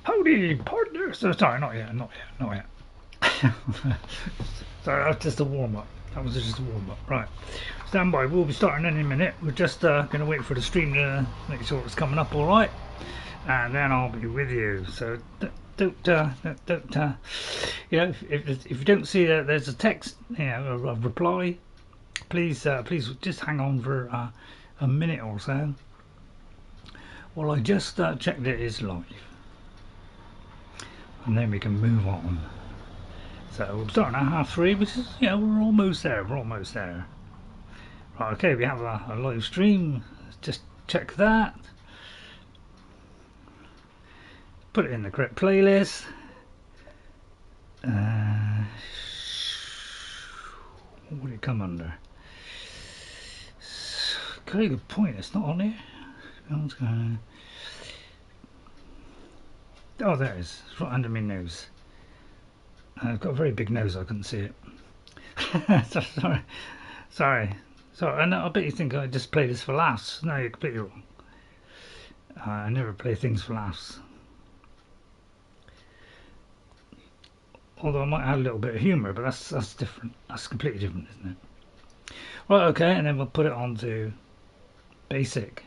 Howdy, partner. So, sorry, not yet, not yet, not yet. Sorry, that was just a warm-up. That was just a warm-up. Right. Stand by. We'll be starting any minute. We're just going to wait for the stream to make sure it's coming up all right. And then I'll be with you. So, don't you know, if you don't see that there's a text, you know, a reply, please just hang on for a minute or so. Well, I just checked it is live. And then we can move on. So we're starting at 3:30, which is, you know, we're almost there. We're almost there. Right, okay, we have a live stream. Just check that. Put it in the correct playlist. What would it come under? Very good point. It's not on here. Oh, there it is. It's right under my nose. I've got a very big nose. I couldn't see it. Sorry. And I bet you think I just play this for laughs. No, you're completely wrong. I never play things for laughs. Although I might have a little bit of humour, but that's different. That's completely different, isn't it? Right, okay, and then we'll put it on to basic.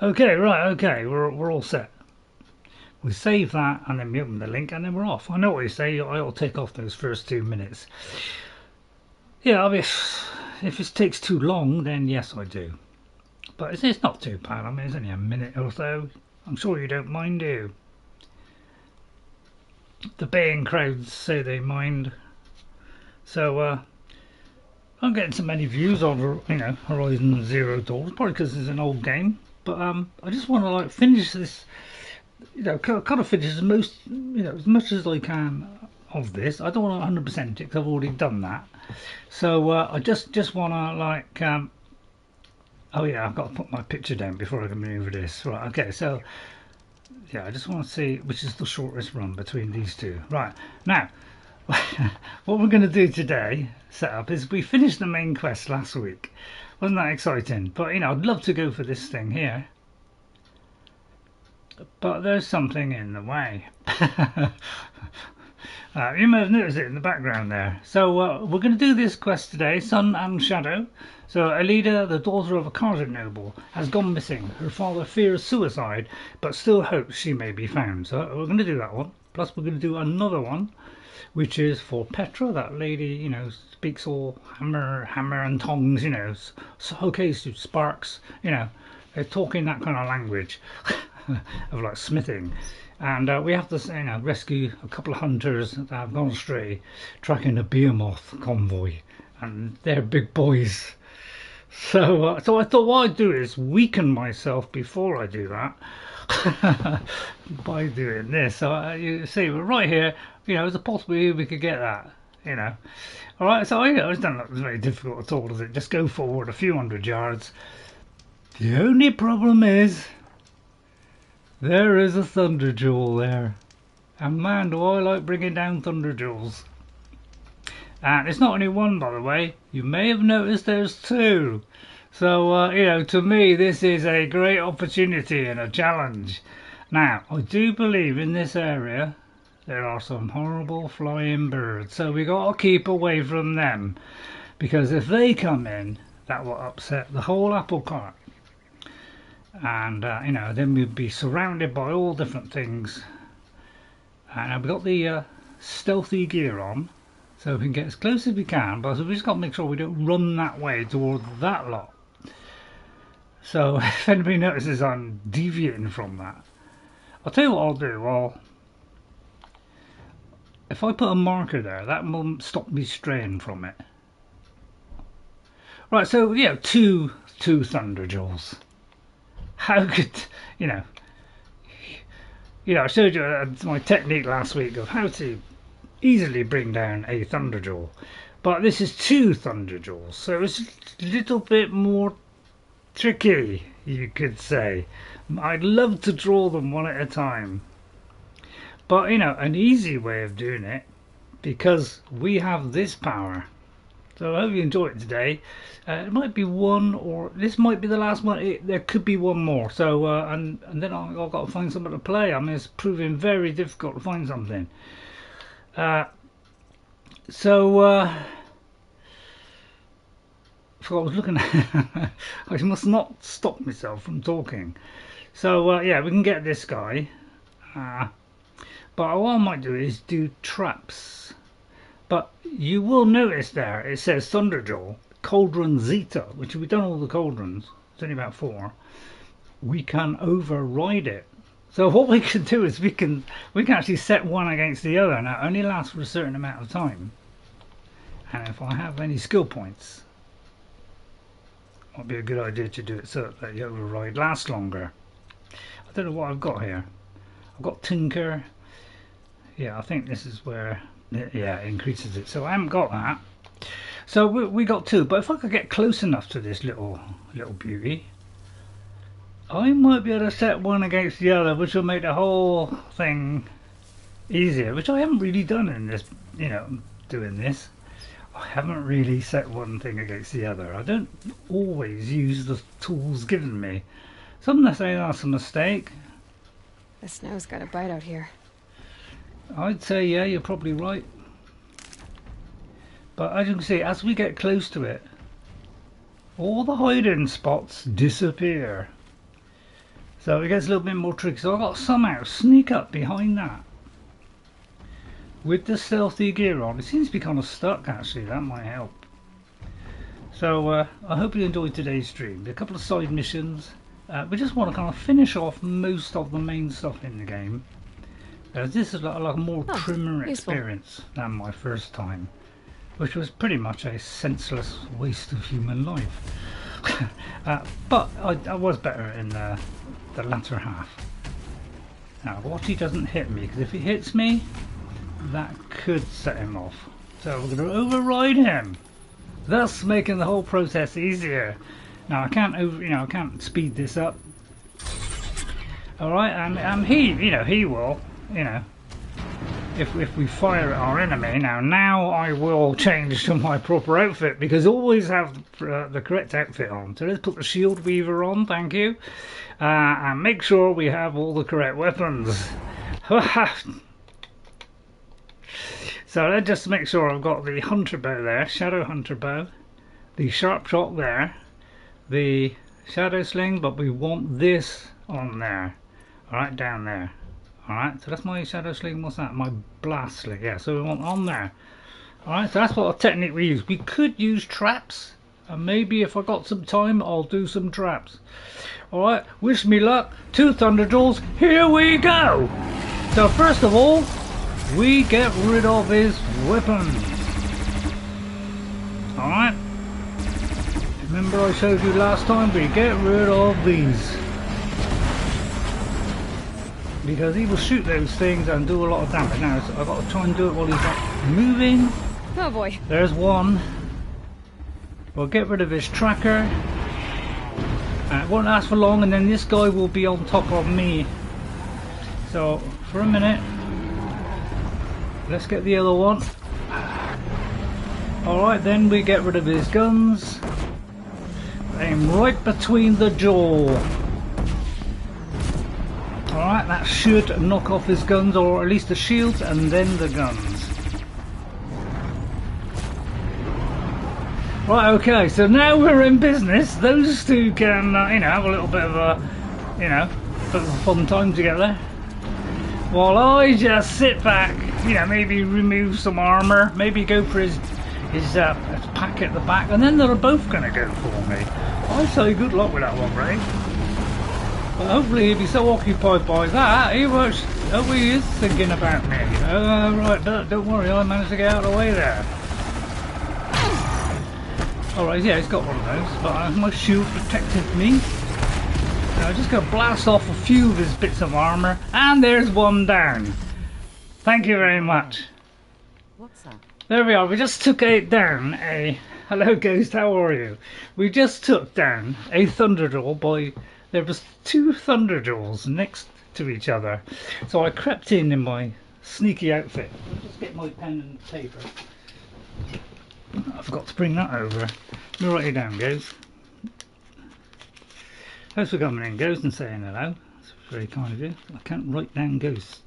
Okay, right, okay, we're all set. We save that and then we open the link and then we're off. I know what you say, I'll take off those first 2 minutes. Yeah, obviously, if it takes too long, then yes, I do. But it's not too bad. I mean, it's only a minute or so. I'm sure you don't mind, do you? The baying crowds say they mind. So, I'm getting so many views on, you know, Horizon Zero Dawn, probably because it's an old game. But I just want to like finish this. You know, kind of finish as much as I can of this. I don't want to 100% it because I've already done that. So I just want to like, oh yeah, I've got to put my picture down before I can maneuver this. Right, okay, so yeah, I just want to see which is the shortest run between these two. Right, now, what we're going to do today, setup, is we finished the main quest last week. Wasn't that exciting? But, you know, I'd love to go for this thing here. But there's something in the way. You may have noticed it in the background there. So we're going to do this quest today, Sun and Shadow. So Elida, the daughter of a Carter noble, has gone missing. Her father fears suicide, but still hopes she may be found. So we're going to do that one. Plus we're going to do another one, which is for Petra, that lady, you know, speaks all hammer and tongs, you know, okay, so sparks, you know, they're talking that kind of language. Of like smithing, and we have to, you know, rescue a couple of hunters that have gone astray, tracking a Behemoth convoy, and they're big boys. So I thought what I'd do is weaken myself before I do that by doing this. So you see, we're right here. You know, there's a possibility we could get that. You know, all right. So you know, it's not very difficult at all, does it? Just go forward a few hundred yards. The only problem is, there is a Thunderjaw there, and man, do I like bringing down Thunderjaws. And it's not only one, by the way. You may have noticed there's two. So you know, to me this is a great opportunity and a challenge. Now I do believe in this area there are some horrible flying birds, so we got to keep away from them, because if they come in, that will upset the whole apple cart. And you know, then we'd be surrounded by all different things. And we've got the stealthy gear on, so we can get as close as we can, but we just got to make sure we don't run that way towards that lot. So if anybody notices I'm deviating from that, I'll tell you what I'll do. If I put a marker there, that will stop me straying from it. Right, so yeah, two Thunderjaws. How could, you know, I showed you my technique last week of how to easily bring down a Thunderjaw, but this is two Thunderjaws, so it's a little bit more tricky, you could say. I'd love to draw them one at a time, but you know, an easy way of doing it, because we have this power, So I hope you enjoy it today. It might be one, or this might be the last one. There could be one more. So and then I've got to find something to play. I mean, it's proving very difficult to find something. So I was looking at I must not stop myself from talking. So yeah, we can get this guy, but what I might do is do traps. But you will notice there it says Thunderjaw Cauldron Zeta, which we've done all the cauldrons, it's only about 4. We can override it. So what we can do is we can actually set one against the other. Now it only lasts for a certain amount of time, and if I have any skill points, might be a good idea to do it so that the override lasts longer. I don't know what I've got here. I've got Tinker. Yeah, I think this is where it increases it. So I haven't got that. So we got 2. But if I could get close enough to this little beauty, I might be able to set one against the other, which will make the whole thing easier. Which I haven't really done in this, doing this. I haven't really set one thing against the other. I don't always use the tools given me. Some say that's a mistake. The snow's got a bite out here. I'd say yeah, you're probably right. But as you can see, as we get close to it, all the hiding spots disappear. So it gets a little bit more tricky. So I've got to somehow sneak up behind that with the stealthy gear on. It seems to be kind of stuck actually, that might help. So I hope you enjoyed today's stream. There are a couple of side missions. We just want to kind of finish off most of the main stuff in the game. This is like a more trimmer experience than my first time, which was pretty much a senseless waste of human life. But I was better in the latter half. Now watch he doesn't hit me, because if he hits me, that could set him off. So we're going to override him, thus making the whole process easier. Now I can't I can't speed this up. All right, and he will, if we fire at our enemy. Now I will change to my proper outfit, because I always have the correct outfit on. So let's put the shield weaver on, thank you, and make sure we have all the correct weapons. So let's just make sure I've got the hunter bow there, shadow hunter bow, the sharp shot there, the shadow sling, but we want this on there. Alright, down there. Alright, so that's my shadow sling. What's that? My blast sling. Yeah, so we want on there. Alright, so that's what technique we use. We could use traps, and maybe if I got some time I'll do some traps. Alright, wish me luck. 2 Thunderjaws, here we go! So first of all, we get rid of his weapons. Alright, remember I showed you last time, we get rid of these, because he will shoot those things and do a lot of damage. Now I've got to try and do it while he's not moving. Oh boy. There's one. We'll get rid of his tracker. It won't last for long, and then this guy will be on top of me. So for a minute, let's get the other one. Alright, then we get rid of his guns. Aim right between the jaw. Alright, that should knock off his guns, or at least the shields, and then the guns. Right, okay, so now we're in business. Those two can, have a little bit of a, bit of a fun time together. While I just sit back, maybe remove some armour, maybe go for his pack at the back, and then they're both going to go for me. I say good luck with that one, Ray. But hopefully he'll be so occupied by that, he is thinking about me. Right, don't worry, I managed to get out of the way there. Alright, yeah, he's got one of those, but my shield protected me. Now I'm just going to blast off a few of his bits of armour, and there's one down. Thank you very much. What's that? There we are, we just took down a... Hello Ghost, how are you? We just took down a Thunderjaw by... There was 2 Thunderjaws next to each other. So I crept in my sneaky outfit. I'll just get my pen and paper. I forgot to bring that over. Let me write you down, Ghost. Thanks for coming in, Ghost, and saying hello. That's very kind of you. I can't write down Ghost.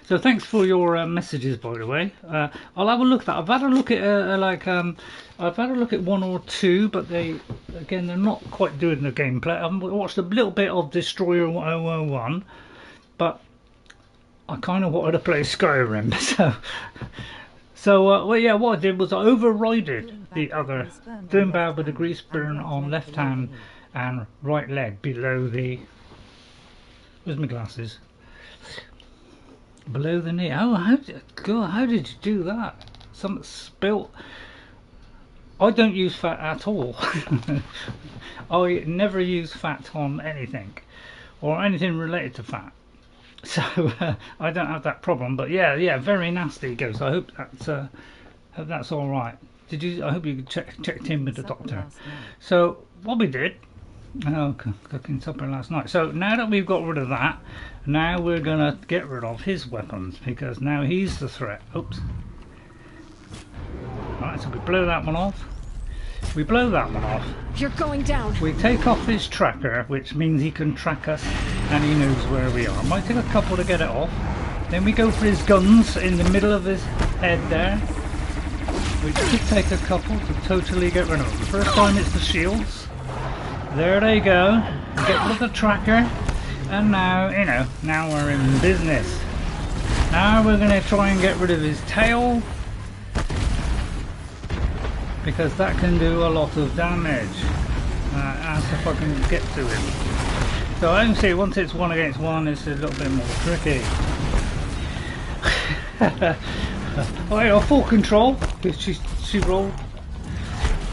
So thanks for your messages, by the way. I'll have a look at that. I've had a look at I've had a look at one or two, but they're not quite doing the gameplay. I've watched a little bit of Destroyer 001, but I kind of wanted to play Skyrim. So well, yeah, what I did was I overrided the other, doing bad with the grease burn on left hand and right leg below the. Where's my glasses? Below the knee. Oh, how did you do that? Something spilt. I don't use fat at all. I never use fat on anything or anything related to fat, so I don't have that problem. But yeah, very nasty, Ghost. I hope that's all right. Did you? I hope you checked in with the doctor. So what we did. Oh, cooking supper last night. So now that we've got rid of that, now we're gonna get rid of his weapons, because now he's the threat. Oops. Alright, so we blow that one off. We blow that one off. You're going down. We take off his tracker, which means he can track us and he knows where we are. Might take a couple to get it off. Then we go for his guns in the middle of his head there, which could take a couple to totally get rid of him. The first time it's the shields. There they go. Get rid of the tracker, and now, you know, now we're in business. Now we're going to try and get rid of his tail, because that can do a lot of damage. Ask if I can get to him. So I can see once it's 1 against 1, it's a little bit more tricky. Alright, oh, full control, because she rolled.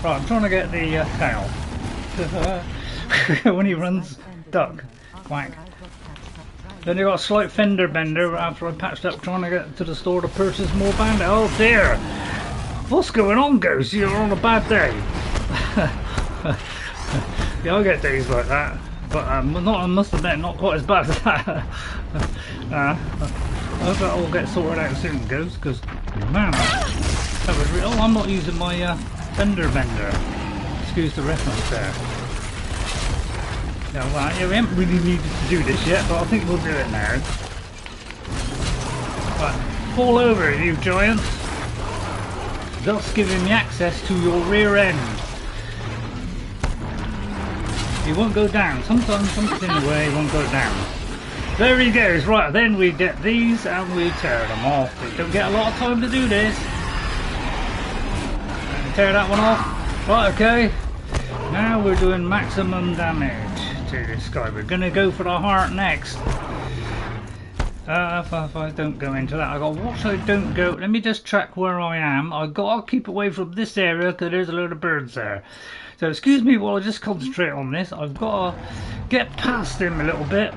Right, I'm trying to get the tail. When he runs, duck, whack. Then you got a slight fender bender after I patched up trying to get to the store to purchase more Bandit. Oh dear! What's going on, Ghost? You're on a bad day. Yeah, I get days like that, but I must admit, not quite as bad as that. I hope that all gets sorted out soon, Ghost, because man, that was real. Oh, I'm not using my fender bender. Excuse the reference there. No, yeah, we haven't really needed to do this yet, but I think we'll do it now. Right, fall over, you giants, thus giving me access to your rear end. He won't go down. Sometimes something's in the way, he won't go down. There he goes. Right, then we get these and we tear them off. We don't get a lot of time to do this. Tear that one off. Right, okay. Now we're doing maximum damage to this guy. We're going to go for the heart next. If I don't go into that, I got to watch I don't go. Let me just track where I am. I got to keep away from this area because there's a load of birds there. So excuse me while I just concentrate on this. I've got to get past him a little bit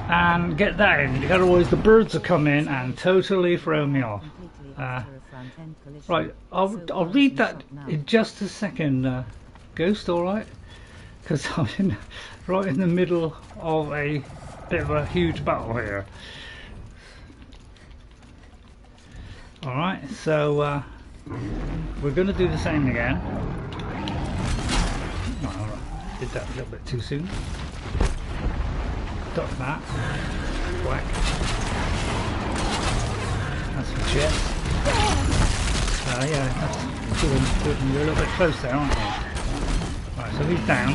and get that in. Otherwise the birds will come in and totally throw me off. Right, I'll read that in just a second, Ghost, alright? Because I'm right in the middle of a bit of a huge battle here. Alright, so we're going to do the same again. Oh, did that a little bit too soon. Duck that. Whack. That's the chest. Yeah, that's good. You're a little bit close there, aren't you? Right, so he's down.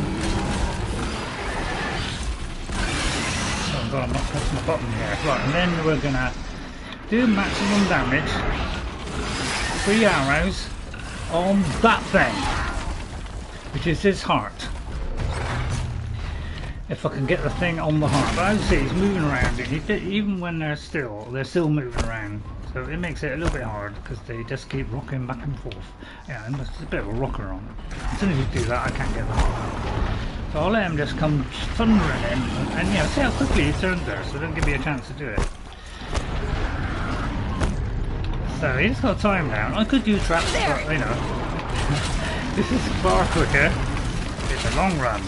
Oh god, I'm not pressing the button here. Right, and then we're gonna do maximum damage. 3 arrows on that thing, which is his heart. If I can get the thing on the heart. But as you see, he's moving around, and even when they're still moving around. So it makes it a little bit hard because they just keep rocking back and forth. Yeah, and there's a bit of a rocker on it. As soon as you do that, I can't get the heart. So I'll let him just come thundering in, and yeah, see how quickly he turns there. So don't give me a chance to do it. So he's got time down. I could use traps, but you know, this is far quicker. It's a long run.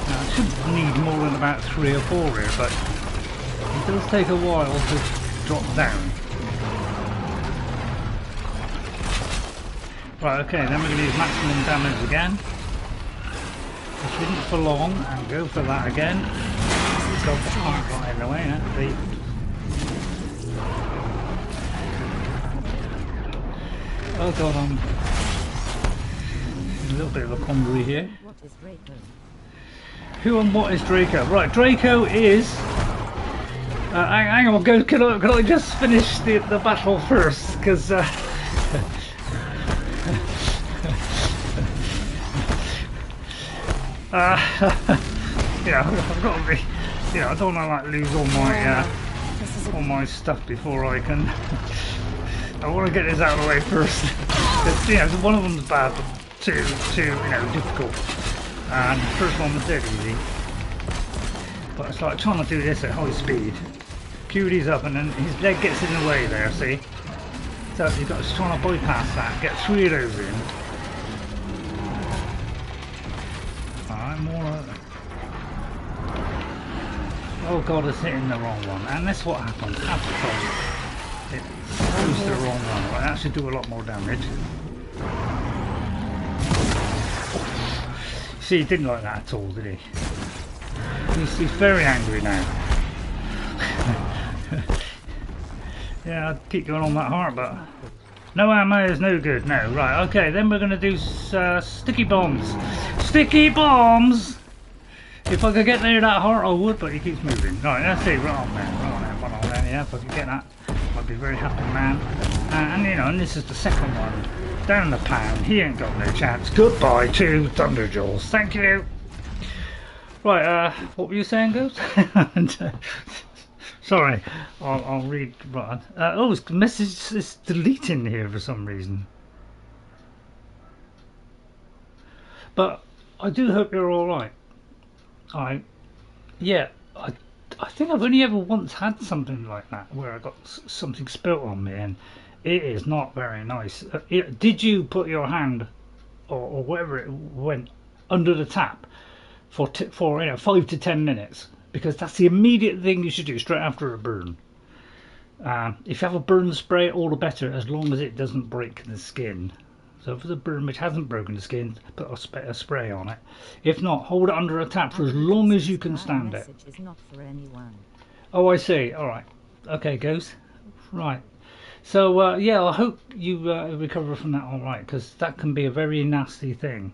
Now, I shouldn't need more than about 3 or 4 here, but it does take a while to drop down. Right, okay, then we're going to use maximum damage again. Which isn't for long, and go for that again. Got the heart right in the way, eh? Oh god, I'm a little bit of a quandary here. What is Draco? Who and what is Draco? Right, Draco is... hang on, can I just finish the battle first? Because... yeah, I've got to be... Yeah, I don't want to like lose all my stuff before I can... I want to get this out of the way first. Because, yeah, one of them's bad, but two, difficult. And the first one was dead easy. But it's like trying to do this at high speed. Cuties up and then his leg gets in the way there, see? So you've got to try to bypass that, get 3 of those in. Alright, more... Oh god, it's hitting the wrong one. And that's what happens half the time. It goes to the wrong one. It actually do a lot more damage. See, he didn't like that at all, did he? He's very angry now. Yeah, I'd keep going on that heart, but no ammo is no good. No, right, okay, then we're going to do sticky bombs. Sticky bombs! If I could get near that heart, I would, but he keeps moving. Right, let's see, right on there, yeah, if I could get that, I'd be very happy, man. And you know, and this is the second one. Down the pound, he ain't got no chance. Goodbye to Thunderjaws. Thank you. Right, what were you saying, Ghost? Sorry, I'll read. Right. Oh, the message is deleting here for some reason. But I do hope you're all right. I think I've only ever once had something like that where I got something spilt on me, and it is not very nice. Did you put your hand or whatever it went under the tap for 5 to 10 minutes? Because that's the immediate thing you should do straight after a burn. If you have a burn spray, all the better, as long as it doesn't break the skin. So for the burn which hasn't broken the skin, put a spray on it. If not, hold it under a tap for as long as you can stand it. Oh, I see. All right. Okay, Ghost. Right. So yeah, I hope you recover from that all right, because that can be a very nasty thing.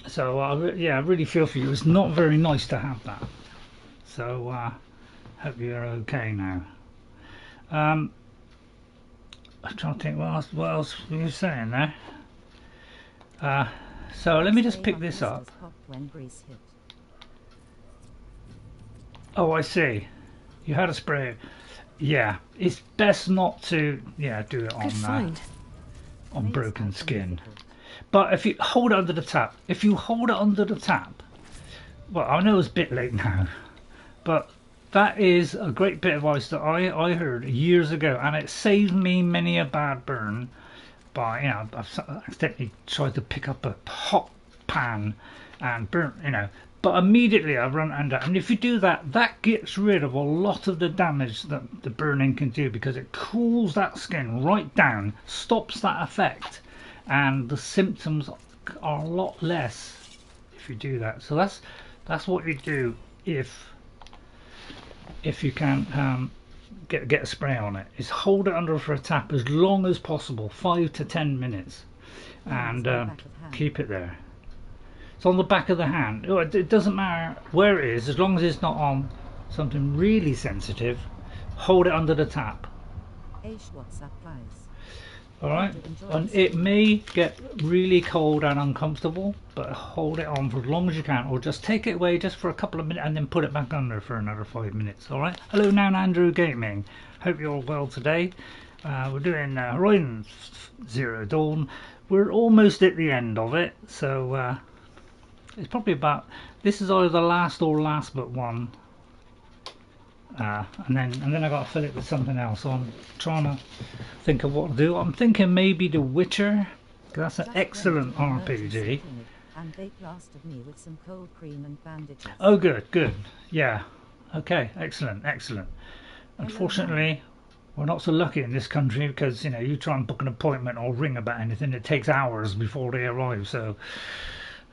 So yeah, I really feel for you. It's not very nice to have that. So hope you're okay now. I'm trying to think what else were you saying there. So let me just pick this up. Oh, I see. You had a spray. Yeah, it's best not to do it on broken skin. But if you hold it under the tap, well, I know it's a bit late now, but that is a great bit of advice that I heard years ago, and it saved me many a bad burn. By I've accidentally tried to pick up a hot pan and burn, but immediately I've run under. And if you do that, that gets rid of a lot of the damage that the burning can do, because it cools that skin right down, stops that effect, and the symptoms are a lot less if you do that. So that's what you do if you can get a spray on it, is hold it under for a tap as long as possible, 5 to 10 minutes, and keep it there. It's on the back of the hand. It doesn't matter where it is, as long as it's not on something really sensitive. Hold it under the tap. Alright, and it may get really cold and uncomfortable, but hold it on for as long as you can, or just take it away just for a couple of minutes and then put it back under for another 5 minutes. Alright, hello now, Andrew Gaming. Hope you're all well today. We're doing Horizon Zero Dawn. We're almost at the end of it, so it's probably about, this is either the last or last but one. And then I got to fill it with something else. So I'm trying to think of what to do. I'm thinking maybe The Witcher, because that's an excellent RPG. And they plastered me with some cold cream and bandages. Oh, good. Yeah. Okay. Excellent. Unfortunately, We're not so lucky in this country because, you know, you try and book an appointment or ring about anything, it takes hours before they arrive. So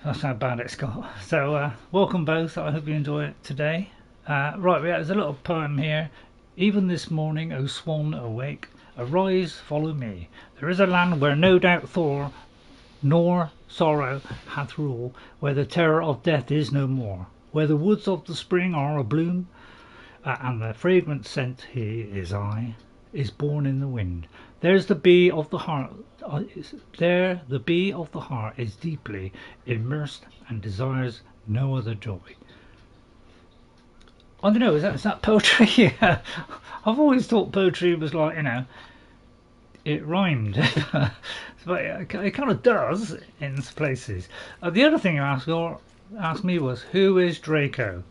that's how bad it's got. So welcome both. I hope you enjoy it today. Right, there's a little poem here. Even this morning, O swan, awake, arise, follow me. There is a land where no doubt Thor nor sorrow hath rule, where the terror of death is no more, where the woods of the spring are abloom, and the fragrant scent he is is born in the wind. There's the bee of the heart. There the bee of the heart is deeply immersed and desires no other joy. I don't know, is that poetry? Yeah. I've always thought poetry was like, you know, it rhymed. But it kind of does in places. The other thing you asked me was, who is Draco?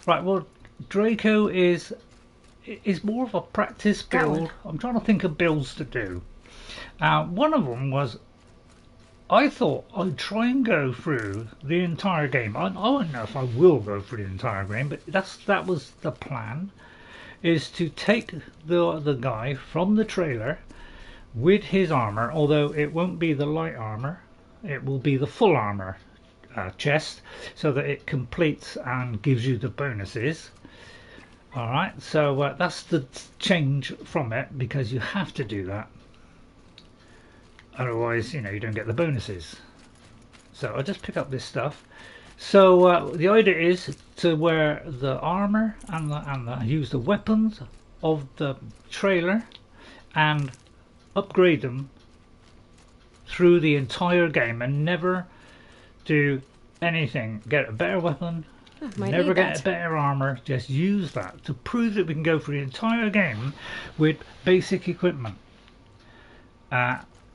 Right, well, Draco is more of a practice build. I'm trying to think of builds to do. One of them was, I thought I'd try and go through the entire game. I don't know if I will go through the entire game, but that was the plan, is to take the guy from the trailer with his armor, although it won't be the light armor, it will be the full armor chest, so that it completes and gives you the bonuses. Alright, so that's the change from it, because you have to do that. Otherwise, you know, you don't get the bonuses. So I'll just pick up this stuff. So the idea is to wear the armor and use the weapons of the trailer and upgrade them through the entire game, and never do anything. Get a better weapon, never get a better armor, just use that to prove that we can go through the entire game with basic equipment.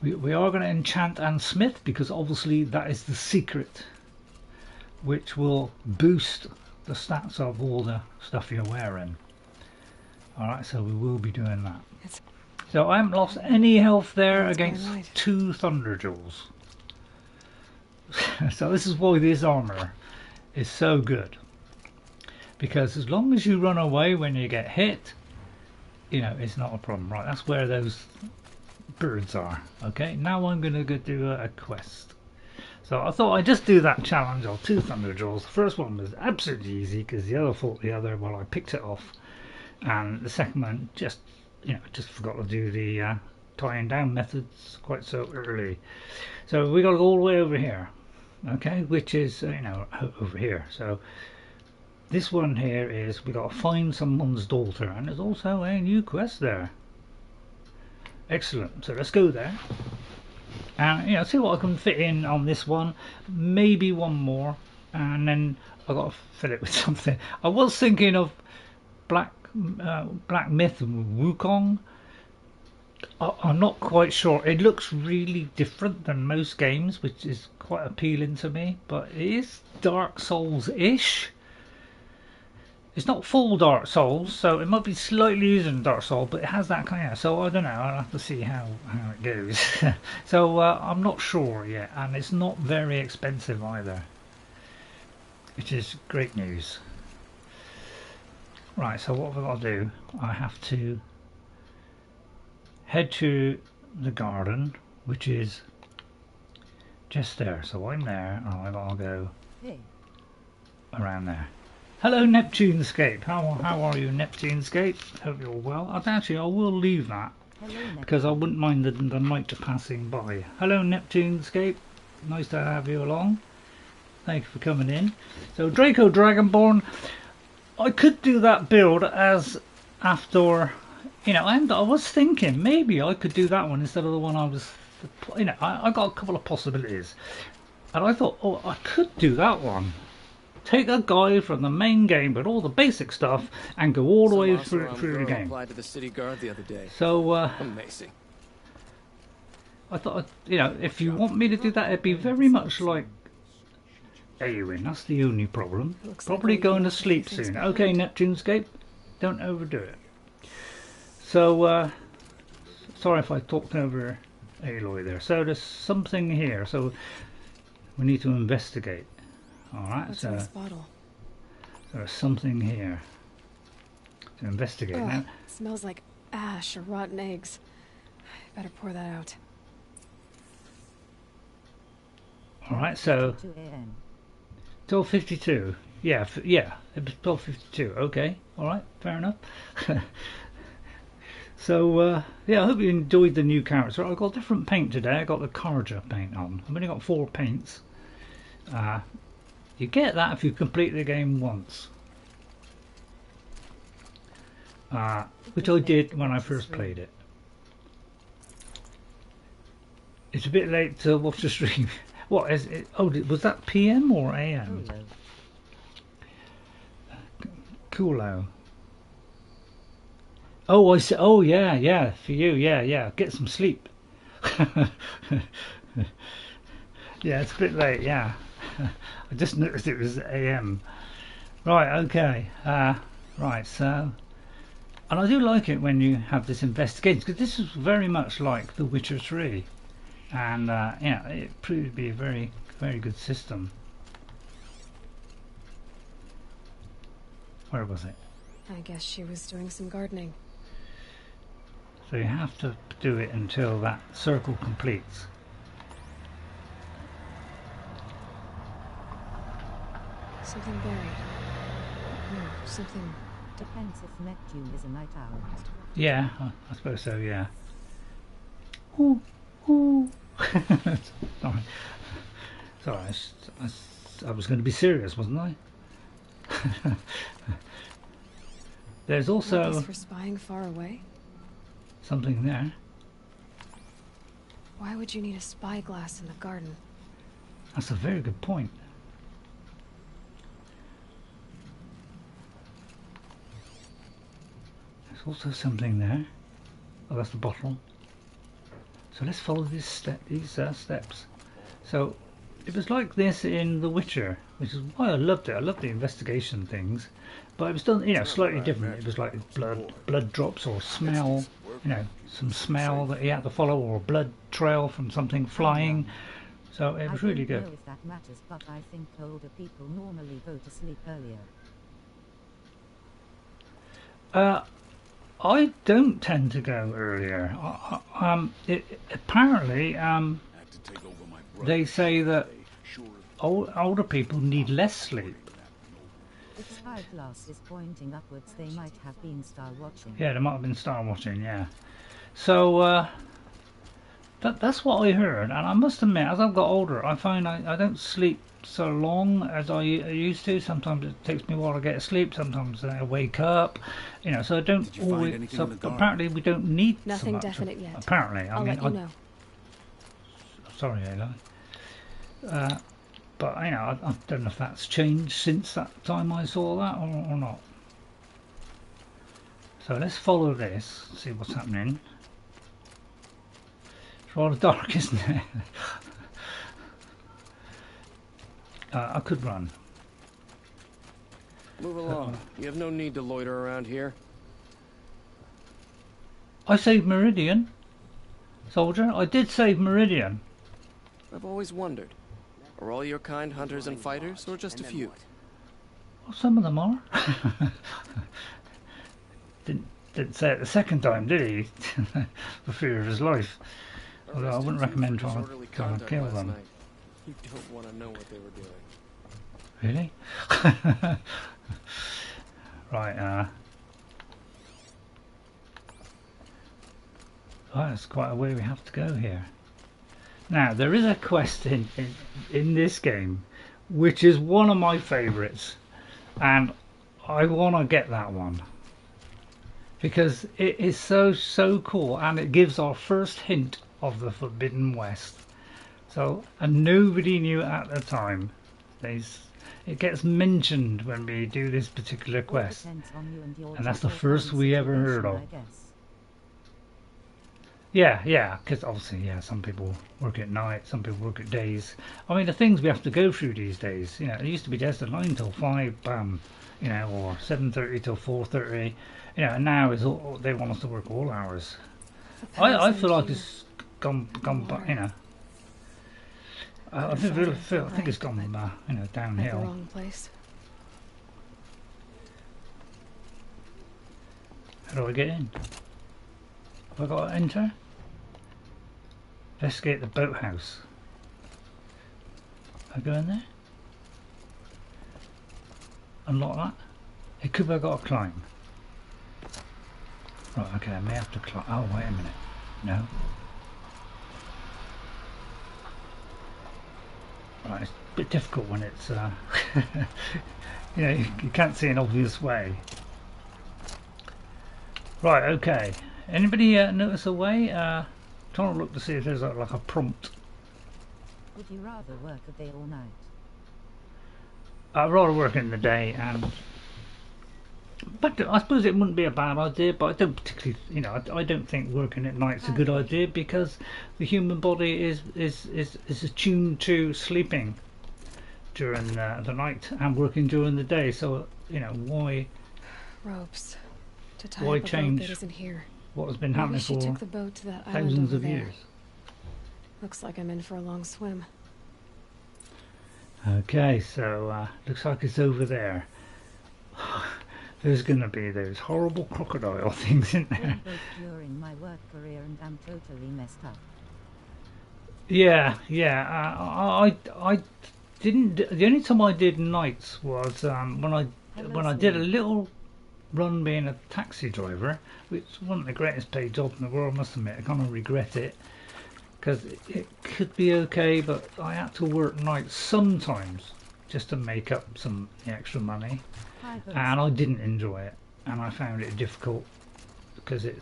We are going to enchant and smith, because obviously that is the secret which will boost the stats of all the stuff you're wearing. Alright, so we will be doing that. So I haven't lost any health there against 2 Thunderjaws. So this is why this armor is so good, because as long as you run away when you get hit, you know, it's not a problem. Right, that's where those birds are. Okay, now I'm going to go do a quest. So I thought I'd just do that challenge of 2 Thunderjaws. The first one was absolutely easy because the other fought the other while I picked it off, and the second one just, you know, just forgot to do the tying down methods quite so early. So we got to go all the way over here, okay, which is you know, over here. So this one here is, we got to find someone's daughter, and there's also a new quest there. Excellent. So let's go there and, you know, see what I can fit in on this one. Maybe one more, and then I got to fill it with something. I was thinking of Black Myth and Wukong. I'm not quite sure. It looks really different than most games, which is quite appealing to me, but it is Dark Souls-ish. It's not full Dark Souls, so it might be slightly using Dark Souls, but it has that kind of, so I don't know, I'll have to see how it goes. So I'm not sure yet, and it's not very expensive either, which is great news. Right, so what have I got to do? I have to head to the garden, which is just there. So I'm there, and I've got to go around there. Hello, Neptunescape. How are you, Neptunescape? Hope you're well. Actually, I will leave that, because I wouldn't mind the night passing by. Hello, Neptunescape. Nice to have you along. Thank you for coming in. So Draco Dragonborn, I could do that build as after, you know, and I was thinking maybe I could do that one instead of the one I was, you know, I got a couple of possibilities, and I thought, oh, I could do that one. Take a guy from the main game with all the basic stuff and go all the way through the game. To the city guard the other day. So amazing. I thought, you know, if you want me to do that, it'd be very much like Eowyn. That's the only problem. Probably going to sleep soon. Okay, Neptunescape, don't overdo it. So sorry if I talked over Aloy there. So there's something here. So we need to investigate. Alright, so there's something here to investigate now. Smells like ash or rotten eggs. I better pour that out. Alright, so 2 a.m. 12:52. Yeah, yeah, it was 12:52. Okay, alright, fair enough. So, yeah, I hope you enjoyed the new character. I got different paint today. I got the Carja paint on. I've only got 4 paints. You get that if you complete the game once. Which I did when I first played it. It's a bit late to watch the stream. What is it? Oh, was that PM or AM? Coolo. Oh, I said. Oh, yeah, yeah. For you, yeah, yeah. Get some sleep. Yeah, it's a bit late. Yeah, I just noticed it was AM. Right. Okay. Right. So, and I do like it when you have this investigation because this is very much like The Witcher 3. And yeah, it proved to be a very, very good system. Where was it? I guess she was doing some gardening. So you have to do it until that circle completes. Something buried. No, something. Depends if Neptune is a night owl. Yeah, I suppose so. Yeah. Ooh, ooh. Sorry. Sorry, I was going to be serious, wasn't I? There's also For spying far away? something there. Why would you need a spyglass in the garden? That's a very good point. There's also something there. Oh, that's the bottle. So let's follow these steps. So it was like this in The Witcher, which is why I loved it. I loved the investigation things, but it was done, you know, slightly different. It was like blood drops or smell, you know, some smell that he had to follow, or a blood trail from something flying. So it was really I don't good. know if that matters, but I think older people normally go to sleep earlier. I don't tend to go earlier. Apparently, they say that older people need less sleep. If Spyglass is pointing upwards, they might have been star watching. Yeah, they might have been star watching. Yeah. So that's what I heard, and I must admit, as I've got older, I find I don't sleep so long as I used to. Sometimes it takes me a while to get to sleep. Sometimes I wake up, you know. So I don't always. So apparently, we don't need Nothing so much definite yet. Apparently, I'll let you know. Sorry, Aloy. But you know, I don't know if that's changed since that time I saw that or not. So let's follow this, see what's happening. It's rather dark, isn't it? I could run. Move along. You have no need to loiter around here. I saved Meridian, soldier. I did save Meridian. I've always wondered. Are all your kind hunters and fighters, or just a few? Well, some of them are. Didn't say it the second time, did he? For fear of his life. Although I wouldn't recommend trying to kill them. You don't want to know what they were doing. Really? Right, oh, that's quite a way we have to go here. Now, there is a quest in this game, which is one of my favourites, and I want to get that one. Because it is so cool, and it gives our first hint of the Forbidden West. So, and nobody knew at the time. It gets mentioned when we do this particular quest, and that's the first we ever heard of. Yeah, because obviously, yeah, some people work at night, some people work at days. I mean, the things we have to go through these days, you know, it used to be just 9 till 5, bam, you know, or 7:30 till 4:30, you know, and now is all, they want us to work all hours. I feel like it's gone back, you know. I think it's gone, you know, downhill. The wrong place. How do I get in? Have I got to enter? Investigate the boathouse. I go in there? Unlock that? It could have got to climb. Right, okay, I may have to climb. Oh, wait a minute. No. Right, it's a bit difficult when it's, you know, you can't see an obvious way. Right, okay. Anybody notice a way? Trying to look to see if there's like a prompt. Would you rather work a day or night? I'd rather work in the day, but I suppose it wouldn't be a bad idea. But I don't particularly, you know, I don't think working at night's a good idea because the human body is attuned to sleeping during the night and working during the day. So you know why Ropes to tie why up a boat change that isn't here. what has been Maybe happening she for took the boat to that island thousands over of there. years. Looks like I'm in for a long swim. Okay, so looks like it's over there. There's gonna be those horrible crocodile things in there. Both during my work career and I'm totally messed up. Yeah, yeah. I didn't. The only time I did nights was when I did a little run being a taxi driver, which wasn't the greatest paid job in the world. I must admit, I kind of regret it because it could be okay, but I had to work nights sometimes just to make up some extra money, and I didn't enjoy it, and I found it difficult because it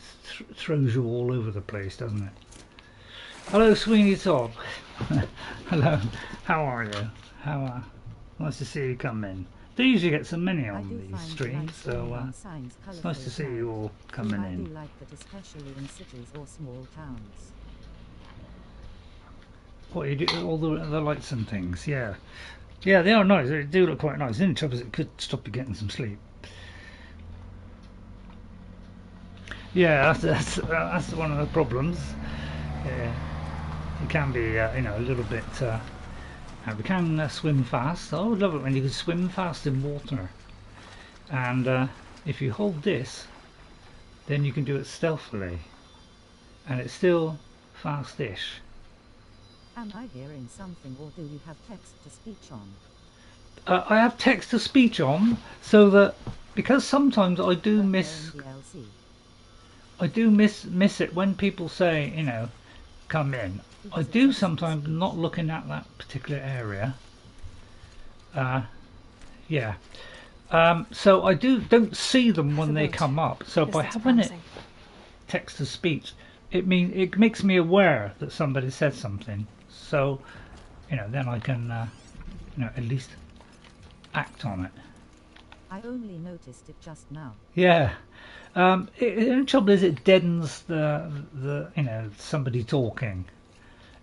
throws you all over the place, doesn't it? Hello, Sweeney Todd. Hello. How are you? How nice to see you come in. They usually get so many on these streams, so it's nice to see you all coming I in. do like that, especially in cities or small towns. What you do, all the lights and things, yeah. Yeah, they are nice. They do look quite nice. The only trouble is it could stop you getting some sleep. Yeah, that's one of the problems. Yeah, it can be, you know, a little bit. We can swim fast. I would love it when you can swim fast in water. And if you hold this, then you can do it stealthily, and it's still fast-ish. Am I hearing something, or do you have text-to-speech on? I have text-to-speech on, so that because sometimes I do miss it when people say, you know, come in. I do sometimes not looking at that particular area. Yeah. So I don't see them when they come up. So by having it text-to-speech, it makes me aware that somebody said something. So, you know, then I can, you know, at least act on it. I only noticed it just now. Yeah. The trouble is it deadens the you know, somebody talking.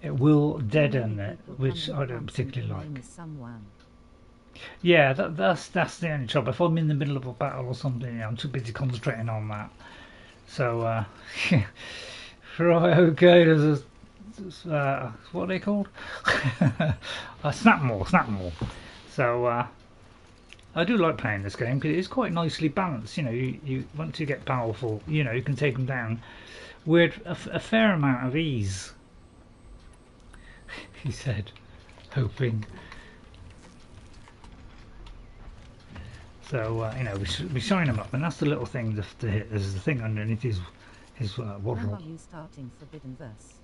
It will deaden it, which I don't particularly like. Yeah, that's the only trouble. If I'm in the middle of a battle or something, you know, I'm too busy concentrating on that. So, right, okay, there's a, what are they called? A Snapmaw. So, I do like playing this game because it's quite nicely balanced. You know, you once you get powerful, you know, you can take them down with a fair amount of ease. He said, hoping. So you know, we shine him up, and that's the little thing to hit. There's the thing underneath his waddle. When are you starting Forbidden Verse?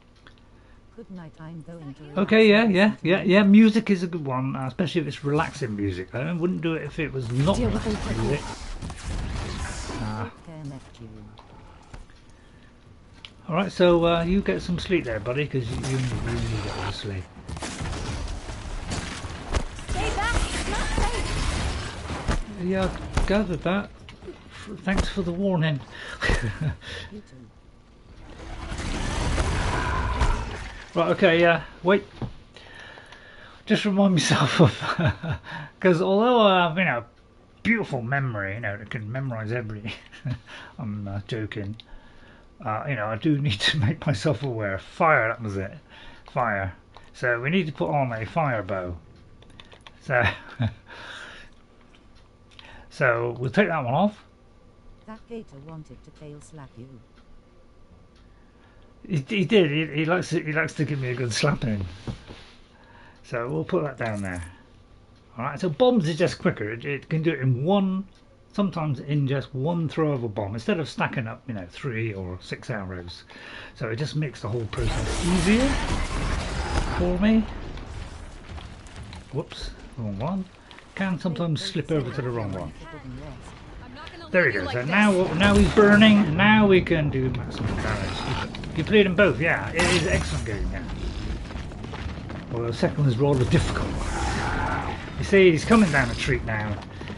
Good night, I'm going to Okay, yeah. Music is a good one, especially if it's relaxing music. I wouldn't do it if it was not relaxing music. All right, so you get some sleep there, buddy, because you need get some sleep. Stay back! It's not safe! Yeah, I gathered that. Thanks for the warning. Right, okay, yeah, wait. Just remind myself of, because although I have, you know, beautiful memory, you know, I can memorize everything. I'm joking. You know, I do need to make myself aware. Fire, that was it. Fire. So we need to put on a fire bow. So, so we'll take that one off. That gator wanted to tail slap you. He did. He likes to give me a good slapping. So we'll put that down there. All right. So bombs is just quicker. It can do it in one, sometimes in just one throw of a bomb instead of stacking up, 3 or 6 arrows. So it just makes the whole process easier for me. Whoops, wrong one. Can sometimes slip over to the wrong one. There we go. So now he's burning. Now we can do maximum damage. You played them both, yeah. It is an excellent game, yeah. Well, the second one is rather difficult. You see, he's coming down a treat now.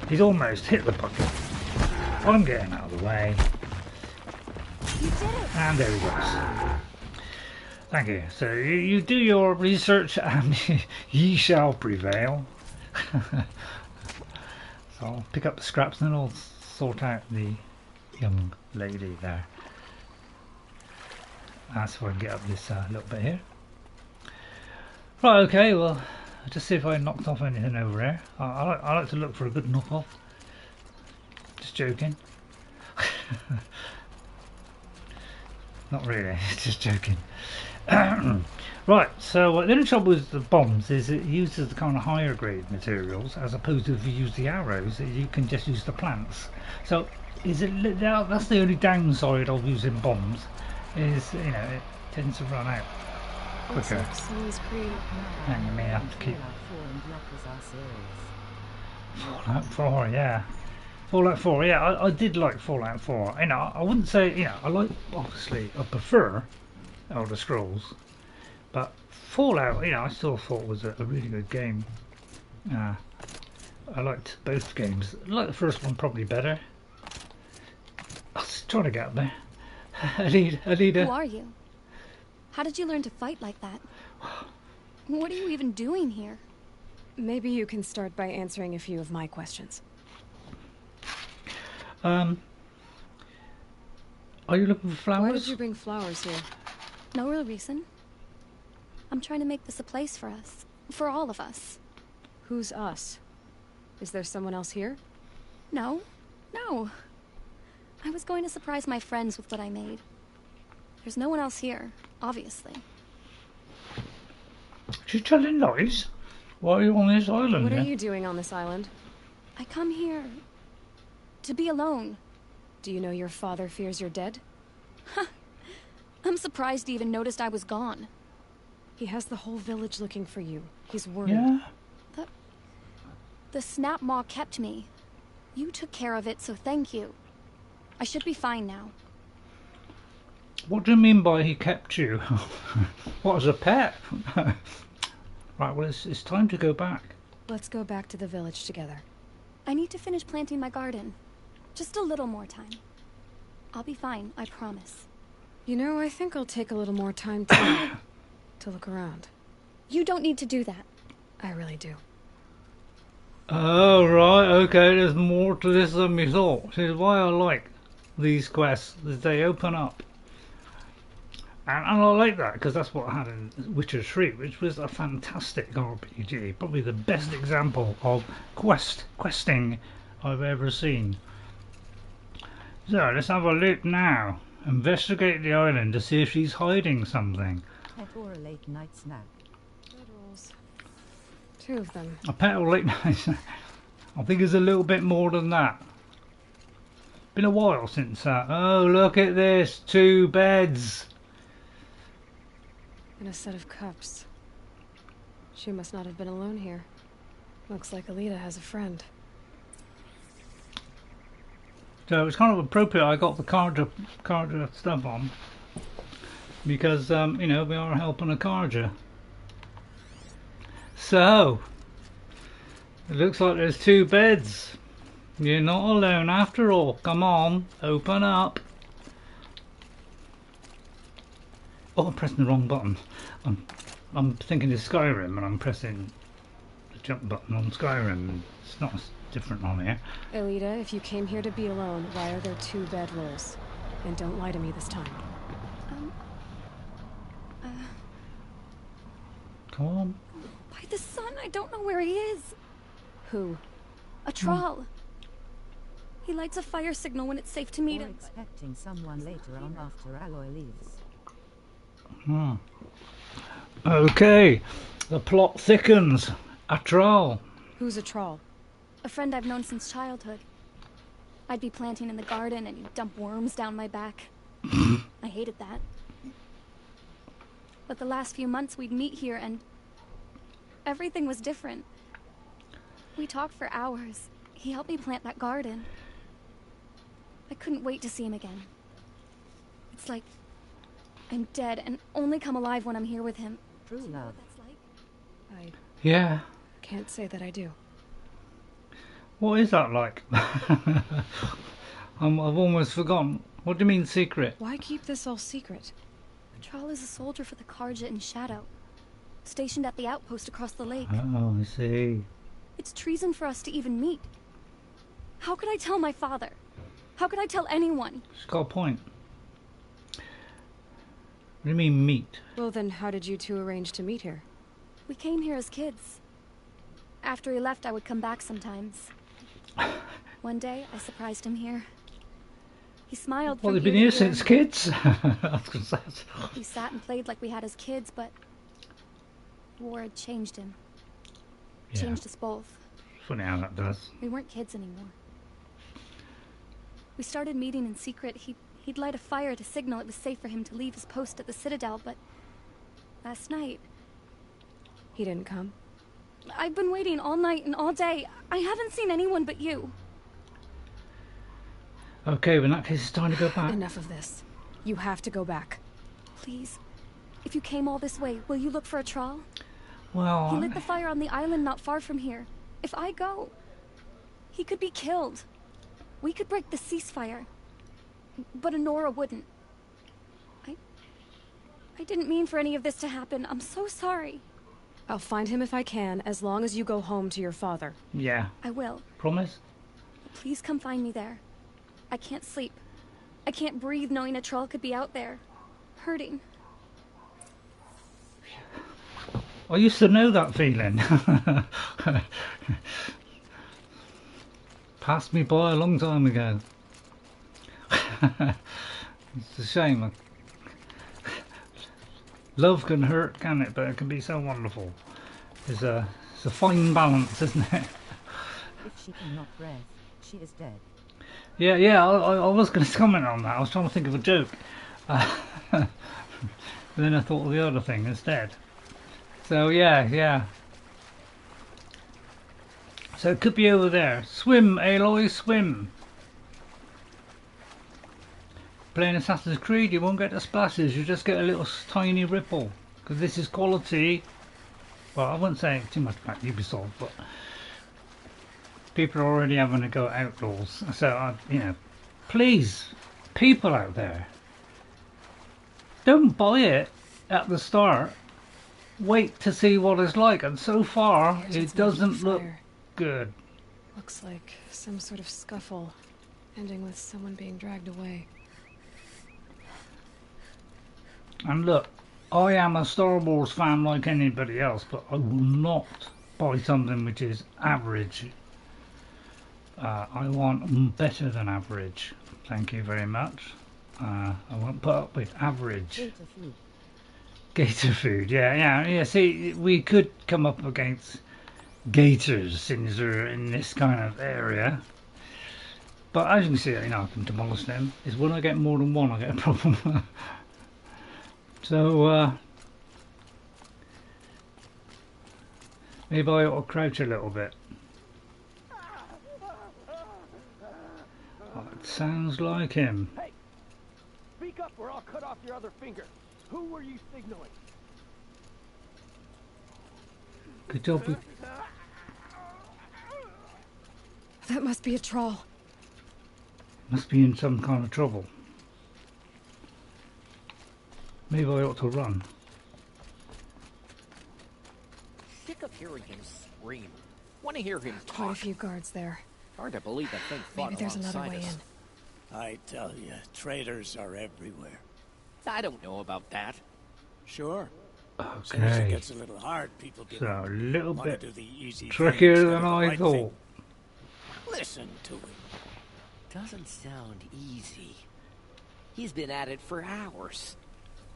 He's almost hit the bucket. I'm getting out of the way. And there he goes. Thank you. So you do your research and ye shall prevail. So I'll pick up the scraps and then I'll sort out the young lady there. That's so I can get up this little bit here. Right, okay, well, I'll just see if I knocked off anything over there. I like to look for a good knock off. Just joking. Not really, just joking. Right, so the only trouble with the bombs is it uses the kind of higher grade materials as opposed to if you use the arrows, you can just use the plants. So that's the only downside of using bombs, is it tends to run out quicker. And you may have to keep Fallout 4, yeah. Fallout 4, yeah, I did like Fallout 4. I wouldn't say, I prefer Elder Scrolls, but Fallout, I still thought was a really good game. I liked both games. I liked the first one probably better. I was trying to get up there. Elida. Who are you? How did you learn to fight like that? What are you even doing here? Maybe you can start by answering a few of my questions. Are you looking for flowers? Why did you bring flowers here? No real reason. I'm trying to make this a place for us. For all of us. Who's us? Is there someone else here? No. I was going to surprise my friends with what I made. There's no one else here, obviously. She's telling lies? Why are you on this island? What are you doing on this island? I come here to be alone. Do you know your father fears you're dead? I'm surprised he even noticed I was gone. He has the whole village looking for you. He's worried. Yeah? The Snapmaw kept me. You took care of it, so thank you. I should be fine now. What do you mean by he kept you? What, as a pet? Right, well, it's time to go back. Let's go back to the village together. I need to finish planting my garden. Just a little more time. I'll be fine, I promise. I think I'll take a little more time too, to look around. You don't need to do that. I really do. Oh, right, okay, there's more to this than we thought. This is why I like these quests, is they open up. And I like that, because that's what I had in Witcher 3, which was a fantastic RPG. Probably the best example of questing I've ever seen. So, let's have a look now. Investigate the island to see if she's hiding something. Pet or a late night snack. Bedrolls. 2 of them. A pet or late night snack? I think it's a little bit more than that. Been a while since that. Oh, look at this. 2 beds. And a set of cups. She must not have been alone here. Looks like Elida has a friend. So it's kind of appropriate I got the Carja stuff on. Because, we are helping a Carja. So, it looks like there's 2 beds. You're not alone after all. Come on, open up. Oh, I'm pressing the wrong button. I'm thinking it's Skyrim and I'm pressing the jump button on Skyrim. It's not different on here. Elida, if you came here to be alone, why are there 2 bedrolls? And don't lie to me this time. Come on. By the sun, I don't know where he is. Who? Atral. He lights a fire signal when it's safe to meet Or him. expecting someone later on after Aloy leaves. Okay, the plot thickens. Atral. Who's Atral? A friend I've known since childhood. I'd be planting in the garden and he'd dump worms down my back. I hated that. But the last few months we'd meet here and everything was different. We talked for hours. He helped me plant that garden. I couldn't wait to see him again. It's like I'm dead and only come alive when I'm here with him. True Do you know love. what that's like? I Yeah. can't say that I do. What is that like? I've almost forgotten. What do you mean secret? Why keep this all secret? Atral is a soldier for the Karja in Shadow, stationed at the outpost across the lake. Oh, I see. It's treason for us to even meet. How could I tell my father? How could I tell anyone? She's got a point. What do you mean meet? Well then, how did you two arrange to meet here? We came here as kids. After he left, I would come back sometimes. One day, I surprised him here. He smiled. Well, from they've been ear here to since ear. kids. I was gonna say. We sat and played like we had as kids, but war had changed him. Yeah. Changed us both. Funny how that does. We weren't kids anymore. We started meeting in secret. He'd light a fire to signal it was safe for him to leave his post at the Citadel, but last night, He didn't come? I've been waiting all night and all day. I haven't seen anyone but you. Okay, well, in that case, it's time to go back. Enough of this. You have to go back. Please, if you came all this way, will you look for Atral? Well, He lit the fire on the island not far from here. If I go, he could be killed. We could break the ceasefire, but Honora wouldn't. I didn't mean for any of this to happen. I'm so sorry. I'll find him if I can, as long as you go home to your father. yeah. I will. Promise? Please come find me there. I can't sleep. I can't breathe knowing Atral could be out there, hurting. I used to know that feeling. Passed me by a long time ago. It's a shame. Love can hurt, can it? But it can be so wonderful. It's a fine balance, isn't it? If she cannot breathe, she is dead. Yeah. I was going to comment on that. I was trying to think of a joke. But then I thought of the other thing instead. So yeah. So it could be over there. Swim, Aloy, swim. Playing Assassin's Creed, you won't get the splashes. You just get a little tiny ripple. Because this is quality. Well, I wouldn't say too much about Ubisoft, but people are already having a go at Outlaws. So, please, people out there, don't buy it at the start. Wait to see what it's like. And so far, it doesn't look good. Looks like some sort of scuffle, ending with someone being dragged away. And look, I am a Star Wars fan like anybody else, but I will not buy something which is average. I want better than average. Thank you very much. I won't put up with average. Gator food, yeah. See, we could come up against gators since we're in this kind of area. But as you can see, I can demolish them. Is when I get more than one, I get a problem. So, maybe I ought to crouch a little bit. Oh, it sounds like him. Hey, speak up or I'll cut off your other finger. Who were you signaling? Good job. That must be Atral. Must be in some kind of trouble. Maybe I ought to run. Sick of hearing him scream. Want to hear him Quite a talk. few guards there. Hard to believe that thing fought Maybe there's another alongside way us. in. I tell you, traitors are everywhere. I don't know about that. Sure. As soon as it Okay. gets a little hard, people give So up. a little Want to bit do the easy thing trickier instead than of the I right thought. thing. Listen to him. Doesn't sound easy. He's been at it for hours.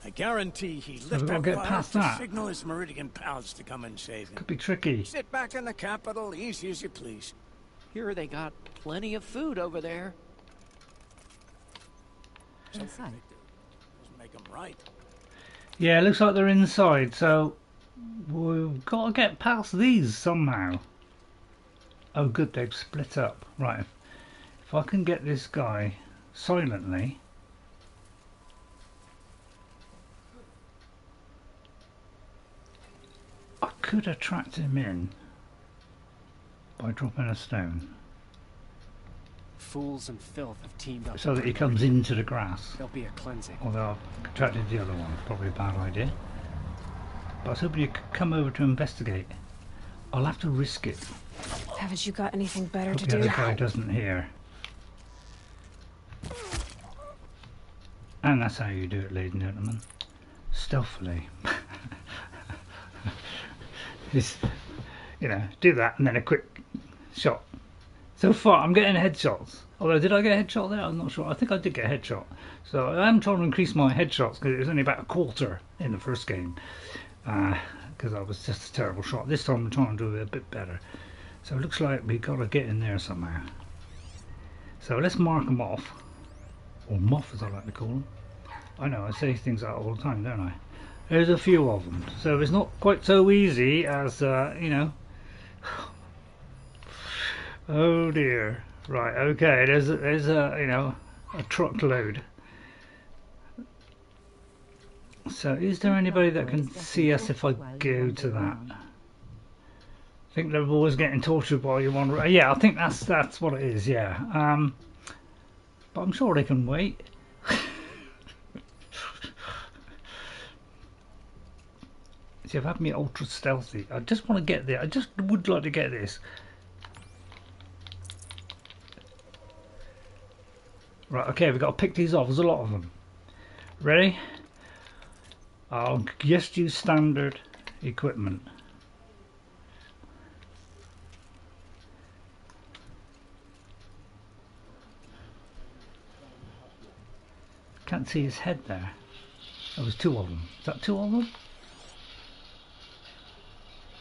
I guarantee he'd So lift we've got that to get fire past to that. signal his Meridian pals to come and save him. Could be tricky. Sit back in the capital, easy as you please. Here they got plenty of food over there. Inside. Doesn't make him right. Yeah, it looks like they're inside, so we've got to get past these somehow. Oh good, they've split up. Right, if I can get this guy silently. I could attract him in by dropping a stone. Fools and filth have teamed up. So that he comes into the grass. There'll be a cleansing. Although I've attracted the other one, probably a bad idea. But I was hoping you could come over to investigate. I'll have to risk it. Haven't you got anything better Hope to the do? other guy doesn't hear. And that's how you do it, ladies and gentlemen. Stealthily. Just, you know, do that and then a quick shot. So far I'm getting headshots. Although did I get a headshot there? I'm not sure. I think I did get a headshot. So I am trying to increase my headshots because it was only about a quarter in the first game. Because I was just a terrible shot. This time I'm trying to do it a bit better. So it looks like we got to get in there somehow. So let's mark them off. Or moth as I like to call them. I know, I say things out all the time, don't I? There's a few of them. So it's not quite so easy as, you know. Oh dear. Right, okay, there's a you know, a truckload. So is there anybody that can see us if I go to that? I think they're always getting tortured while you wander. Yeah, I think that's what it is, yeah. But I'm sure they can wait. See, I've had me ultra stealthy. I just want to get there. I just would like to get this. Right, okay, we've got to pick these off. There's a lot of them. Ready? I'll just use standard equipment. Can't see his head there. There was two of them. Is that two of them?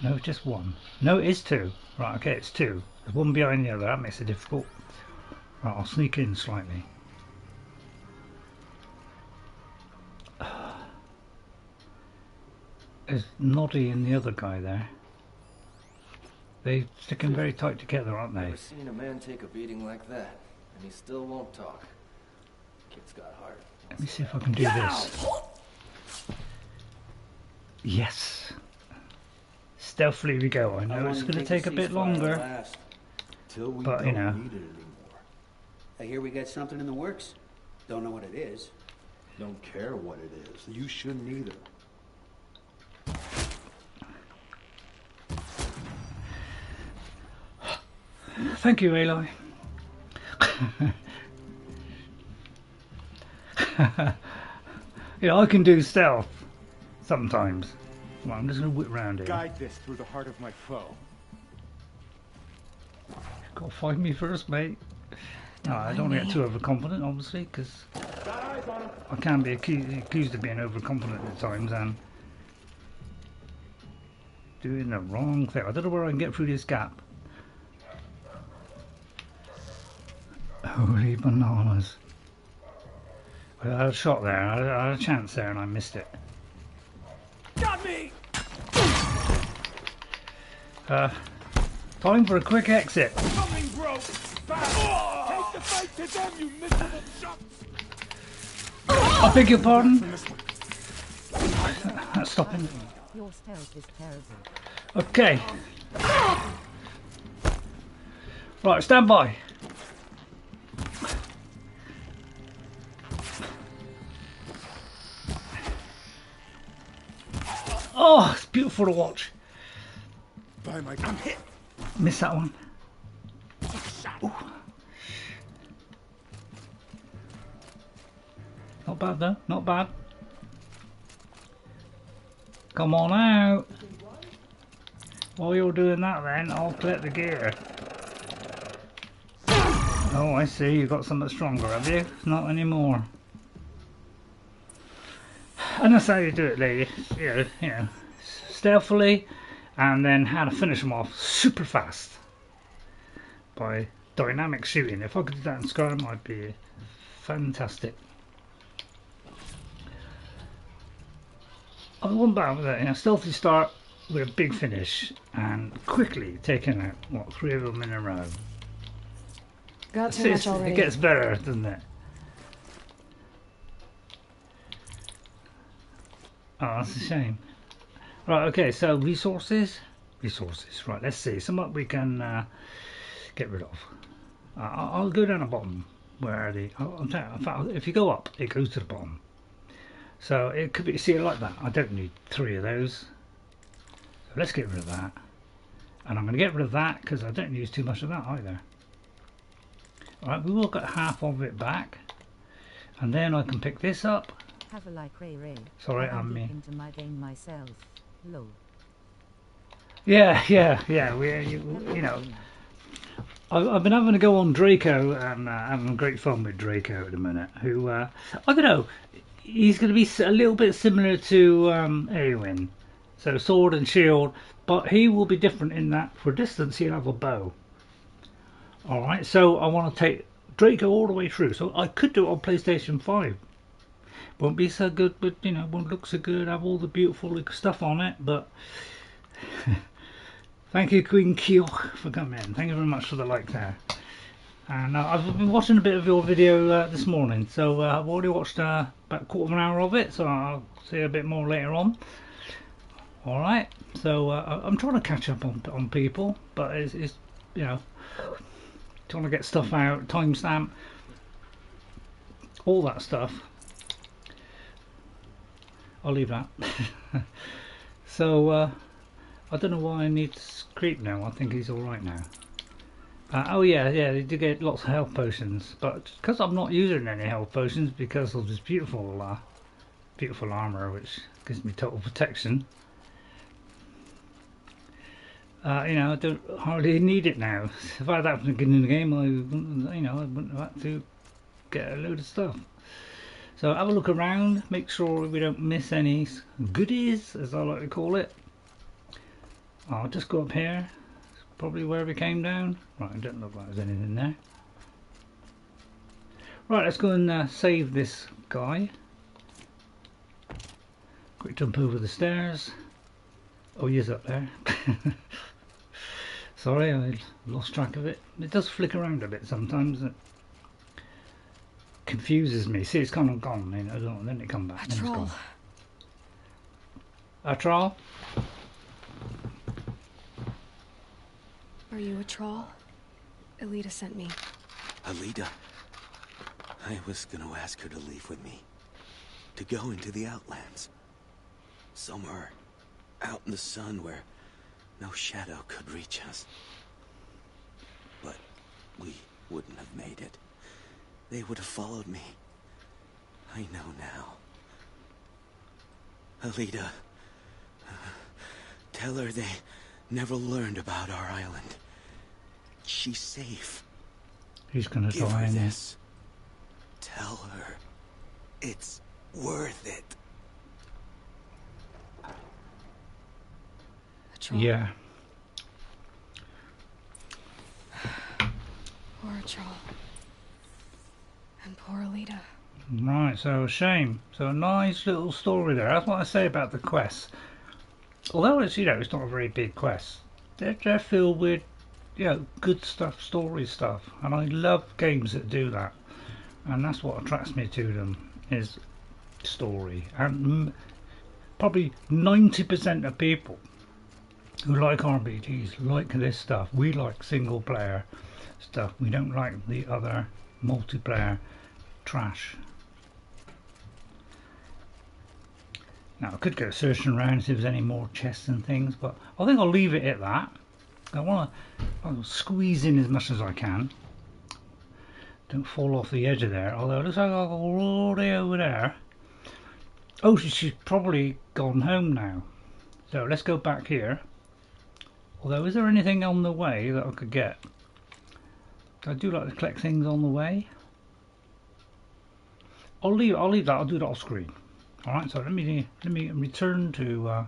No, just one. No, it is two. Right, okay, it's two. There's one behind the other. That makes it difficult. Right, I'll sneak in slightly. There's Noddy and the other guy there. They sticking very tight together, aren't they? Never seen a man take a beating like that, and he still won't talk. Kid's got heart. Let me see if I can do this. Yes. Stealthily we go. I know it's going to take a bit longer, but you know. I hear we got something in the works. Don't know what it is. Don't care what it is. You shouldn't either. Thank you, Aloy. Yeah, I can do stealth sometimes. Well, I'm just going to whip round here. Guide this through the heart of my foe. Got to find me first, mate. No, I don't want to get too overconfident, obviously, because I can be accused of being overconfident at times and doing the wrong thing. I don't know where I can get through this gap. Holy bananas. I had a shot there, I had a chance there and I missed it. Got me! Time for a quick exit. Coming, bro! Take the fight to them, you miserable shucks! I beg your pardon? That's stopping. Your stealth is terrible. Okay. Right, stand by. Oh, it's beautiful to watch. By my I'm hit. Missed that one. Ooh. Not bad though, not bad. Come on out. While you're doing that then, I'll collect the gear. Oh, I see, you've got something stronger, have you? Not anymore. And that's how you do it, lady. You know, stealthily, and then how to finish them off super fast by dynamic shooting. If I could do that in Skyrim, I'd be fantastic. I want that with that, stealthy start with a big finish, and quickly taking out what 3 of them in a row. Got too much already. It gets better, doesn't it? Oh, that's a shame. Right, okay, so resources. Right, let's see. Some we can get rid of. I'll go down the bottom. Where are they? In fact, if you go up, it goes to the bottom. So it could be, see it like that. I don't need 3 of those. So let's get rid of that. And I'm going to get rid of that because I don't use too much of that either. Alright, we will get half of it back. And then I can pick this up. Have a like Ray. Sorry, I'm me. Into my vein myself. Low. Yeah. You know, I've been having to go on Draco and having great fun with Draco at the minute. Who I don't know, he's going to be a little bit similar to Eowyn, so sword and shield, but he will be different in that for distance he'll have a bow. All right, so I want to take Draco all the way through. So I could do it on PlayStation 5. Won't be so good, but won't look so good, have all the beautiful stuff on it, but thank you, Queen Kioch, for coming in. Thank you very much for the like there. And I've been watching a bit of your video this morning, so I've already watched about a quarter of an hour of it, so I'll see a bit more later on. Alright, so I'm trying to catch up on people, but it's trying to get stuff out, timestamp, all that stuff. I'll leave that. So I don't know why I need creep now. I think he's alright now. Oh yeah, they do get lots of health potions, but because I'm not using any health potions because of this beautiful armor which gives me total protection, I don't hardly need it now. If I had that from the beginning of the game, I wouldn't have had to get a load of stuff. So have a look around, make sure we don't miss any goodies, as I like to call it. I'll just go up here, it's probably where we came down. Right, it doesn't look like there's anything there. Right, let's go and save this guy. Quick jump over the stairs. Oh, he is up there. Sorry, I lost track of it. It does flick around a bit sometimes. It confuses me. See, it's kind of gone, then it comes back. Atral. Atral? Are you Atral? Elida sent me. Elida? I was gonna ask her to leave with me. To go into the Outlands. Somewhere out in the sun where no shadow could reach us. But we wouldn't have made it. They would have followed me. I know now. Elida, tell her they never learned about our island. She's safe. He's gonna Give die her in this. Tell her it's worth it. Atral. Yeah. Poor Atral. And poor Elida. Right, so shame. So a nice little story there. That's what I say about the quests. Although it's it's not a very big quest. They're filled with good stuff, story stuff, and I love games that do that. And that's what attracts me to them, is story. And probably 90% of people who like RPGs like this stuff. We like single player stuff. We don't like the other multiplayer trash. Now I could go searching around if there's any more chests and things, but I think I'll leave it at that. I'll squeeze in as much as I can. Don't fall off the edge of there, although it looks like I'll go all the way over there. Oh, she's probably gone home now. So let's go back here. Although, is there anything on the way that I could get? I do like to collect things on the way. I'll leave that. I'll do that off screen. All right, so let me return to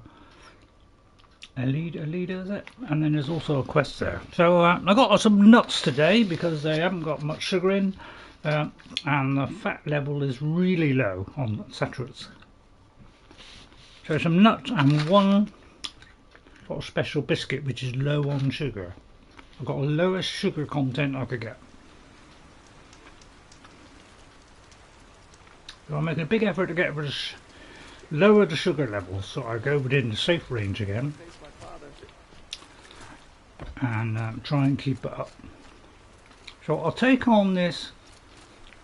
Elida, is it? And then there's also a quest there. So I got some nuts today because they haven't got much sugar in, and the fat level is really low on Saturats. So some nuts and one sort of special biscuit which is low on sugar. I've got the lowest sugar content I could get. So I'm making a big effort to get lower the sugar levels so I go within the safe range again. And try and keep it up. So I'll take on this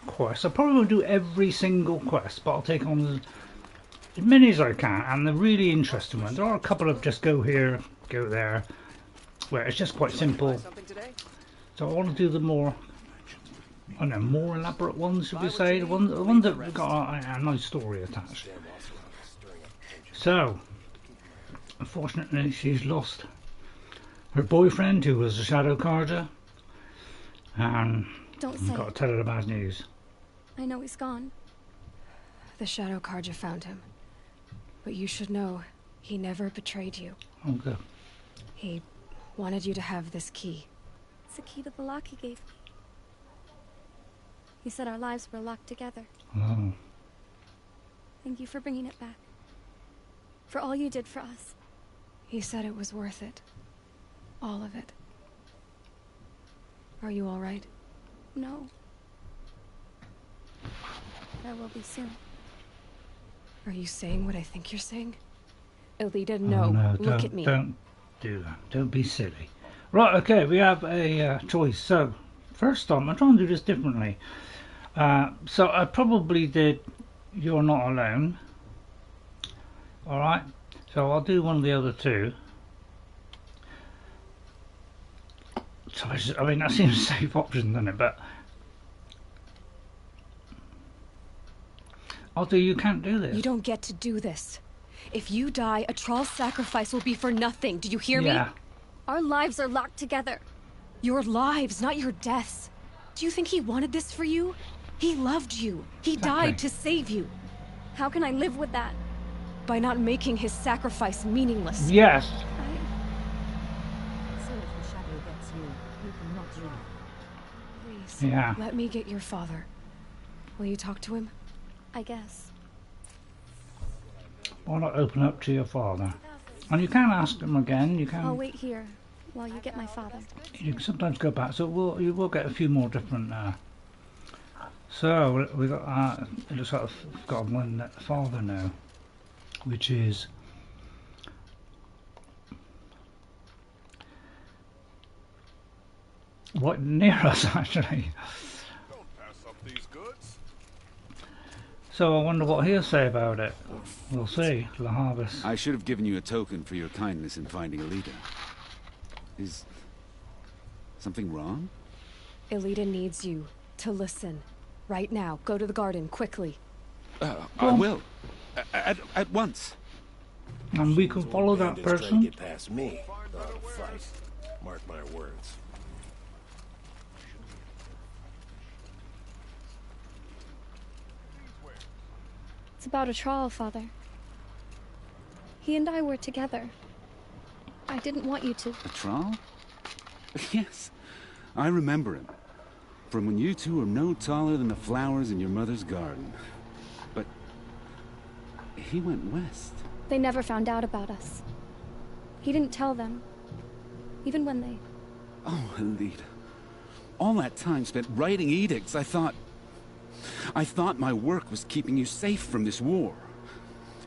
quest. I probably won't do every single quest, but I'll take on as many as I can, and the really interesting ones. There are a couple of just go here, go there, where it's just quite simple. So I want to do the more, I don't know, more elaborate ones, should we say, the ones that have got a nice story attached. So, unfortunately, she's lost her boyfriend, who was a shadow carja, and I've got to tell her the bad news. I know he's gone. The shadow carja found him. But you should know, he never betrayed you. Oh, good. He wanted you to have this key. It's the key to the lock he gave me. He said our lives were locked together. Oh. Thank you for bringing it back. For all you did for us. He said it was worth it. All of it. Are you all right? No. But I will be soon. Are you saying what I think you're saying? Elida, no. Oh, no, Look at me. Don't do that. Don't be silly. Right, okay, we have a choice. So, first time, I'm trying to do this differently. So I probably did You're Not Alone. Alright, so I'll do one of the other two. So I mean, that seems a safe option, doesn't it? But I'll do You Can't Do This. You don't get to do this. If you die, Atral's sacrifice will be for nothing. Do you hear me? Our lives are locked together. Your lives, not your deaths. Do you think he wanted this for you? He loved you. He died to save you. How can I live with that? By not making his sacrifice meaningless. Yes. So if the shadow gets you, you cannot do it. Please, Yeah. let me get your father. Will you talk to him? I guess. Why not open up to your father? And you can ask him again. You can. I'll wait here while you get my father. You can sometimes go back. So you will get a few more different. So we got. It looks like I've got one father now, which is. Right near us, actually. Don't pass up these goods. So I wonder what he'll say about it. We'll see. The harvest. I should have given you a token for your kindness in finding Elida. Is something wrong? Elida needs you to listen. Right now. Go to the garden, quickly. I will. At once. And we can follow that person. Get past me. Fight. Mark my words. It's about Atral, Father. He and I were together. I didn't want you to. Atral? Yes, I remember him. From when you two were no taller than the flowers in your mother's garden. But he went west. They never found out about us. He didn't tell them. Even when they... Oh, Elida. All that time spent writing edicts, I thought my work was keeping you safe from this war.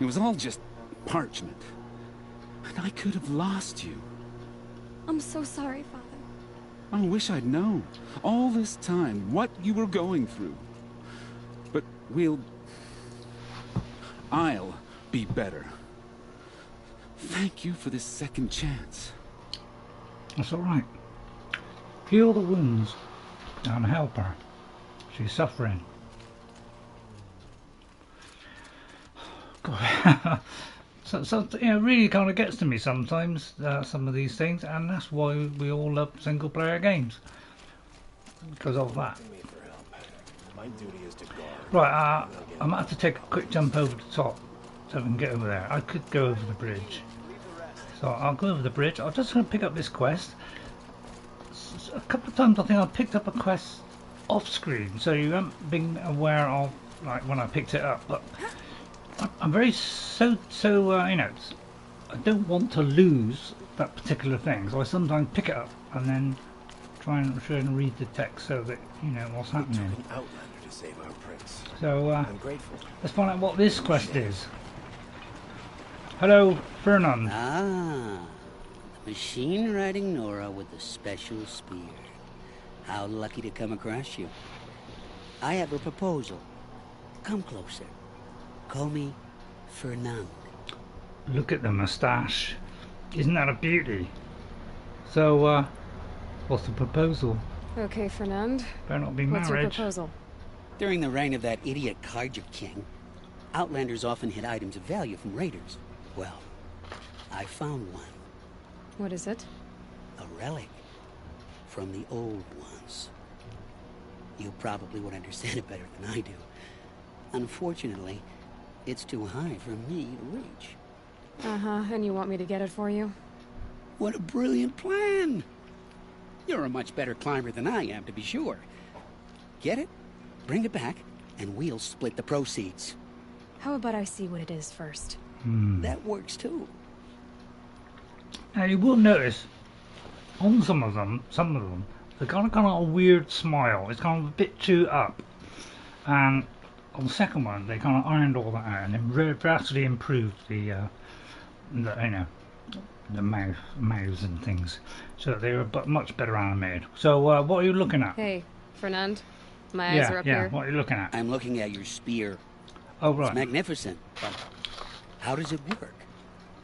It was all just parchment. And I could have lost you. I'm so sorry, Father. I wish I'd known, all this time, what you were going through. But I'll be better. Thank you for this second chance. That's alright. Heal the wounds and help her. She's suffering. God. So it really kind of gets to me sometimes, some of these things, and that's why we all love single player games, because of that. My duty is to guard. Right, I might have to take a quick jump over the top so we can get over there. I could go over the bridge. So I'll go over the bridge. I'm just going to pick up this quest. A couple of times I think I picked up a quest off screen, so you haven't been aware of like when I picked it up. But I'm very you know, I don't want to lose that particular thing, so I sometimes pick it up and then try and read the text so that you know what's happening. An outlander to save our prince. So I'm grateful. let's find out what this quest is. Hello, Fernund. Ah, the machine-riding Nora with the special spear. How lucky to come across you. I have a proposal. Come closer. Call me Fernund. Look at the moustache. Isn't that a beauty? So, what's the proposal? Okay, Fernund. Better not be What's your marriage. proposal? During the reign of that idiot Carja King, Outlanders often hid items of value from raiders. Well, I found one. What is it? A relic from the old ones. You probably would understand it better than I do. Unfortunately, it's too high for me to reach. Uh-huh, and you want me to get it for you? What a brilliant plan! You're a much better climber than I am, to be sure. Get it, bring it back, and we'll split the proceeds. How about I see what it is first? That works too. Now you will notice on some of them, they've got a kind of a weird smile. It's kind of a bit too up. And on the second one, they kind of ironed all that out and then vastly improved the you know, the mouths and things, so that they were much better animated. So what are you looking at? Hey, Fernund. My eyes are up here. What are you looking at? I'm looking at your spear. Oh, right. It's magnificent, but how does it work?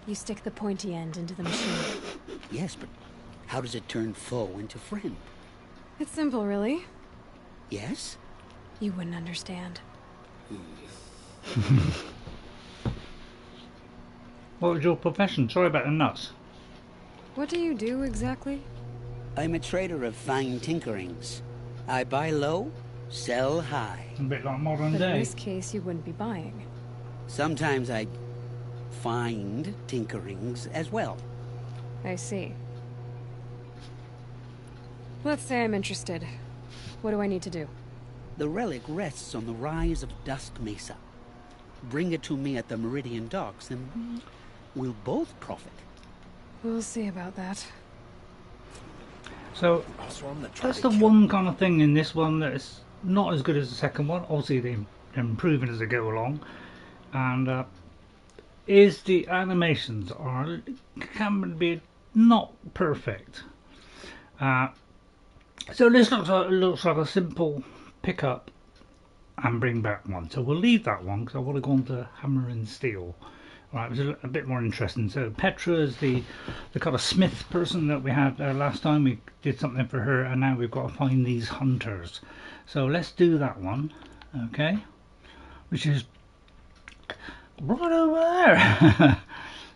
You stick the pointy end into the machine. Yes, but how does it turn foe into friend? It's simple, really. Yes? You wouldn't understand. What was your profession? Sorry about the nuts. What do you do exactly? I'm a trader of fine tinkerings. I buy low, sell high. A bit like modern But day. in this case, you wouldn't be buying. Sometimes I find tinkerings as well. I see. Let's say I'm interested. What do I need to do? The relic rests on the rise of Dusk Mesa. Bring it to me at the Meridian Docks, and we'll both profit. We'll see about that. So that's the one kind of thing in this one that is not as good as the second one. Obviously they're improving as they go along, and is the animations can be not perfect. So this looks like a simple pick up and bring back one. So we'll leave that one because I want to go on to Hammwer and Steel. Right, it was a bit more interesting. So Petra is the kind of smith person that we had last time. We did something for her, and now we've got to find these hunters. So let's do that one, okay? Which is right over there.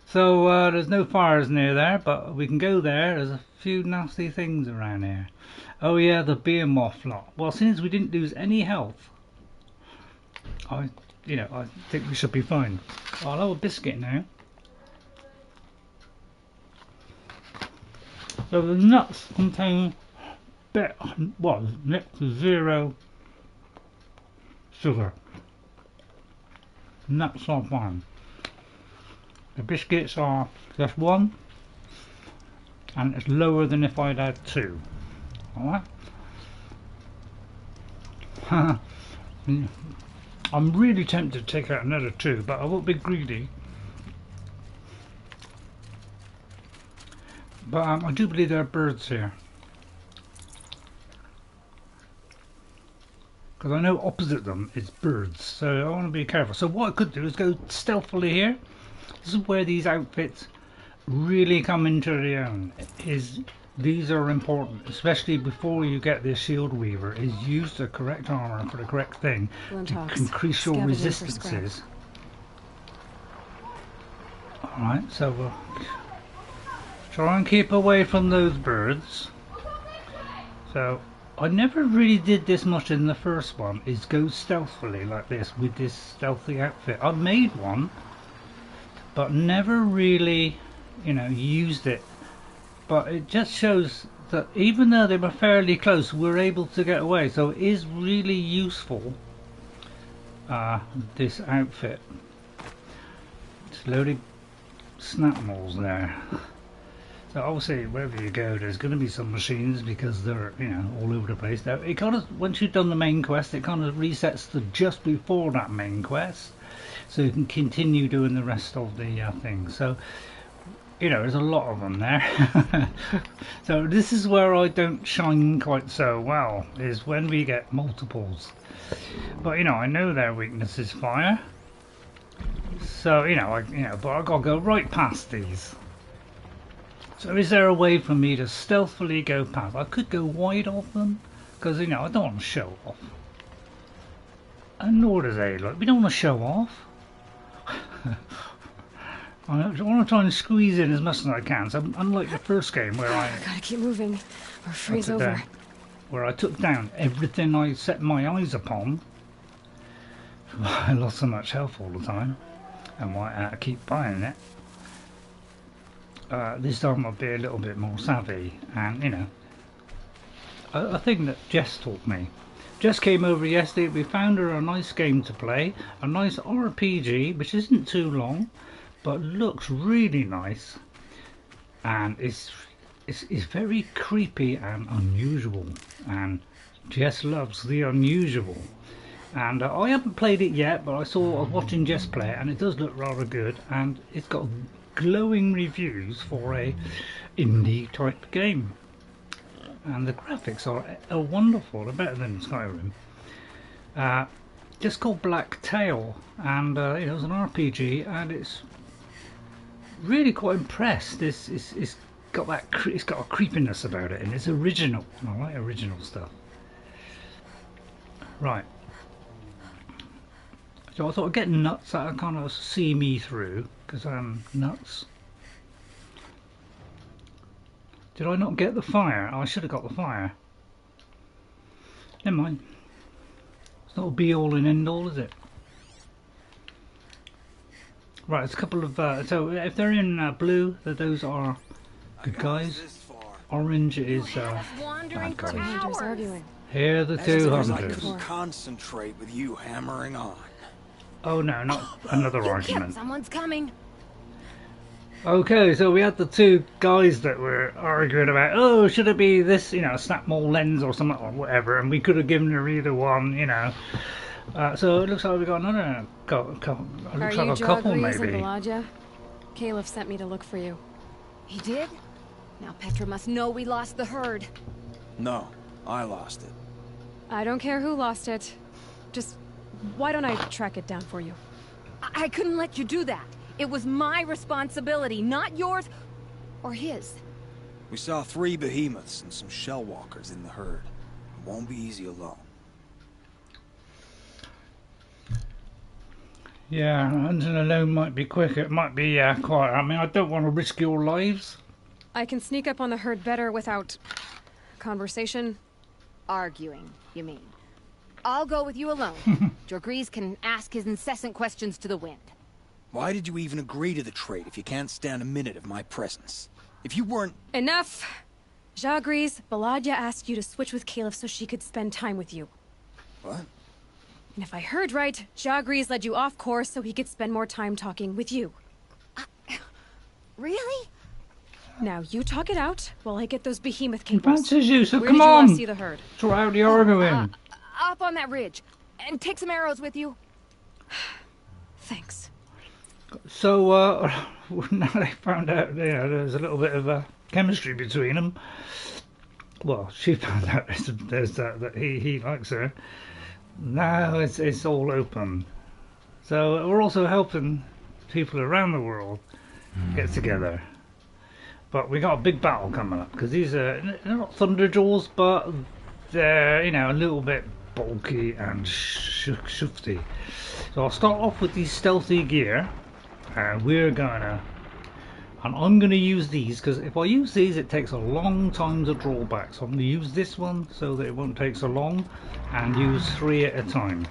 So there's no fires near there, but we can go there. There's a few nasty things around here. Oh yeah, the Behemoth lot. Well, since we didn't lose any health, I think we should be fine. I'll have a biscuit now. So the nuts contain next to 0 sugar. Nuts are fine. The biscuits are just 1, and it's lower than if I'd had 2. Alright? I'm really tempted to take out another 2, but I won't be greedy. But I do believe there are birds here. Because I know opposite them is birds, so I want to be careful. So what I could do is go stealthily here. This is where these outfits really come into their own. These are important, especially before you get this shield weaver, is use the correct armor for the correct thing Glinthawks. to increase your Scavenging for resistances. Alright, so we'll try and keep away from those birds. So I never really did this much in the first one, is go stealthily like this with this stealthy outfit. I made one but never really, you know, used it. But it just shows that even though they were fairly close, we're able to get away. So it is really useful, this outfit. It's loaded Snapmaws there. So obviously wherever you go there's going to be some machines because they're, you know, all over the place. Now it kind of, once you've done the main quest, it kind of resets to just before that main quest, so you can continue doing the rest of the things. So, you know, there's a lot of them there. So this is where I don't shine quite so well, is when we get multiples. But you know, I know their weakness is fire. So you know, but I gotta go right past these. So is there a way for me to stealthily go past? I could go wide off them, because you know, I don't want to show off. And nor does Aloy. We don't want to show off. I want to try and squeeze in as much as I can. So unlike the first game where I gotta keep moving or freeze over. Where I took down everything I set my eyes upon. I lost so much health all the time, and why keep buying it. This time I'll be a little bit more savvy, and you know, a thing that Jess taught me. Jess came over yesterday. We found her a nice game to play, a nice RPG, which isn't too long, but looks really nice, and it's very creepy and unusual, and Jess loves the unusual. And I haven't played it yet, but I was watching Jess play it, and it does look rather good, and it's got glowing reviews for a indie type game, and the graphics are wonderful. They're better than Skyrim. Just called Black Tail, and it was an RPG, and it's really quite impressed. It's got a creepiness about it, and it's original. I like original stuff. Right. So I thought I'd get nuts that'll kind of see me through, because I'm nuts. Did I not get the fire? Oh, I should have got the fire. Never mind. It's not a be all and end all, is it? Right, it's a couple of so if they're in blue, those are good guys. Orange is bad guys. Here are the 200s. I couldn't concentrate with you hammering on. Oh no, not another argument. Someone's coming. Okay, so we had the two guys that were arguing about, oh, should it be this, you know, Snapmaw lens or something or whatever, and we could have given her either one, you know. So it looks like we got another couple. It looks like a couple maybe. Caliph sent me to look for you. He did? Now Petra must know we lost the herd. No, I lost it. I don't care who lost it. Just, why don't I track it down for you? I couldn't let you do that. It was my responsibility, not yours or his. We saw 3 behemoths and some shell walkers in the herd. It won't be easy alone. Yeah, hunting alone might be quick. It might be quite. I mean, I don't want to risk your lives. I can sneak up on the herd better without conversation. Arguing, you mean? I'll go with you alone. Jorgrees can ask his incessant questions to the wind. Why did you even agree to the trade if you can't stand a minute of my presence? If you weren't... Enough! Jorgrees, Baladia asked you to switch with Caliph so she could spend time with you. What? And if I heard right, Jorgrees led you off course so he could spend more time talking with you. Really? Now you talk it out while I get those behemoth capers. Fancies you, so Where come did you on! last see the herd? Throughout the arguing. Up on that ridge. And take some arrows with you. Thanks. So, now they found out, you know, there's a little bit of chemistry between them. Well, she found out that he likes her. Now it's all open. So we're also helping people around the world get together. But we got a big battle coming up, because these are, they're not Thunderjaws, but they're, you know, a little bit bulky and shifty. So I'll start off with these stealthy gear. And we're gonna, and I'm gonna use these, because if I use these it takes a long time to draw back, so I'm gonna use this one so that it won't take so long, and use 3 at a time.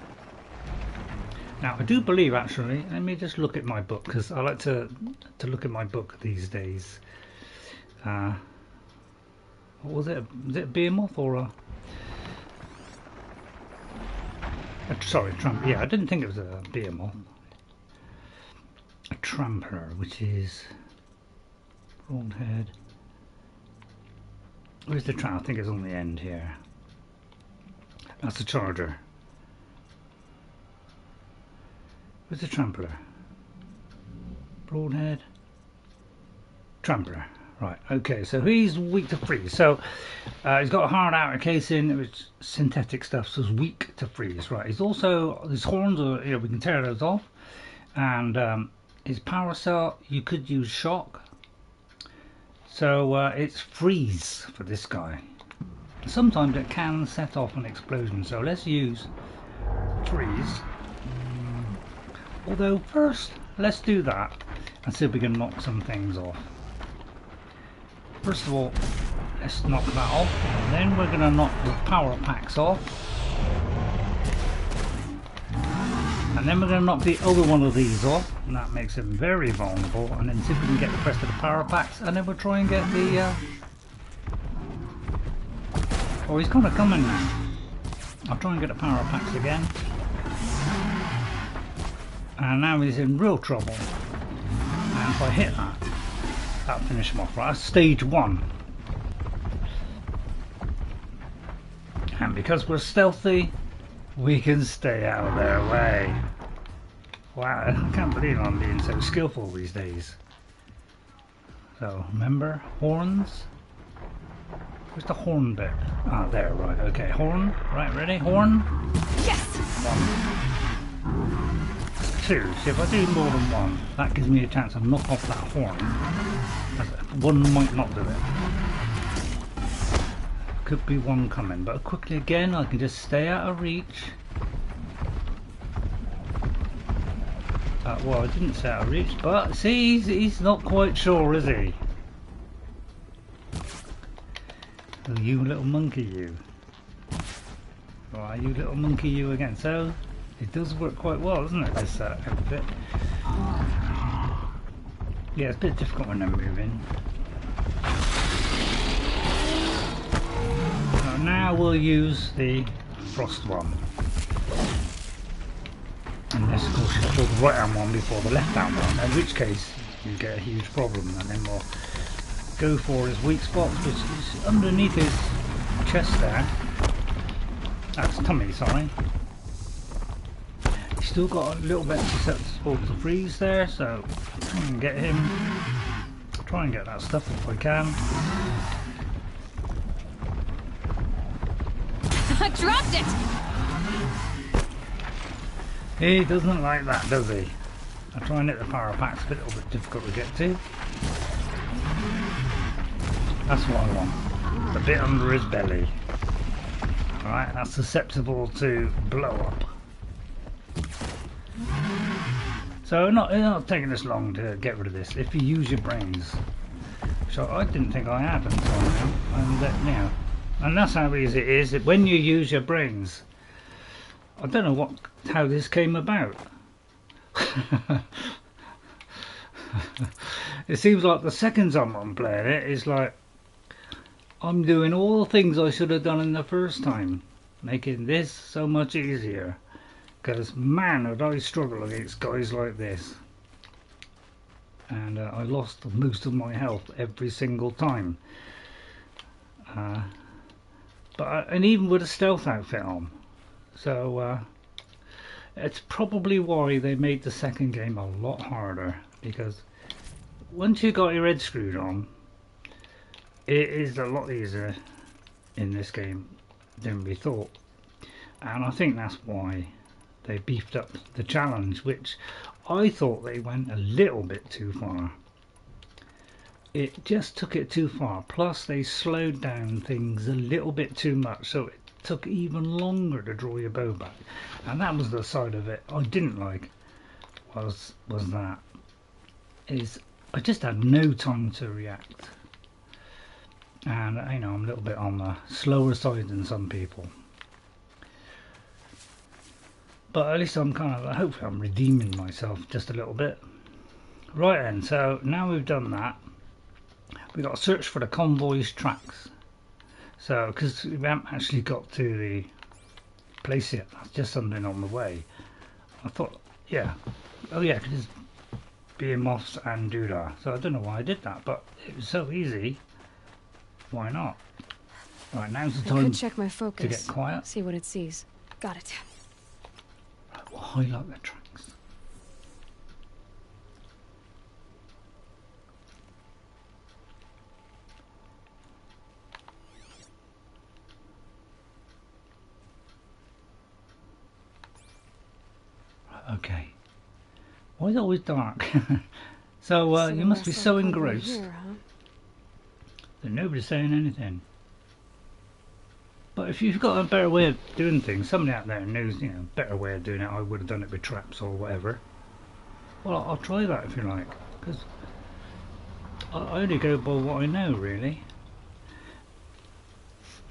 Now I do believe, actually, let me just look at my book, because I like to look at my book these days. What was it? Was it a Behemoth or a sorry, Tramper. Yeah, I didn't think it was a Behemoth. A Tramper, which is Broadhead. Where's the Tramper? I think it's on the end here. That's a Charger. Where's the Trampler? Broadhead. Tramper. Right, okay, so he's weak to freeze. So he's got a hard outer casing, which is synthetic stuff, so he's weak to freeze. Right, he's also, his horns are, you know, we can tear those off. And his power cell, you could use shock. So it's freeze for this guy. Sometimes it can set off an explosion, so let's use freeze. Although first, let's do that and see if we can knock some things off. First of all, let's knock that off, and then we're going to knock the power packs off. And then we're going to knock the other one of these off, and that makes him very vulnerable. And then see if we can get the rest of the power packs, and then we'll try and get the... Oh, he's kind of coming now. I'll try and get the power packs again. And now he's in real trouble. And if I hit that, that'll finish him off. Right, that's stage 1. And because we're stealthy, we can stay out of their way. Wow, I can't believe I'm being so skillful these days. So, remember, horns. Where's the horn bit? Ah, there, right, okay. Horn, right, ready? Horn? Yes! 1. 2. See, if I do more than 1, that gives me a chance to knock off that horn. One might not do it. Could be one coming, but quickly again, I can just stay out of reach. Well, I didn't stay out of reach, but see, he's not quite sure, is he? Oh, you little monkey, you. Alright, you little monkey, you again. So, it does work quite well, doesn't it, this outfit? Yeah, it's a bit difficult when I'm moving. So now we'll use the frost one. Unless, of course, you pull the right hand one before the left hand one, in which case you get a huge problem. And then we'll go for his weak spot, which is underneath his chest there. That's tummy, sorry. He's still got a little bit susceptible to freeze there, so try and get him. Try and get that stuff if I can. I dropped it! He doesn't like that, does he? I try and hit the power packs, a little bit difficult to get to. That's what I want. A bit under his belly. Alright, that's susceptible to blow up. So it's not taking this long to get rid of this if you use your brains. So I didn't think I had until now. And that's how easy it is when you use your brains. I don't know how this came about. It seems like the second time I'm playing it, it's like I'm doing all the things I should have done in the first time, making this so much easier. Because man, would I struggle against guys like this. And I lost most of my health every single time. And even with a stealth outfit on. So it's probably why they made the second game a lot harder, because once you got your head screwed on, it is a lot easier in this game than we thought. And I think that's why they beefed up the challenge, which I thought they went a little bit too far. It just took it too far, plus they slowed down things a little bit too much, so it took even longer to draw your bow back. And that was the side of it I didn't like, was that is I just had no time to react. And you know, I'm a little bit on the slower side than some people. But at least I'm hopefully I'm redeeming myself just a little bit. Right then, so now we've done that, we've got to search for the convoy's tracks. So, because we haven't actually got to the place yet, that's just something on the way. I thought, yeah, oh yeah, because it's Behemoths and Doodah. So I don't know why I did that, but it was so easy. Why not? Right, now's the time check my focus, to get quiet. See what it sees. Got it. Right, we'll highlight the tracks. Okay. Why is it always dark? So you must be so engrossed that nobody's saying anything. But if you've got a better way of doing things, somebody out there knows, you know, a better way of doing it. I would have done it with traps or whatever. Well, I'll try that if you like, because I only go by what I know, really.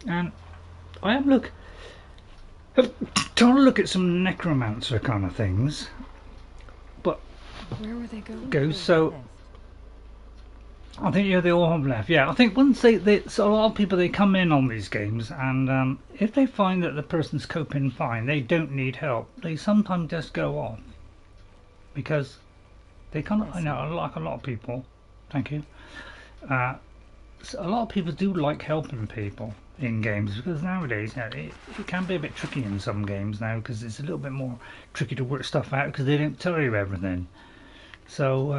And I am trying to look at some necromancer kind of things, but where were they going? So I think they all have left. Yeah, I think once so a lot of people, they come in on these games, and if they find that the person's coping fine, they don't need help, they sometimes just go off because they I know, like a lot of people. Thank you. So a lot of people do like helping people in games, because nowadays, you know, it can be a bit tricky in some games now, because it's a little bit more tricky to work stuff out because they don't tell you everything. So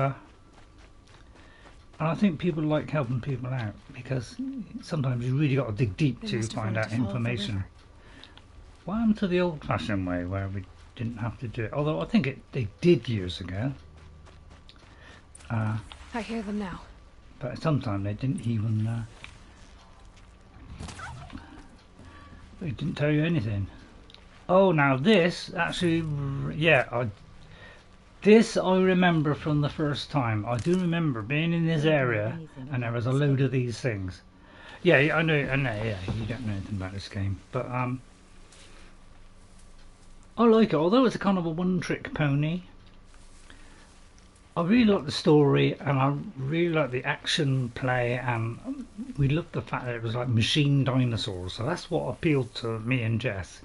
and I think people like helping people out, because sometimes you really got to dig deep to find out information. What happened to the old-fashioned way where we didn't have to do it? Although I think they did years ago. I hear them now. But sometimes they didn't even. They didn't tell you anything. Oh, now this actually, yeah, this I remember from the first time. I do remember being in this area, and there was a load of these things. Yeah, I know. Yeah, you don't know anything about this game, but I like it. Although it's a kind of a one-trick pony, I really like the story, and I really like the action play, and we loved the fact that it was like machine dinosaurs. So that's what appealed to me and Jess.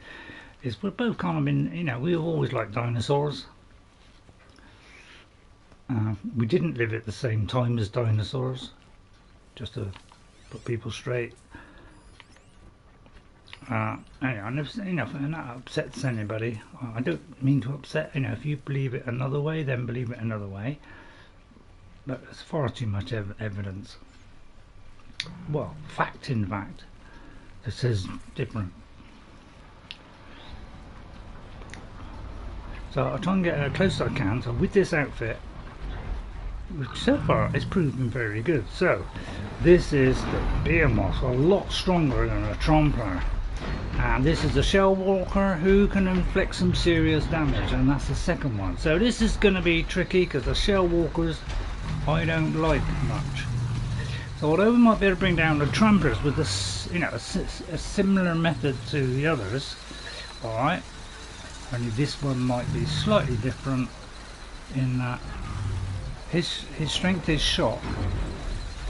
Is we're both kind of you know, we've always liked dinosaurs. We didn't live at the same time as dinosaurs, just to put people straight. Anyway, I never, you know, and that upsets anybody. I don't mean to upset. You know, if you believe it another way, then believe it another way. But there's far too much evidence. Well, fact, in fact, that says different. So I'll try and get as close as I can. So with this outfit, which so far is proving very good. So this is the Behemoth, a lot stronger than a Tramper. And this is a shell walker who can inflict some serious damage, and that's the second one. So this is going to be tricky because the shell walkers I don't like much. So although we might be able to bring down the Trampers with this, you know, a similar method to the others, all right. Only this one might be slightly different in that his strength is shock.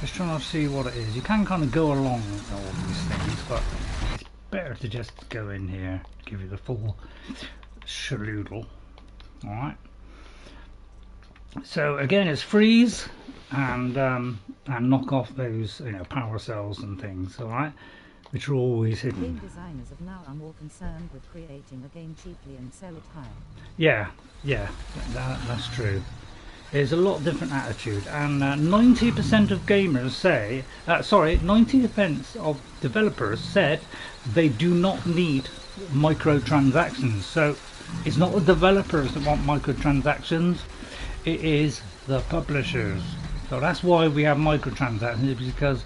Just trying to see what it is. You can kind of go along with all these things, but it's better to just go in here, give you the full shadoodle. Alright. So again, it's freeze and knock off those, you know, power cells and things, alright, which are always hidden. Game designers of now are more concerned with creating a game cheaply and sell it high. Yeah, that's true. There's a lot different attitude, and 90% of gamers say, 90% of developers said they do not need microtransactions. So it's not the developers that want microtransactions, it is the publishers. So that's why we have microtransactions, because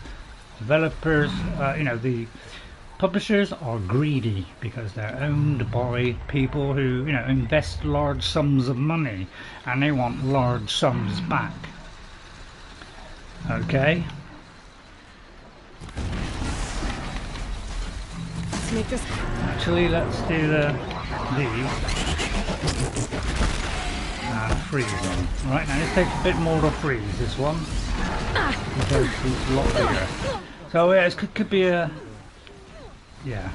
developers, you know, the publishers are greedy because they're owned by people who, you know, invest large sums of money and they want large sums back. Okay. Let's make this. Actually, let's do these. And freeze him. Right, now this takes a bit more to freeze, this one. Because he's a lot bigger. So yeah, it could be a... Yeah.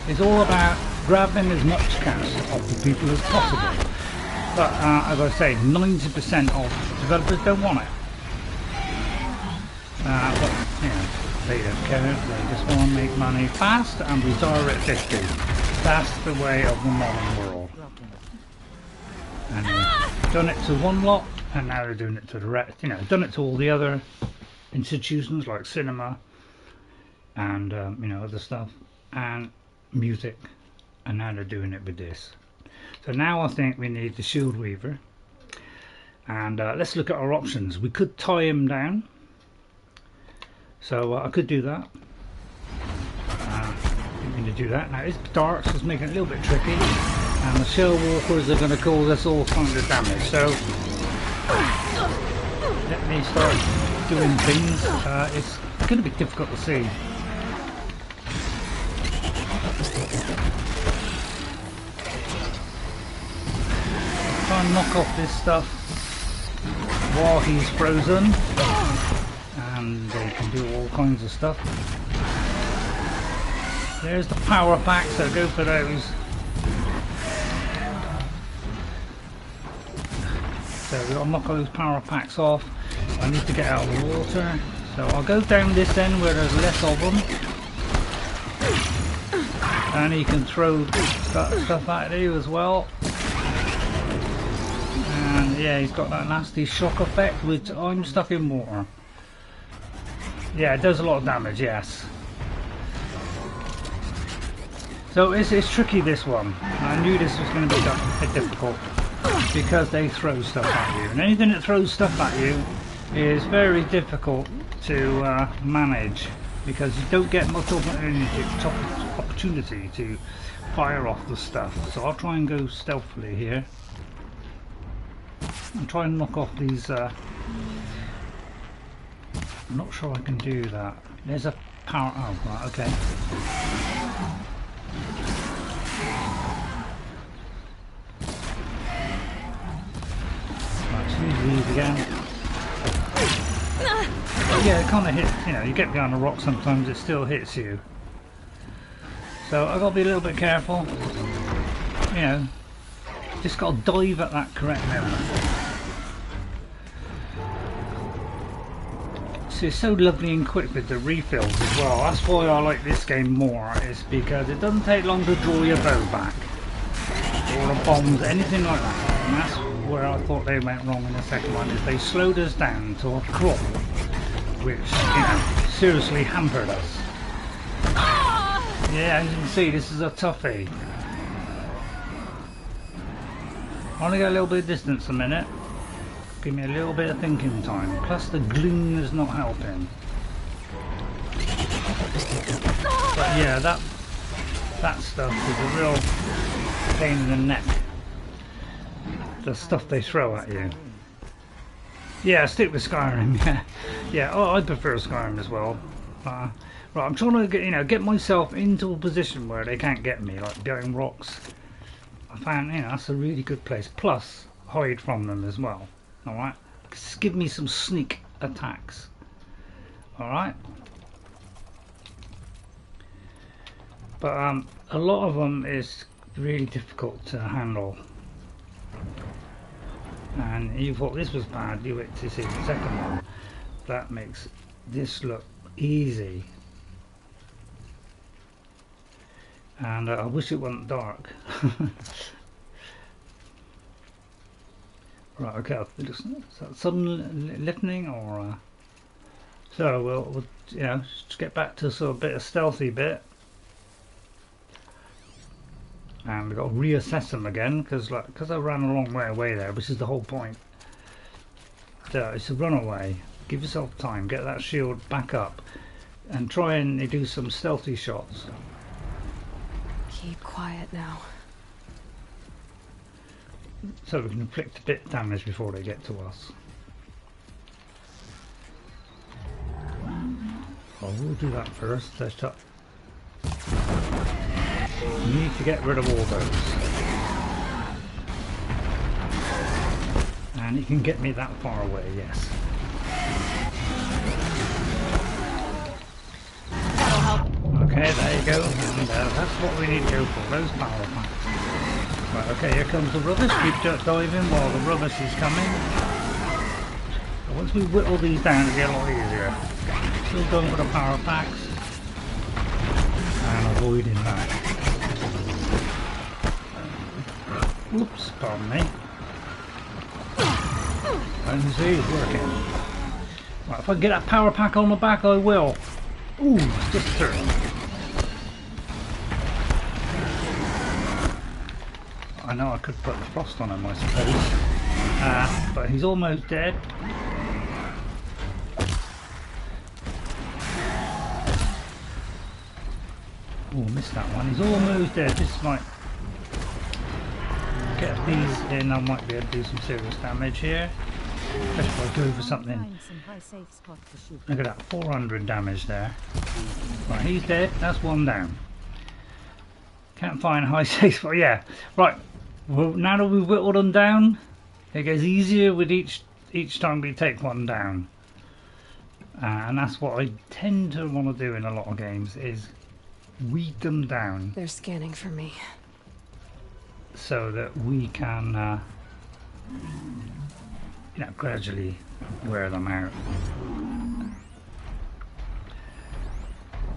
It's all about grabbing as much cash off the people as possible. But as I say, 90% of developers don't want it. But, you know, they don't care. They just want to make money fast and retire at 50. That's the way of the modern world. And they've done it to one lot, and now they're doing it to the rest. You know, done it to all the other institutions like cinema and you know, other stuff and music, and now they're doing it with this. So now I think we need the shield weaver, and let's look at our options. We could tie him down, so I could do that. I'm going to do that. Now it's dark, so it's making it a little bit tricky, and the shell walkers are going to cause us all kinds of damage. So let me start doing things. It's going to be difficult to see. Try and knock off this stuff while he's frozen, and they can do all kinds of stuff. There's the power pack, so go for those. So we've got to knock all those power packs off. I need to get out of the water, so I'll go down this end where there's less of them, and he can throw stuff at you as well. And yeah, he's got that nasty shock effect, which I'm stuck in water. Yeah, it does a lot of damage, yes. So it's tricky, this one. I knew this was going to be a bit difficult because they throw stuff at you, and anything that throws stuff at you is very difficult to manage because you don't get much opportunity to fire off the stuff. So I'll try and go stealthily here and try and knock off these. I'm not sure I can do that. There's a power. Oh, right, okay. Right, so these again. Yeah, it kind of hits. You know, you get behind a rock sometimes, it still hits you. So I've got to be a little bit careful. You know, just got to dive at that correct moment. So it's so lovely and quick with the refills as well. That's why I like this game more, is because it doesn't take long to draw your bow back or the bombs, anything like that. And that's where I thought they went wrong in the second one, is they slowed us down to a crawl, which, you know, seriously hampered us. Yeah, as you can see, this is a toughie. I want to get a little bit of distance a minute. Give me a little bit of thinking time. Plus the gloom is not helping. But yeah, that stuff is a real pain in the neck. The stuff they throw at you. Yeah, stick with Skyrim. Yeah, yeah. Oh, I prefer Skyrim as well. Right, I'm trying to get myself into a position where they can't get me, like behind rocks. I found, that's a really good place. Plus, hide from them as well. Alright, just give me some sneak attacks. Alright. But a lot of them is really difficult to handle. And you thought this was bad, you wait to see the second one. That makes this look easy. And I wish it wasn't dark. Right, okay, is that sudden lifting or so we'll just get back to sort of a bit of stealthy bit, and we've got to reassess them again because I ran a long way away there, which is the whole point. So it's a runaway. Give yourself time, get that shield back up, and try and do some stealthy shots. Keep quiet now. So we can inflict a bit of damage before they get to us. Oh, we'll do that first. Let's up. We need to get rid of all those. And it can get me that far away, yes. That'll help. Okay, there you go. And that's what we need to go for, those power packs. Right, okay, here comes the rubbish. Keep diving while the rubbish is coming. Once we whittle these down, it'll get a lot easier. Still going for the power packs. And avoiding that. Oops, pardon me. And you see, it's working. Right, if I can get that power pack on the back, I will. Ooh, it's just a turn. I know I could put the frost on him, I suppose. But he's almost dead. Oh, missed that one. He's almost dead. This might get these in. I might be able to do some serious damage here. Especially if I go for something. Look at that, 400 damage there. Right, he's dead. That's one down. Can't find a high safe spot. Yeah. Right. Well, now that we've whittled them down, it gets easier with each time we take one down. And that's what I tend to want to do in a lot of games, is weed them down. They're scanning for me. So that we can, you know, gradually wear them out.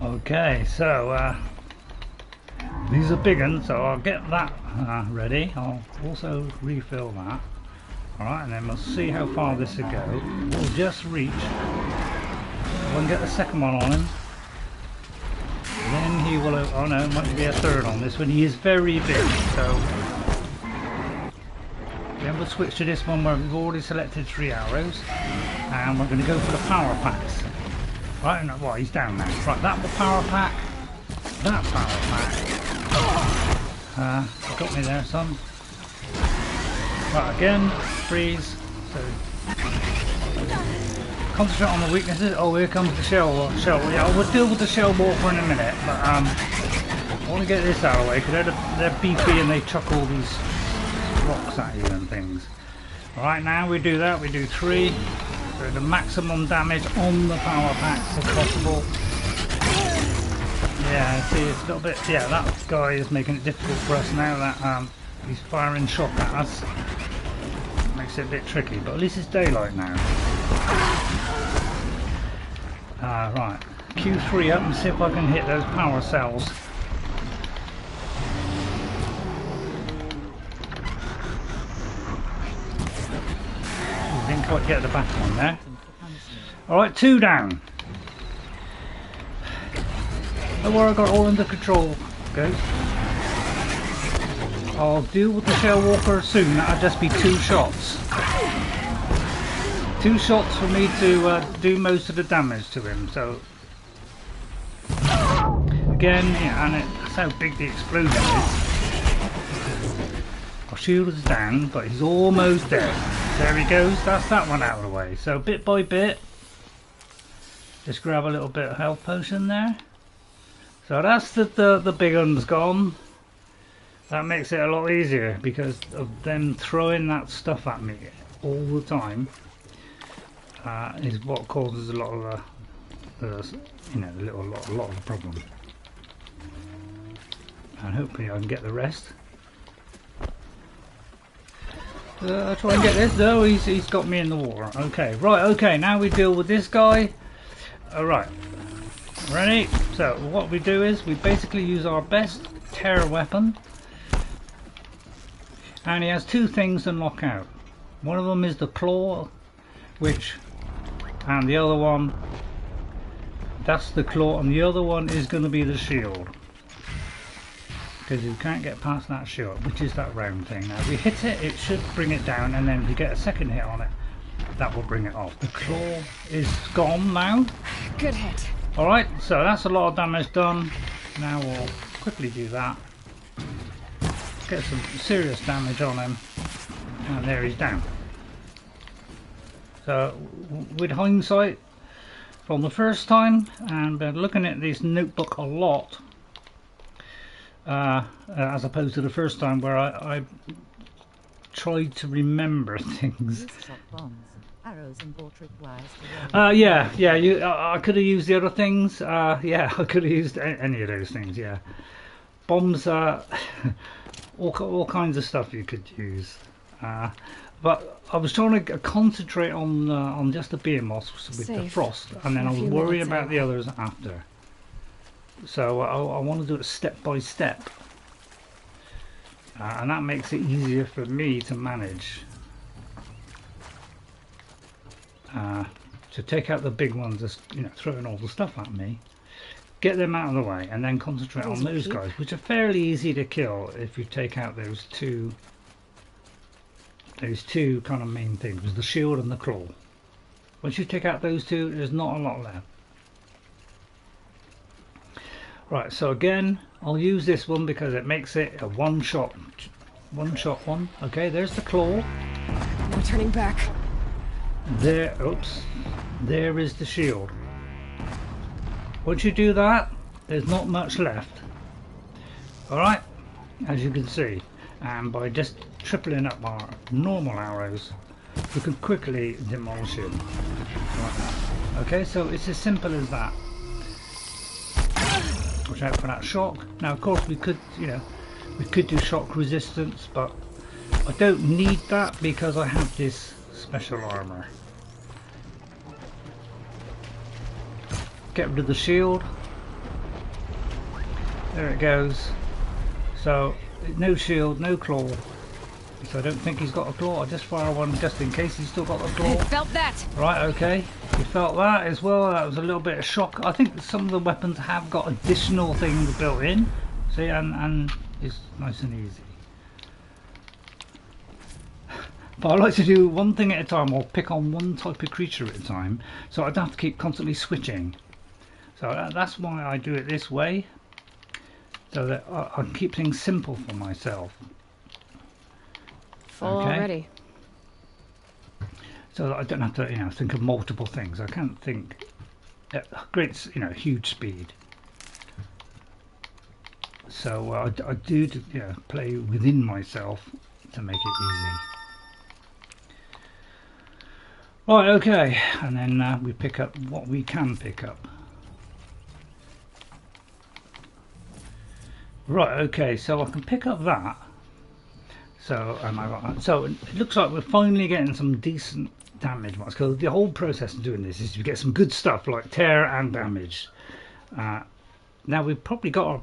Okay, so these are big ones, so I'll get that ready. I'll also refill that. Alright, and then we'll see how far this will go. We'll just reach. We'll get the second one on him. Then he will, oh no, it might be a third on this one. He is very big, so then we'll switch to this one where we've already selected 3 arrows, and we're going to go for the power packs. Right, no, well, he's down now. Right, that will power pack, that power pack. Got me there, son. Right, again, freeze. So concentrate on the weaknesses. Oh, here comes the shell. Yeah, we'll deal with the shell walker in a minute, but I want to get this out of the way because they're beefy and they chuck all these rocks at you and things. Alright, now we do that. We do 3. So the maximum damage on the power packs if possible. Yeah, see, it's a little bit. Yeah, that guy is making it difficult for us now. That he's firing shot at us. Makes it a bit tricky, but at least it's daylight now. Right, Q3 up and see if I can hit those power cells. Didn't quite get the back one there. Alright, 2 down. Don't worry, I got it all under control, guys. I'll deal with the shell walker soon. That'll just be 2 shots. 2 shots for me to do most of the damage to him. So again, yeah, and that's how big the explosion is. Our shield is down, but he's almost dead. There he goes. That's that one out of the way. So bit by bit, just grab a little bit of health potion there. So that's the big one's gone. That makes it a lot easier because of them throwing that stuff at me all the time. Is what causes a lot of you know, a lot of the problem. And hopefully I can get the rest. I'll try and get this. No, he's got me in the water. Okay, right. Okay, now we deal with this guy. All right, ready? So what we do is we basically use our best terror weapon, and he has 2 things to knock out. One of them is the claw, and the other one, that's the claw, and the other one is going to be the shield, because you can't get past that shield, which is that round thing. Now if we hit it, it should bring it down, and then if you get a second hit on it, that will bring it off. The claw is gone now. Good hit. Alright, so that's a lot of damage done. Now we'll quickly do that. Get some serious damage on him, and there he's down. So with hindsight from the first time, and been looking at this notebook a lot, as opposed to the first time where I tried to remember things. Use shot bombs, arrows, and vortric wires to I could have used the other things. Yeah, I could have used any of those things. Yeah, bombs. All kinds of stuff you could use. But I was trying to concentrate on just the Behemoths with the frost, and then I was worrying about the others after. So I want to do it step by step, and that makes it easier for me to manage. To take out the big ones, just throwing all the stuff at me, get them out of the way, and then concentrate on those guys, which are fairly easy to kill if you take out those two kind of main things, the shield and the claw. Once you take out those two, there's not a lot left. Right, so again, I'll use this one because it makes it a one-shot one. Okay, there's the claw. No turning back. There, oops, there is the shield. Once you do that, there's not much left. Alright, as you can see, and by just tripling up our normal arrows, we can quickly demolish it. Right. Okay, so it's as simple as that. Watch out for that shock. Now, of course, we could do shock resistance, but I don't need that because I have this special armor. Get rid of the shield. There it goes. So no shield, no claw. So I don't think he's got a claw. I just fire one just in case he's still got the claw. I felt that. Right, okay. You felt that as well. That was a little bit of shock. I think some of the weapons have got additional things built in. See, and it's nice and easy. But I like to do one thing at a time, or pick on one type of creature at a time, so I don't have to keep constantly switching. So that's why I do it this way, so that I keep things simple for myself. Full already. So that I don't have to, think of multiple things. I can't think at great, huge speed. So I do, play within myself to make it easy. Right, okay, and then we pick up what we can pick up. Right, okay, so I can pick up that. So am I right? So it looks like we're finally getting some decent damage marks, because the whole process of doing this is to get some good stuff like tear and damage. Now we've probably got a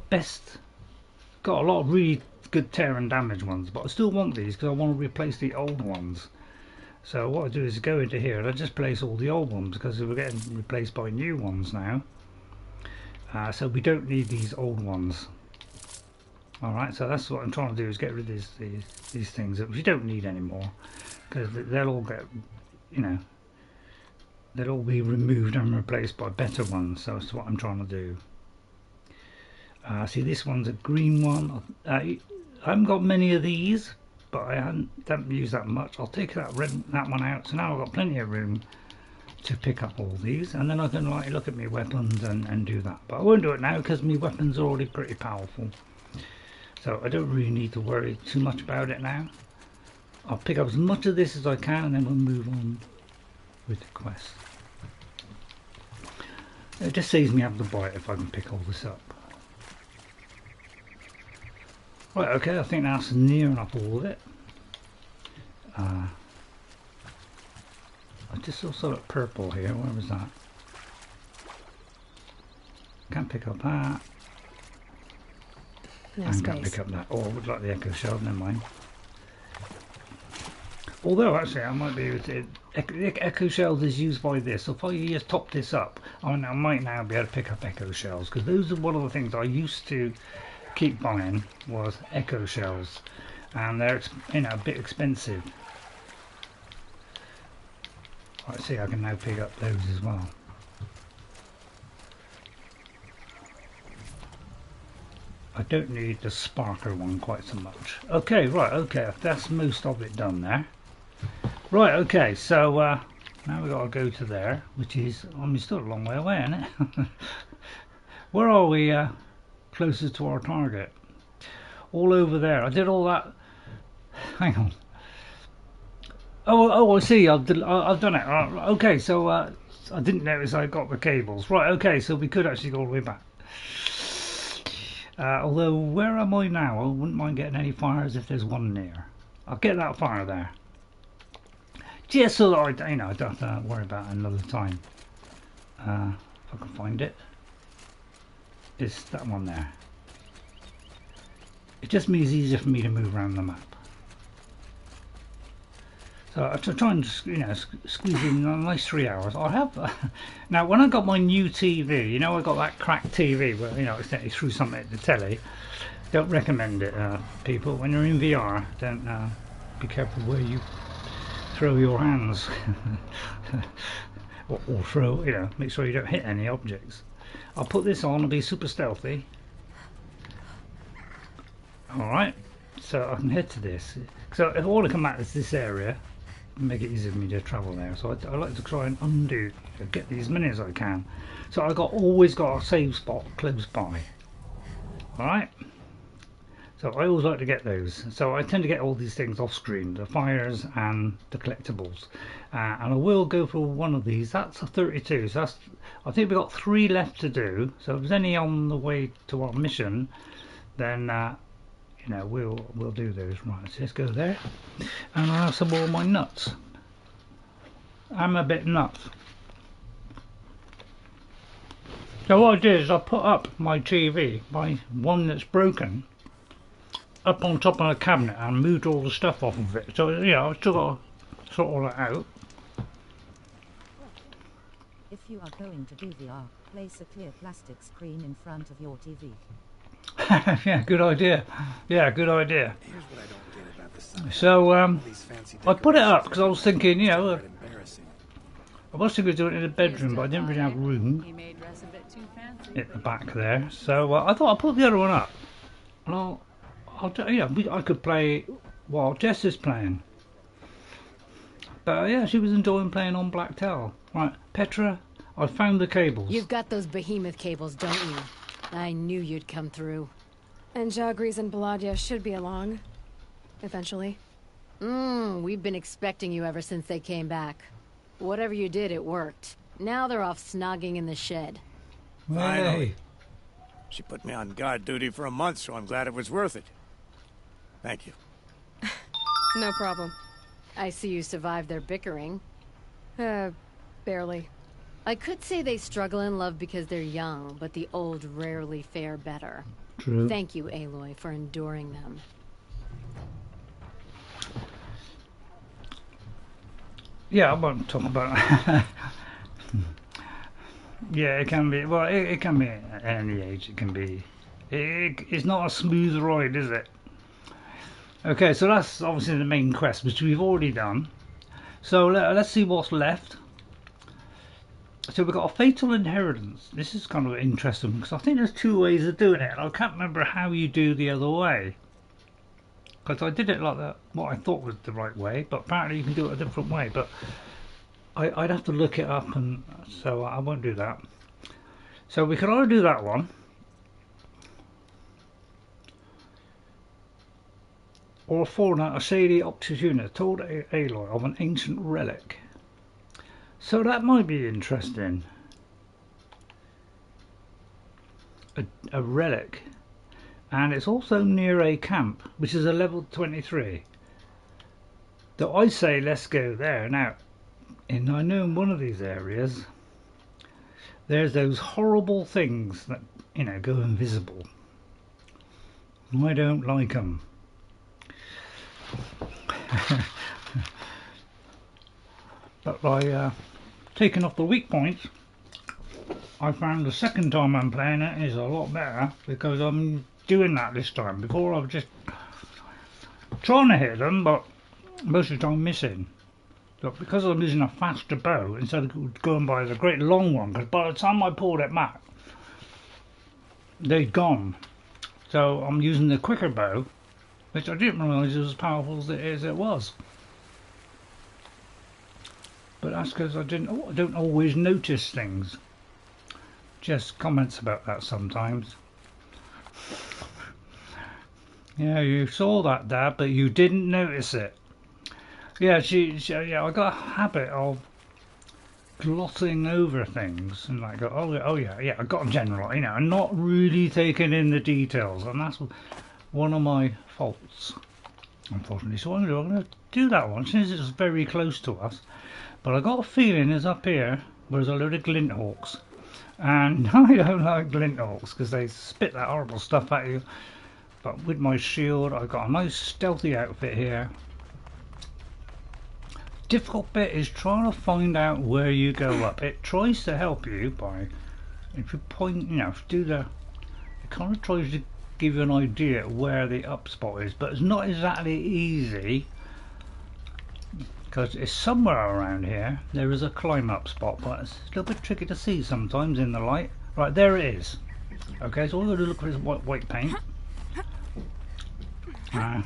lot of really good tear and damage ones, but I still want these because I want to replace the old ones. So what I do is go into here and I just place all the old ones because we're getting replaced by new ones now. So we don't need these old ones. Alright, so that's what I'm trying to do, is get rid of these things that we don't need anymore, because they'll all get, they'll all be removed and replaced by better ones. So that's what I'm trying to do. See, this one's a green one. I haven't got many of these, but I haven't used that much. I'll take that one out, so now I've got plenty of room to pick up all these, and then I can look at my weapons and do that. But I won't do it now because my weapons are already pretty powerful. So I don't really need to worry too much about it now. I'll pick up as much of this as I can, and then we'll move on with the quest. It just saves me having to buy it if I can pick all this up. Right, okay, I think that's near enough all of it. I just saw sort of purple here. Where was that? Can't pick up that. And can't pick up that. Oh, I would like the echo shell, never mind. Although actually I might be able to, echo shells is used by this, so if I just top this up, I might now be able to pick up echo shells, because those are one of the things I used to keep buying, was echo shells, and they're a bit expensive. Right, see, I can now pick up those as well. I don't need the sparker one quite so much. Okay, right, okay, that's most of it done there. Right, okay, so now we've got to go to there, which is, still a long way away, isn't it? Where are we closest to our target? All over there. I did all that. Hang on. I see. I've done it. Okay, so I didn't notice I got the cables. Right. Okay, so we could actually go all the way back. Although, where am I now? I wouldn't mind getting any fires if there's one near. I'll get that fire there. Just so that I don't have to worry about it another time. If I can find it. It's that one there. It just means easier for me to move around the map. So I try and squeeze in a nice 3 hours. I have now when I got my new TV, I got that cracked TV where accidentally threw something at the telly. Don't recommend it, people. When you're in VR, don't be careful where you throw your hands, or throw. Make sure you don't hit any objects. I'll put this on and be super stealthy. All right, so I can head to this. So if I want to come out of this area, make it easier for me to travel there. So I like to try and get these as many as I can. So I always got a save spot close by. All right. So I always like to get those. So I tend to get all these things off screen, the fires and the collectibles. And I will go for one of these. That's a 32. So I think we've got 3 left to do. So if there's any on the way to our mission, then we'll do those. Right, so let's go there. And I'll have some more of my nuts. I'm a bit nuts. So what I did is I put up my TV, my one that's broken, up on top of a cabinet and moved all the stuff off of it. So I've still got to sort all that out. If you are going to do VR, place a clear plastic screen in front of your TV. Yeah, good idea. Yeah, good idea. Here's what I don't get about the sun. So I put it up because I was thinking, I was thinking of doing it in the bedroom, but I didn't really have room at the back there. So I thought I'd put the other one up. And I could play while Jess is playing. But yeah, she was enjoying playing on Blacktail. Right, Petra, I found the cables. You've got those Behemoth cables, don't you? I knew you'd come through. And Jagris and Baladia should be along. Eventually. We've been expecting you ever since they came back. Whatever you did, it worked. Now they're off snogging in the shed. Finally. She put me on guard duty for a month, so I'm glad it was worth it. Thank you. No problem. I see you survived their bickering. Barely. I could say they struggle in love because they're young, but the old rarely fare better. True. Thank you, Aloy, for enduring them. Yeah, I won't talk about it. Yeah, it can be. Well, it can be at any age. It can be. It's not a smooth ride, is it? Okay, so that's obviously the main quest, which we've already done. So let's see what's left. So we've got a fatal inheritance. This is kind of interesting because I think there's 2 ways of doing it, and I can't remember how you do the other way. Because I did it like that, what I thought was the right way, but apparently you can do it a different way. But I'd have to look it up, and so I won't do that. So we can either do that one, or a fortnight, a shady opportunity told Aloy of an ancient relic. So that might be interesting. A relic. And it's also near a camp, which is a level 23. So I say let's go there. Now, I know in one of these areas, there's those horrible things that, go invisible. I don't like them. But by taking off the weak points, I found the second time I'm playing it is a lot better because I'm doing that this time. Before I was just trying to hit them, but most of the time missing. But because I'm using a faster bow instead of going by the great long one, because by the time I pulled it back, they'd gone. So I'm using the quicker bow, which I didn't realise was as powerful as it was. But that's because I don't always notice things. Just comments about that sometimes. Yeah, you saw that, Dad, but you didn't notice it. Yeah, yeah, I got a habit of glossing over things and like, oh yeah, I got a general, you know, and not really taking in the details, and that's one of my faults, unfortunately. So I'm going to do that one since it's very close to us. But I got a feeling it's up here where there's a load of Glinthawks, and I don't like Glinthawks because they spit that horrible stuff at you. But with my shield, I've got a nice stealthy outfit here. Difficult bit is trying to find out where you go up. It tries to help you by, if you point, you know, it kind of tries to give you an idea where the up spot is, but it's not exactly easy because it's somewhere around here. There is a climb up spot, but it's a little bit tricky to see sometimes in the light. Right, there it is. Okay, so all we're going to look for is white paint. And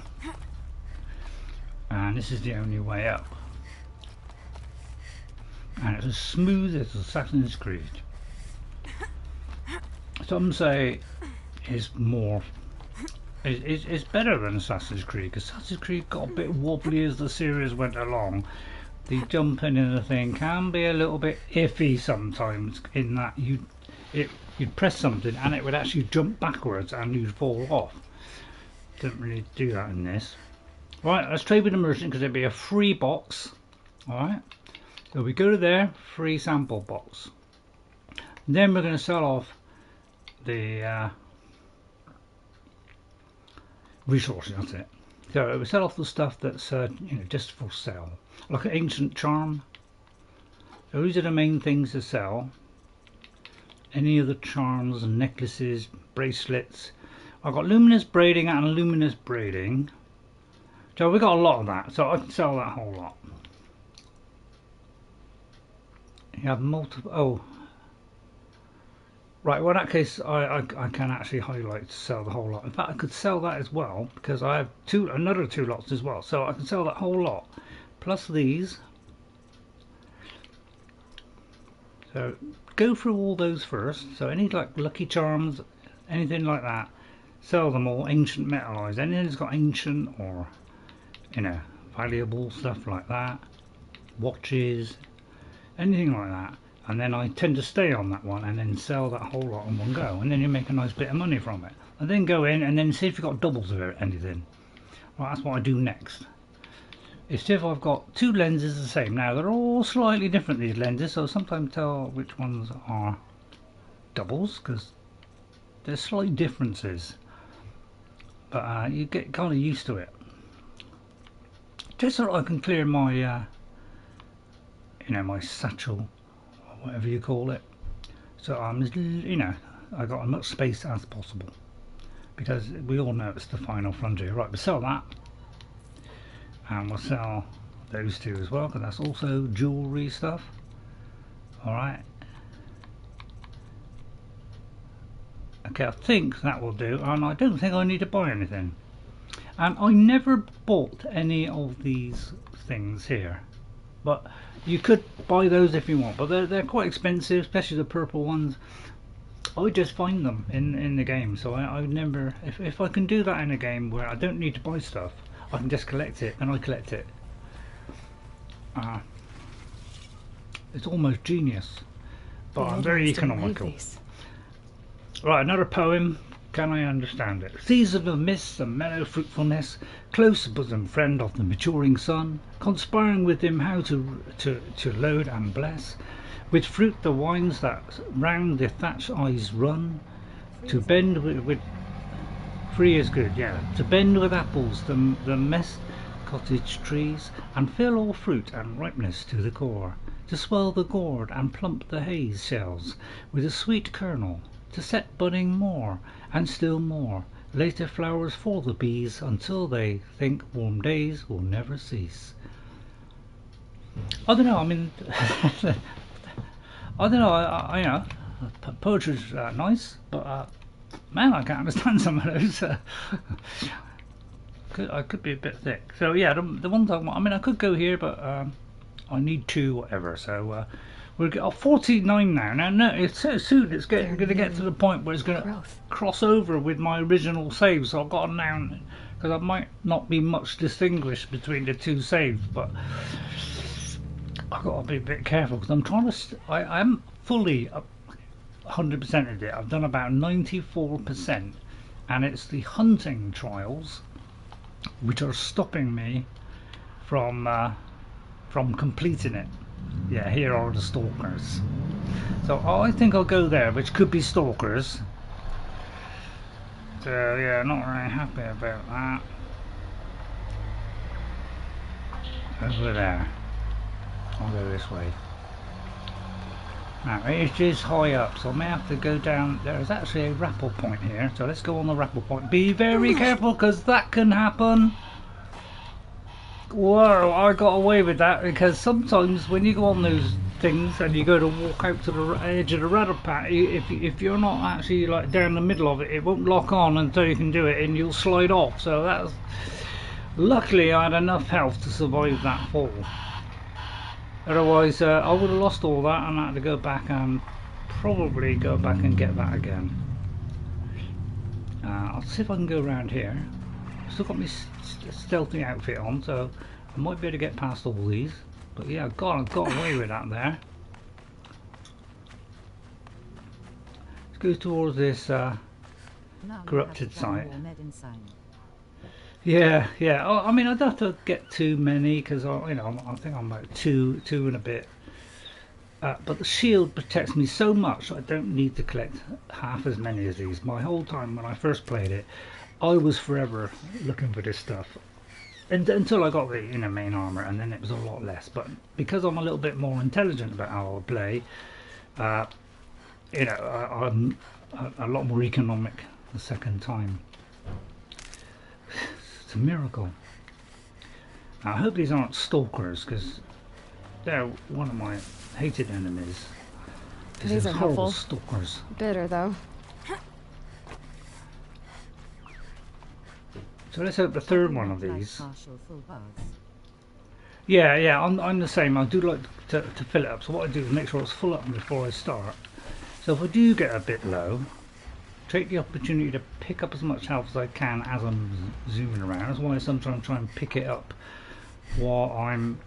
this is the only way up. And it's as smooth as Assassin's Creed. Some say it's better than Assassin's Creed, because Assassin's Creed got a bit wobbly as the series went along. The jumping in the thing can be a little bit iffy sometimes, in that you'd press something and it would actually jump backwards and you'd fall off. Don't really do that in this. Right, let's trade with the merchant because there'll be a free box. Alright. So we go to there, free sample box. Then we're going to sell off the resources, that's it. So we sell off the stuff that's you know, just for sale. Like an ancient charm. Those are the main things to sell. Any of the charms, necklaces, bracelets. I've got luminous braiding and luminous braiding. So we've got a lot of that, so I can sell that whole lot. You have multiple. Oh, right. Well, in that case, I can actually highlight to sell the whole lot. In fact, I could sell that as well because I have another two lots as well. So I can sell that whole lot plus these. So go through all those first. So any like lucky charms, anything like that, sell them all. Ancient metallized, anything that's got ancient or, you know, valuable stuff like that, watches, anything like that. And then I tend to stay on that one and then sell that whole lot in one go, and then you make a nice bit of money from it. And then go in and then see if you've got doubles of anything. Right, that's what I do next. Is if I've got two lenses the same. Now they're all slightly different, these lenses, so sometimes tell which ones are doubles because there's slight differences. But you get kind of used to it. Just so that I can clear my you know, my satchel or whatever you call it. So I'm you know, I got as much space as possible because we all know it's the final frontier. Right, we'll sell that, and we'll sell those two as well because that's also jewelry stuff. All right. Okay, I think that will do, and I don't think I need to buy anything. And I never bought any of these things here, but you could buy those if you want, but they're quite expensive, especially the purple ones. I just find them in the game, so I never, if I can do that in a game where I don't need to buy stuff, I can just collect it, and I collect it. It's almost genius, but I'm very economical. Right, another poem. Can I understand it? Season of mists and mellow fruitfulness, close bosom friend of the maturing sun, conspiring with him how to load and bless, with fruit the wines that round the thatched eyes run, to bend with free is good, yeah, to bend with apples the mess cottage trees, and fill all fruit and ripeness to the core, to swell the gourd and plump the haze shells with a sweet kernel, to set budding more and still more later flowers for the bees, until they think warm days will never cease. I don't know, I mean I don't know, I know poetry's nice, but man, I can't understand some of those. I could be a bit thick. So yeah, the ones I want, I mean I could go here, but I need two whatever, so we'll get 49 now. No, it's so soon it's going to get to the point where it's going to cross over with my original save, so I've got to now because I might not be much distinguished between the two saves, but I've got to be a bit careful because I'm trying to. I'm fully 100% of it. I've done about 94%, and it's the hunting trials which are stopping me from completing it. Yeah, here are the stalkers. So I think I'll go there, which could be stalkers. So yeah, not really happy about that. Over there. I'll go this way. Now it is high up, so I may have to go down. There's actually a rappel point here, so let's go on the rappel point. Be very careful, because that can happen. Whoa, I got away with that, because sometimes when you go on those things and you go to walk out to the edge of the rattle pat, if you're not actually like down the middle of it, it won't lock on until you can do it, and you'll slide off. So that's, luckily I had enough health to survive that fall. Otherwise I would have lost all that, and I had to go back and probably go back and get that again. I'll see if I can go around here. Still got my stealthy outfit on, so I might be able to get past all these. But yeah, I got away with that there. Let's go towards this corrupted site. Yeah. I mean, I don't have to get too many, because I think I'm about two and a bit. But the shield protects me so much I don't need to collect half as many as these. My whole time when I first played it, I was forever looking for this stuff, and until I got the main armor, and then it was a lot less. But because I'm a little bit more intelligent about how I play, I'm a lot more economic the second time. It's a miracle. Now, I hope these aren't stalkers, because they're one of my hated enemies. These are horrible helpful. Stalkers. Bitter though. So let's hope the third one of these. Yeah, I'm the same. I do like to fill it up. So what I do is make sure it's full up before I start. So if I do get a bit low, take the opportunity to pick up as much health as I can as I'm zooming around. That's why I sometimes try and pick it up while I'm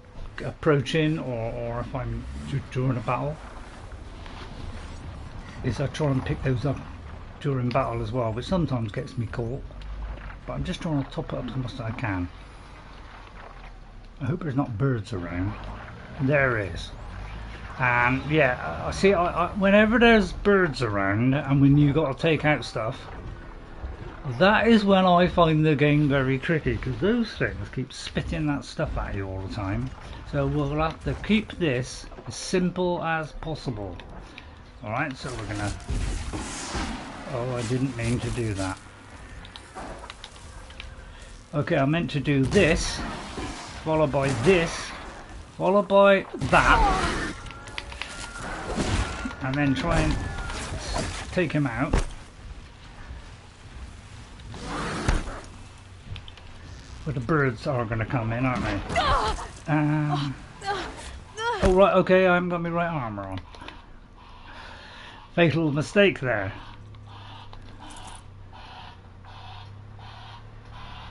approaching, or if I'm during a battle. Is I try and pick those up during battle as well, which sometimes gets me caught. But I'm just trying to top it up as much as I can. I hope there's not birds around. There is. And yeah, I see. Whenever there's birds around, and when you got to take out stuff, that is when I find the game very tricky, because those things keep spitting that stuff at you all the time. So we'll have to keep this as simple as possible. All right. So we're gonna. Oh, I didn't mean to do that. Okay, I meant to do this, followed by this, followed by that, and then try and take him out. But the birds are going to come in, aren't they? Oh right, okay, I haven't got my right armour on. Fatal mistake there.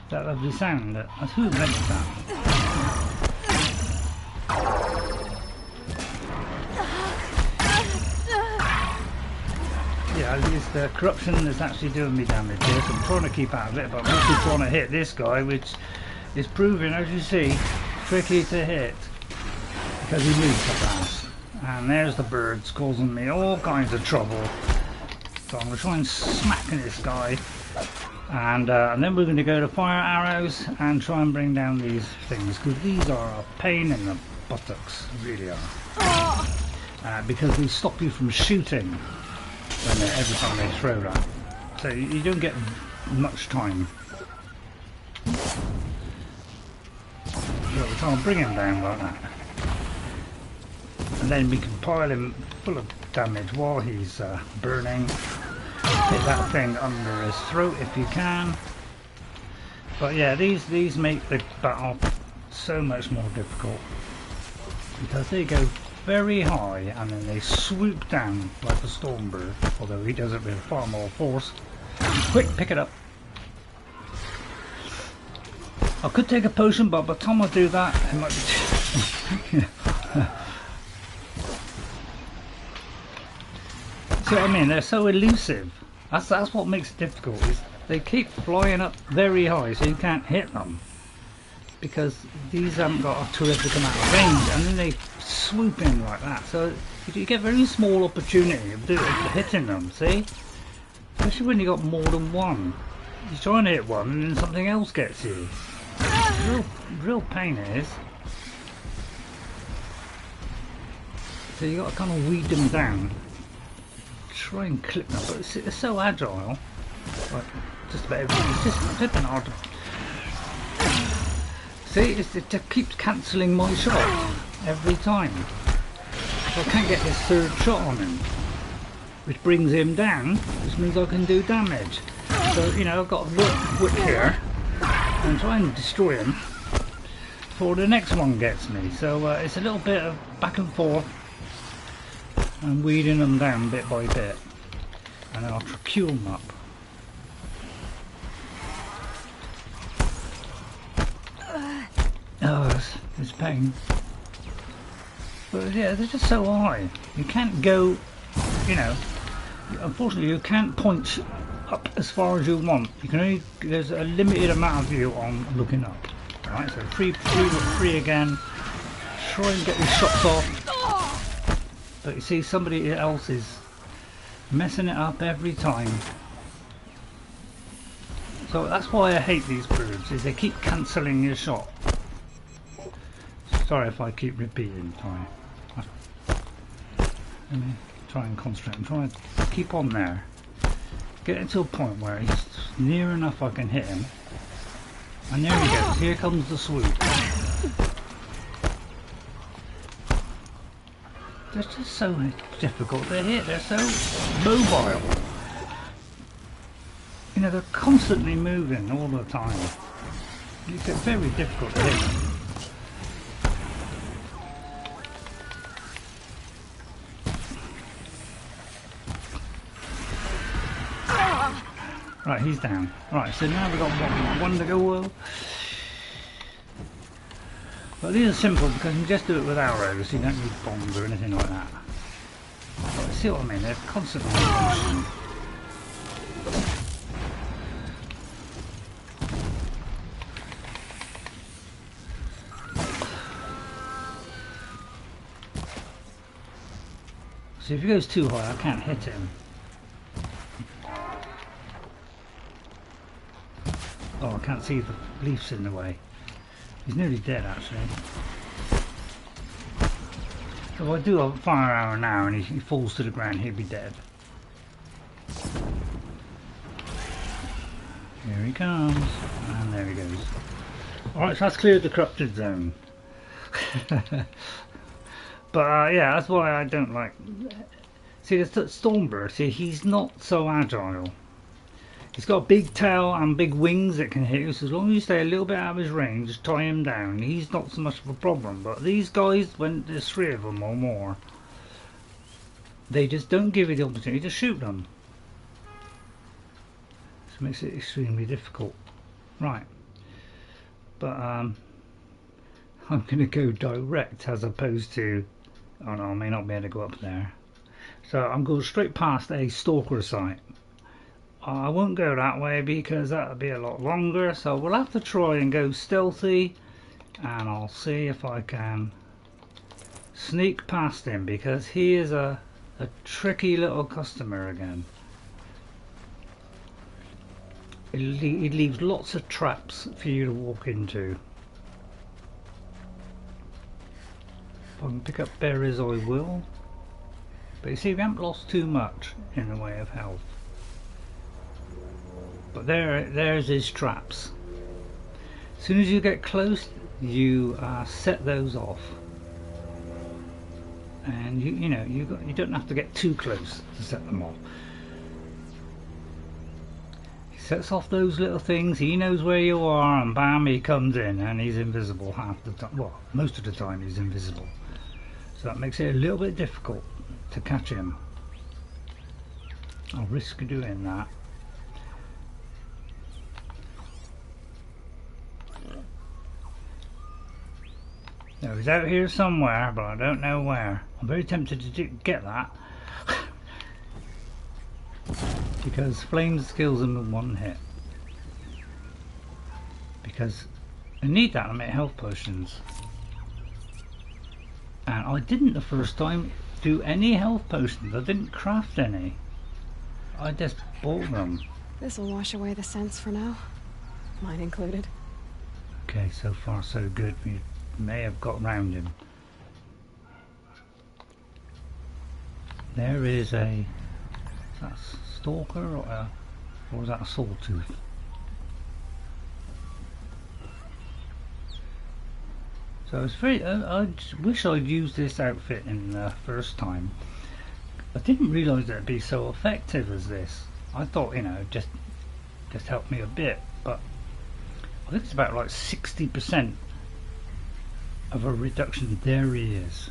That lovely sound. Who invented that? Yeah, at least the corruption is actually doing me damage here, so I'm trying to keep out of it, but I'm also trying to hit this guy, which is proving, as you see, tricky to hit, because he moves so fast. And there's the birds causing me all kinds of trouble. So I'm going to try and smack this guy. And then we're going to go to fire arrows and try and bring down these things, because these are a pain in the buttocks, really are. Because they stop you from shooting every time they throw that. So you don't get much time. So we're trying to bring him down like that. And then we can pile him full of damage while he's burning. Hit that thing under his throat if you can. But yeah, these make the battle so much more difficult, because they go very high and then they swoop down like a stormbird, although he does it with far more force. Quick, pick it up. I could take a potion, but by the time I do that, it might be too... See what I mean? They're so elusive. That's what makes it difficult. Is they keep flying up very high, so you can't hit them because these haven't got a terrific amount of range, and then they swoop in like that. So you get very small opportunity of hitting them. See, especially when you got more than one. You're trying to hit one, and then something else gets you. Real pain it is. So you got to kind of weed them down. Try and clip them, but it's so agile. Like just about everything. It's just flipping hard. See, it just keeps cancelling my shot every time. So I can't get this third shot on him, which brings him down, which means I can do damage. So you know, I've got a whip here and try and destroy him before the next one gets me. So it's a little bit of back and forth. I'm weeding them down bit by bit, and then I'll queue them up. Oh, it's pain. But yeah, they're just so high. You can't go, you know, unfortunately you can't point up as far as you want. You can only, there's a limited amount of view on looking up. Alright, so free again. Try and get these shots off. But you see, somebody else is messing it up every time. So that's why I hate these birds, is they keep cancelling your shot. Sorry if I keep repeating. Sorry. Let me try and concentrate. I'm trying to keep on there. Get it to a point where he's near enough I can hit him. And there he goes. Here comes the swoop. They're just so difficult to hit, they're so mobile. You know, they're constantly moving all the time. It's very difficult to hit. Right, he's down. Right, so now we've got one to go. But these are simple because you can just do it with arrows, you don't need bombs or anything like that. But see what I mean, they're constantly motion. So if he goes too high I can't hit him. Oh, I can't see the leaves in the way. He's nearly dead actually. So if I do a fire arrow now and he falls to the ground, he'll be dead. Here he comes, and there he goes. Alright, so that's cleared the corrupted zone. But yeah, that's why I don't like... See, the Stormbird, see, he's not so agile. He's got a big tail and big wings that can hit you, so as long as you stay a little bit out of his range, just tie him down. He's not so much of a problem, but these guys, when there's 3 of them or more, they just don't give you the opportunity to shoot them. This makes it extremely difficult. Right. But I'm going to go direct as opposed to... Oh no, I may not be able to go up there. So I'm going straight past a Stalker site. I won't go that way because that would be a lot longer, so we'll have to try and go stealthy, and I'll see if I can sneak past him because he is a tricky little customer again. He leaves lots of traps for you to walk into. If I can pick up berries I will, but you see we haven't lost too much in the way of health. But there's his traps. As soon as you get close, you set those off, and you know you don't have to get too close to set them off. He sets off those little things. He knows where you are, and bam, he comes in, and he's invisible half the time. Well, most of the time he's invisible, so that makes it a little bit difficult to catch him. I'll risk doing that. No, he's out here somewhere, but I don't know where. I'm very tempted to get that. Because flames kills him in one hit. Because I need that to make health potions. And I didn't the first time do any health potions. I didn't craft any. I just bought them. This will wash away the scents for now. Mine included. Okay, so far so good. We may have got round him. There is a... Is that a Stalker or is that a Sawtooth? So it's very... I wish I'd used this outfit in the first time. I didn't realise that it'd be so effective as this. I thought, you know, just help me a bit, but I think it's about like 60% of a reduction. There he is.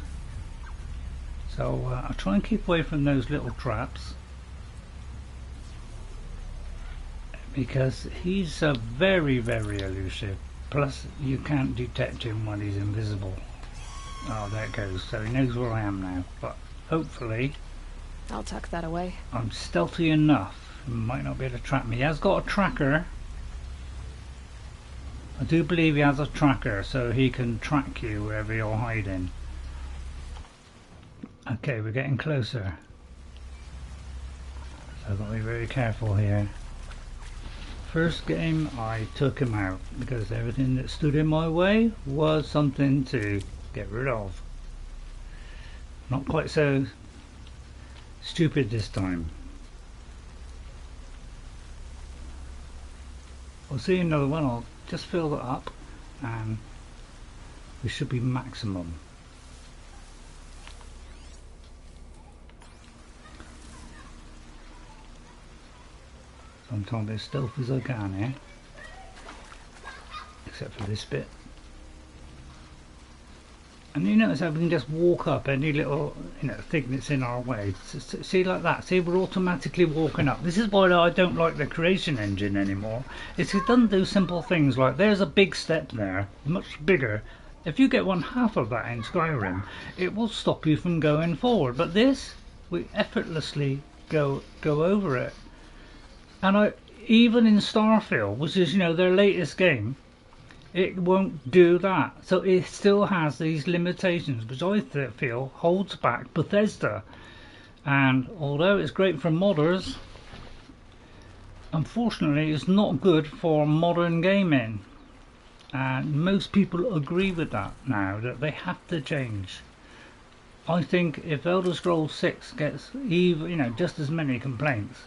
So I'll try and keep away from those little traps, because he's very, very elusive. Plus you can't detect him when he's invisible. Oh, there it goes. So he knows where I am now, but hopefully I'll tuck that away. I'm stealthy enough. He might not be able to track me. He has got a tracker. I do believe he has a tracker, so he can track you wherever you're hiding. Okay, we're getting closer. So I've got to be very careful here. First game I took him out because everything that stood in my way was something to get rid of. Not quite so stupid this time. I'll see another one. I'll just fill that up and we should be maximum. So I'm trying to be as stealthy as I can here, except for this bit. And you notice how we can just walk up any little, you know, thing that's in our way. See, like that. See, we're automatically walking up. This is why I don't like the creation engine anymore. It doesn't do simple things like there's a big step there, much bigger. If you get 1/2 of that in Skyrim, it will stop you from going forward. But this, we effortlessly go over it. And even in Starfield, which is, you know, their latest game, it won't do that. So it still has these limitations, which I feel holds back Bethesda. And although it's great for modders, unfortunately it's not good for modern gaming. And most people agree with that now, that they have to change. I think if Elder Scrolls 6 gets even, you know, just as many complaints,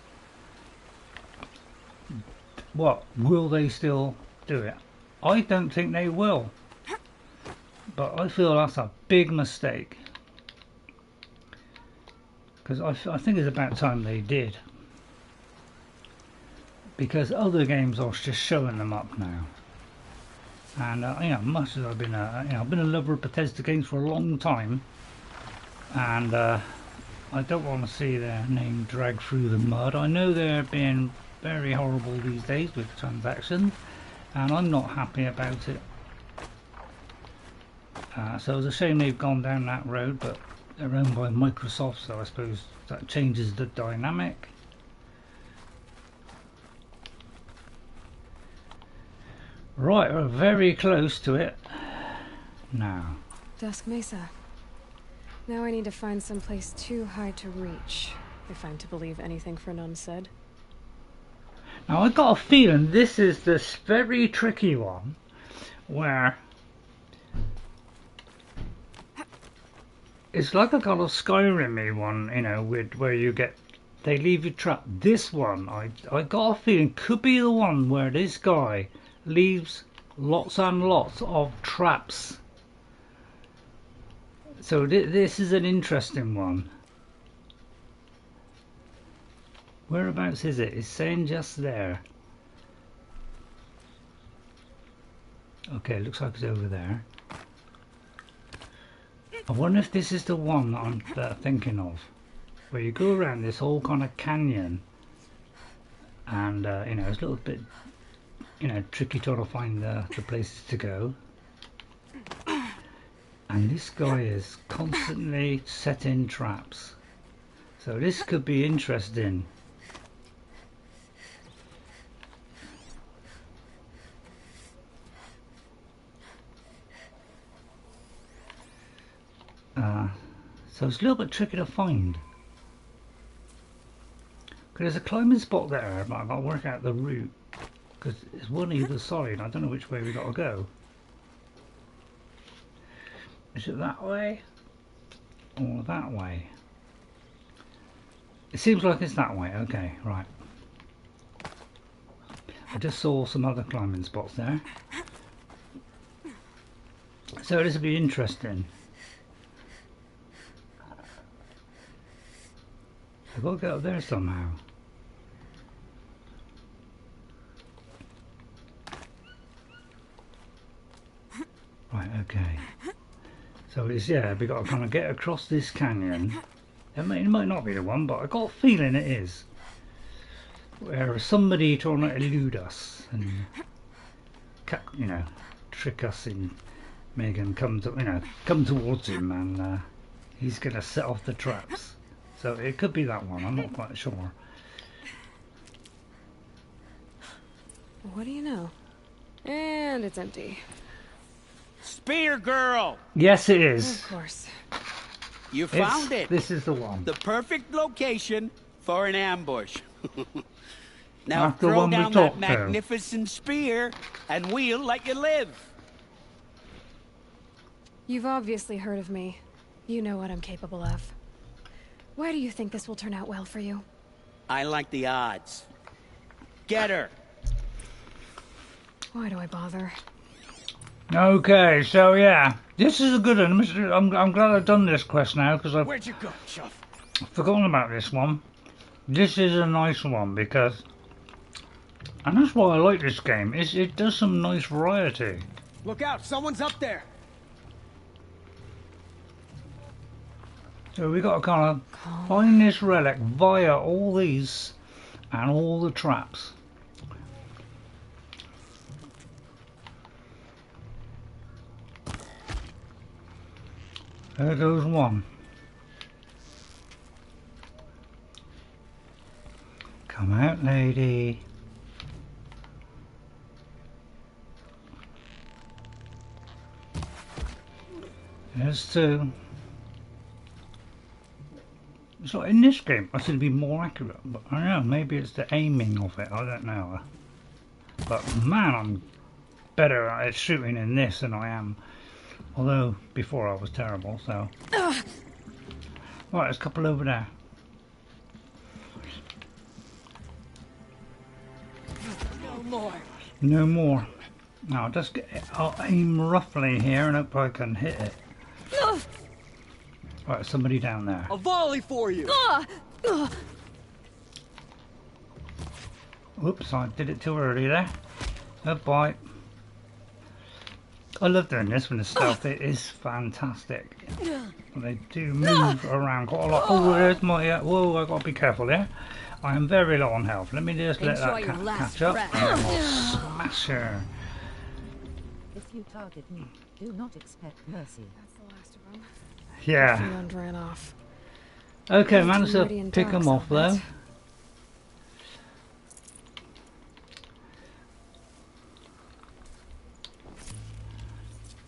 what will they still do it? I don't think they will, but I feel that's a big mistake, because I think it's about time they did, because other games are just showing them up now. And you know, much as I've been I've been a lover of Bethesda games for a long time, and I don't want to see their name dragged through the mud. I know they're being very horrible these days with transactions, and I'm not happy about it. So it's a shame they've gone down that road, but they're owned by Microsoft, so I suppose that changes the dynamic. Right, we're very close to it now. Dusk Mesa. Now I need to find some place too high to reach, if I'm to believe anything Fernund said. Now I got a feeling this is this very tricky one, where it's like a kind of Skyrim-y one, you know, with where you get, they leave you trapped. This one, I got a feeling could be the one where this guy leaves lots and lots of traps. So this is an interesting one. Whereabouts is it? It's saying just there. Okay, looks like it's over there. I wonder if this is the one that I'm thinking of, where you go around this whole kind of canyon, and you know, it's a little bit, you know, tricky trying to find the places to go. And this guy is constantly setting traps. So this could be interesting. So it's a little bit tricky to find. Because there's a climbing spot there, but I've got to work out the route. Because it's one either side. I don't know which way we got to go. Is it that way? Or that way? It seems like it's that way. Okay, right. I just saw some other climbing spots there. So this will be interesting. I've got to get up there somehow. Right, okay. So it's, yeah, we've got to kind of get across this canyon. It might not be the one, but I got a feeling it is. Where somebody trying to elude us and, you know, trick us and make him come to, you know, come towards him, and he's gonna set off the traps. So it could be that one. I'm not quite sure. What do you know? And it's empty. Spear girl! Yes, it is. Of course. You found it. This is the one. The perfect location for an ambush. Now After throw one we down that talked to. magnificent spear, and we'll let you live. You've obviously heard of me. You know what I'm capable of. Why do you think this will turn out well for you? I like the odds. Get her. Why do I bother? Okay, so yeah, this is a good one. I'm glad I've done this quest now because I've Where'd you go, Chuff? forgotten about this one. This is a nice one because, and that's why I like this game. It does some nice variety. Look out! Someone's up there. So we got to kind of find this relic via all these and all the traps. There goes one. Come out, lady. There's two. So in this game, I should be more accurate, but I don't know, maybe it's the aiming of it, I don't know. But man, I'm better at shooting in this than I am. Although, before I was terrible, so... Right, there's a couple over there. No more. No more. Now, I'll aim roughly here and hope I can hit it. Right, somebody down there. A volley for you. Whoops, I did it too early there. Oh boy. I love doing this when it's stealth. It is fantastic. They do move around quite a lot. Oh, there's my... whoa, I've got to be careful there. I am very low on health. Let me just let that catch up. And I'll smash her. If you target me, do not expect mercy. That's the last of them. Yeah. Fernund ran off. Okay, managed to pick them off though.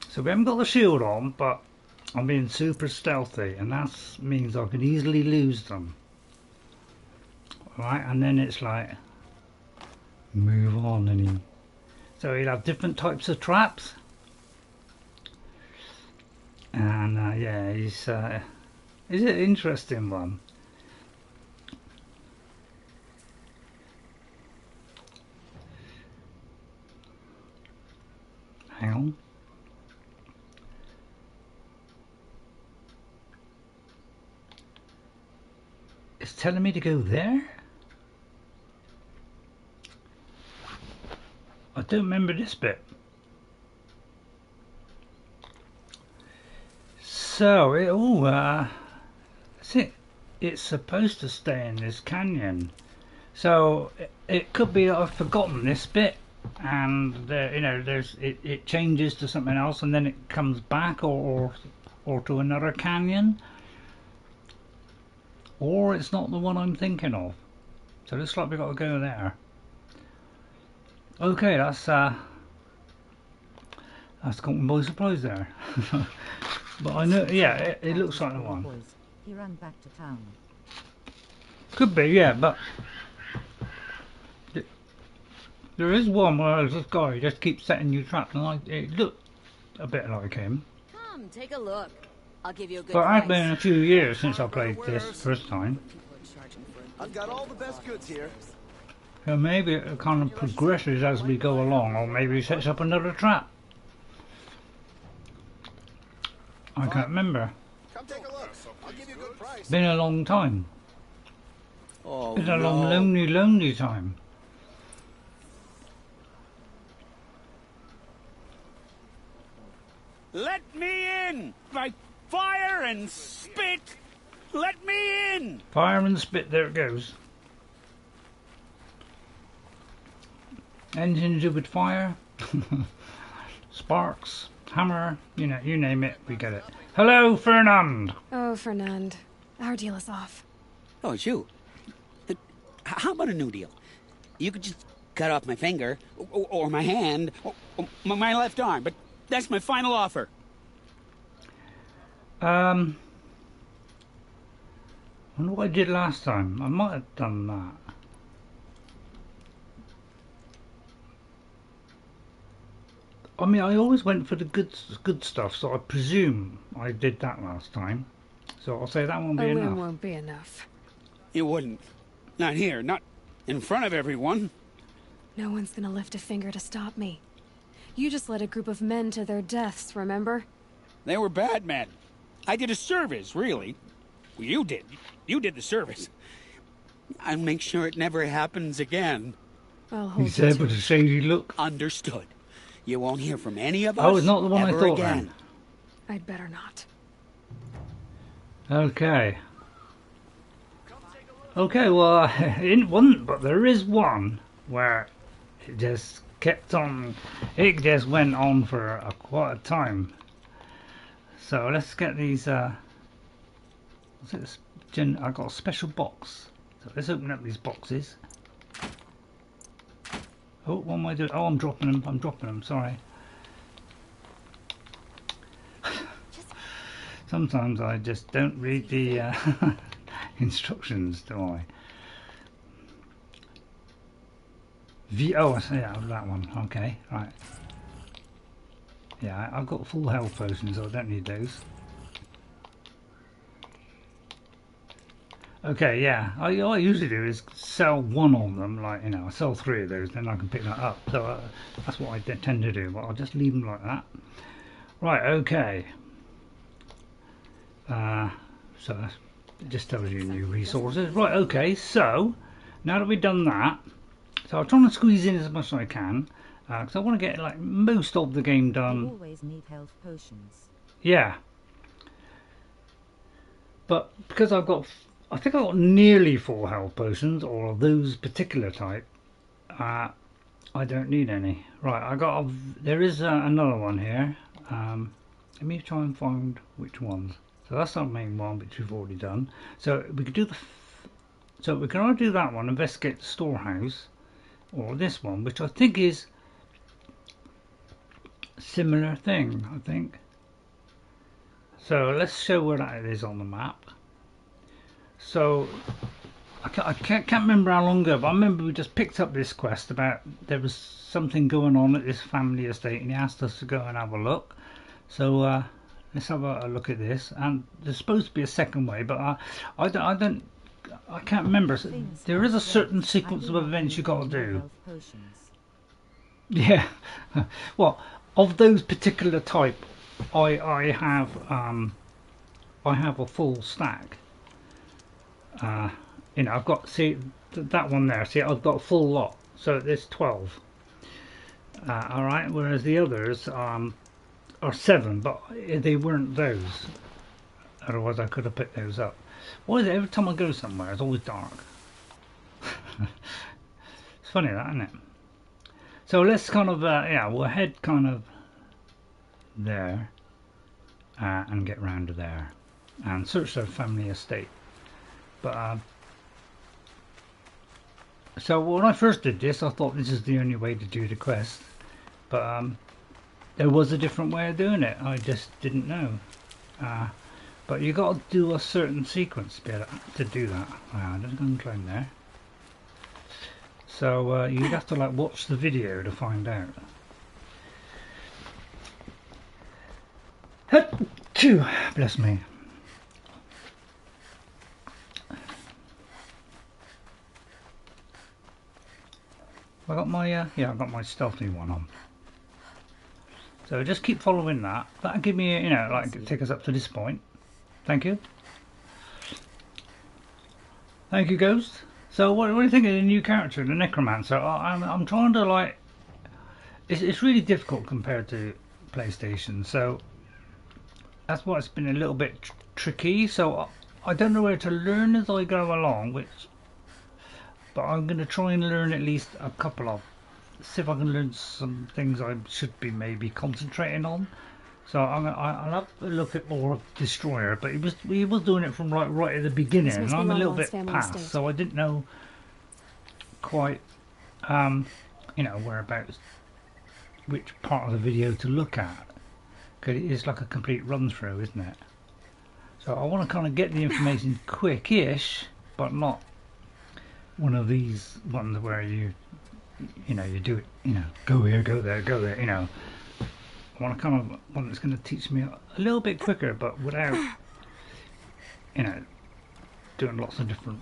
So we haven't got the shield on, but I'm being super stealthy, and that means I can easily lose them. Right, and then it's like move on, and so he'll have different types of traps, and yeah, he's an interesting one. Hang on. It's telling me to go there? I don't remember this bit. So, it's supposed to stay in this canyon. So, it could be that I've forgotten this bit. and you know, it changes to something else, and then it comes back, or to another canyon, or it's not the one I'm thinking of. So it looks like we've got to go there. Okay, that's caught me by surprise there. But I know, yeah, it looks like the one. He ran back to town. Could be, yeah, but there is one where this guy just keeps setting you traps, and it looked a bit like him. Come, take a look. I'll give you a good But price. it's been a few years since I played this first time. I've got all the best goods here. So maybe it kind of progresses as we go along, or maybe he sets up another trap. I can't remember. Come take a look. I'll give you a good price. Been a long time. Oh, Been a long, lonely time. Let me in! By fire and spit! Let me in! Fire and spit, there it goes. Anything to do with fire? Sparks, hammer, you know, you name it, we get it. Hello, Fernund! Oh, Fernund. Our deal is off. Oh, it's you. How about a new deal? You could just cut off my finger, or my hand, or my left arm, but that's my final offer. I wonder what I did last time. I might have done that. I mean, I always went for the good stuff, so I presume I did that last time. So I'll say that won't be enough. It won't be enough. It wouldn't. Not here, not in front of everyone. No one's gonna lift a finger to stop me. You just led a group of men to their deaths, remember? They were bad men. I did a service, really. Well, you did. You did the service. I'll make sure it never happens again. I'll hold He said with a shady look. Understood. You won't hear from any of us. Oh, it's not the one I thought again. then. I'd better not. Okay. Okay, well, it wasn't, but there is one where it just kept on. It just went on for quite a time. So let's get these. What's this? I got a special box. So let's open up these boxes. Oh, what am I doing? Oh, I'm dropping them. I'm dropping them. Sorry. Sometimes I just don't read the instructions, do I? Oh, yeah, that one. Okay, right. Yeah, I've got full health potions, so I don't need those. Okay, yeah. All I usually do is sell one of them, like, you know, I sell 3 of those, then I can pick that up. So that's what I tend to do, but I'll just leave them like that. Right, okay. So it just tells you new resources. Right, okay, so now that we've done that, so I'm trying to squeeze in as much as I can, because I want to get like most of the game done. You always need health potions. Yeah. But because I think I got nearly 4 health potions, or those particular type, I don't need any. Right, there is another one here. Let me try and find which ones. So that's our main one, which we've already done. So we could do so we can either do that one, investigate the storehouse, or this one, which I think is a similar thing, I think. So let's show where that is on the map. So I can't remember how long ago, but I remember we just picked up this quest about there was something going on at this family estate, and he asked us to go and have a look. So let's have a look at this. And there's supposed to be a second way, but I can't remember. There is a certain sequence of events you got to do. Yeah. Well, of those particular type, I have a full stack. You know, I've got, see that one there. See, I've got a full lot. So there's 12. All right. Whereas the others are 7, but they weren't those. Otherwise, I could have picked those up. Why is it every time I go somewhere, it's always dark? It's funny that, isn't it? So let's kind of yeah, we'll head kind of there and get round to there and search their family estate. But so when I first did this, I thought this is the only way to do the quest, but there was a different way of doing it. I just didn't know. But you got to do a certain sequence to be able to do that. I'm just going to climb there. So you'd have to like watch the video to find out. Bless me. I got my yeah, I got my stealthy one on. So just keep following that. That'll give me, you know, like take us up to this point. Thank you. Thank you, Ghost. So what do you think of the new character, the Necromancer? I'm trying to like. It's really difficult compared to PlayStation, so that's why it's been a little bit tricky. So I don't know where to learn as I go along, but I'm going to try and learn at least a couple of. See if I can learn some things I should be maybe concentrating on. So I'll have a look at more of Destroyer, but he was doing it from like right at the beginning, and I'm a little bit past, so I didn't know quite, you know, whereabouts, which part of the video to look at, because it is like a complete run through, isn't it? So I want to kind of get the information quick-ish, but not one of these ones where you know, you do it, you know, go here, go there, you know. I want to kind of one that's going to teach me a little bit quicker, but without, you know, doing lots of different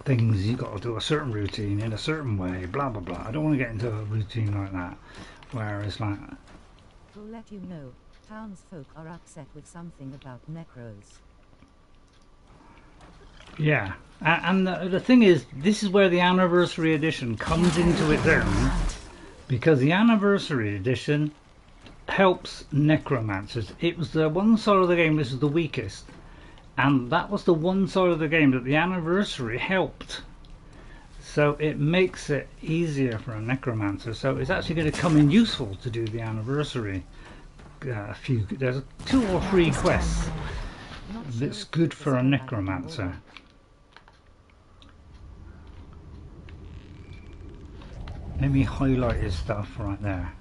things. You've got to do a certain routine in a certain way, blah blah blah. I don't want to get into a routine like that, where it's like. To let you know, townsfolk are upset with something about necros. Yeah, and the thing is, this is where the Anniversary Edition comes into its own, because the Anniversary Edition helps necromancers. It was the one side of the game which was the weakest, and that was the one side of the game that the Anniversary helped. So it makes it easier for a necromancer. So it's actually going to come in useful to do the Anniversary. There's 2 or 3 quests that's good for a necromancer. Let me highlight his stuff right there.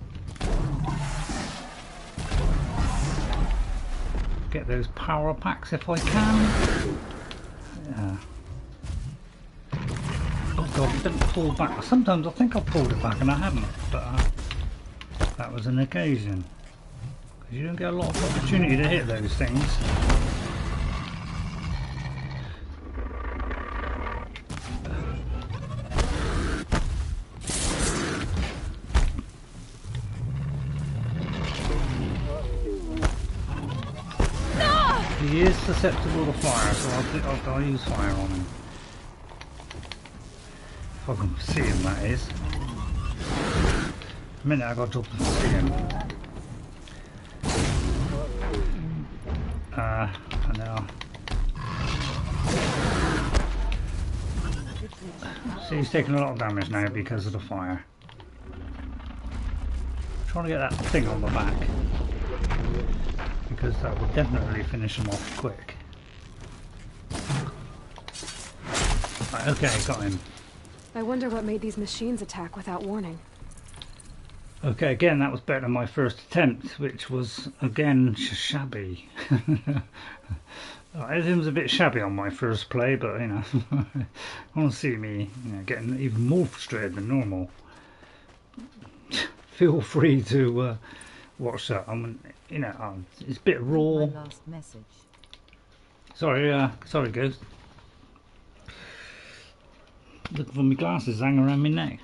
Get those power packs if I can. Oh god, don't pull back. Sometimes I think I've pulled it back and I haven't, but that was an occasion. Because you don't get a lot of opportunity to hit those things. He is susceptible to fire, so I'll use fire on him. If I can see him, that is. A minute I got to see him. And now. See, he's taking a lot of damage now because of the fire. I'm trying to get that thing on the back, because that will definitely finish him off quick. Right, okay, got him. I wonder what made these machines attack without warning. Okay, again, that was better than my first attempt, which was, again, shabby. Everything was a bit shabby on my first play, but, you know, I want to see me, you know, getting even more frustrated than normal. Feel free to watch that. I mean, you know, it's a bit raw. My last message. Sorry, Ghost. Looking for my glasses hanging around my neck.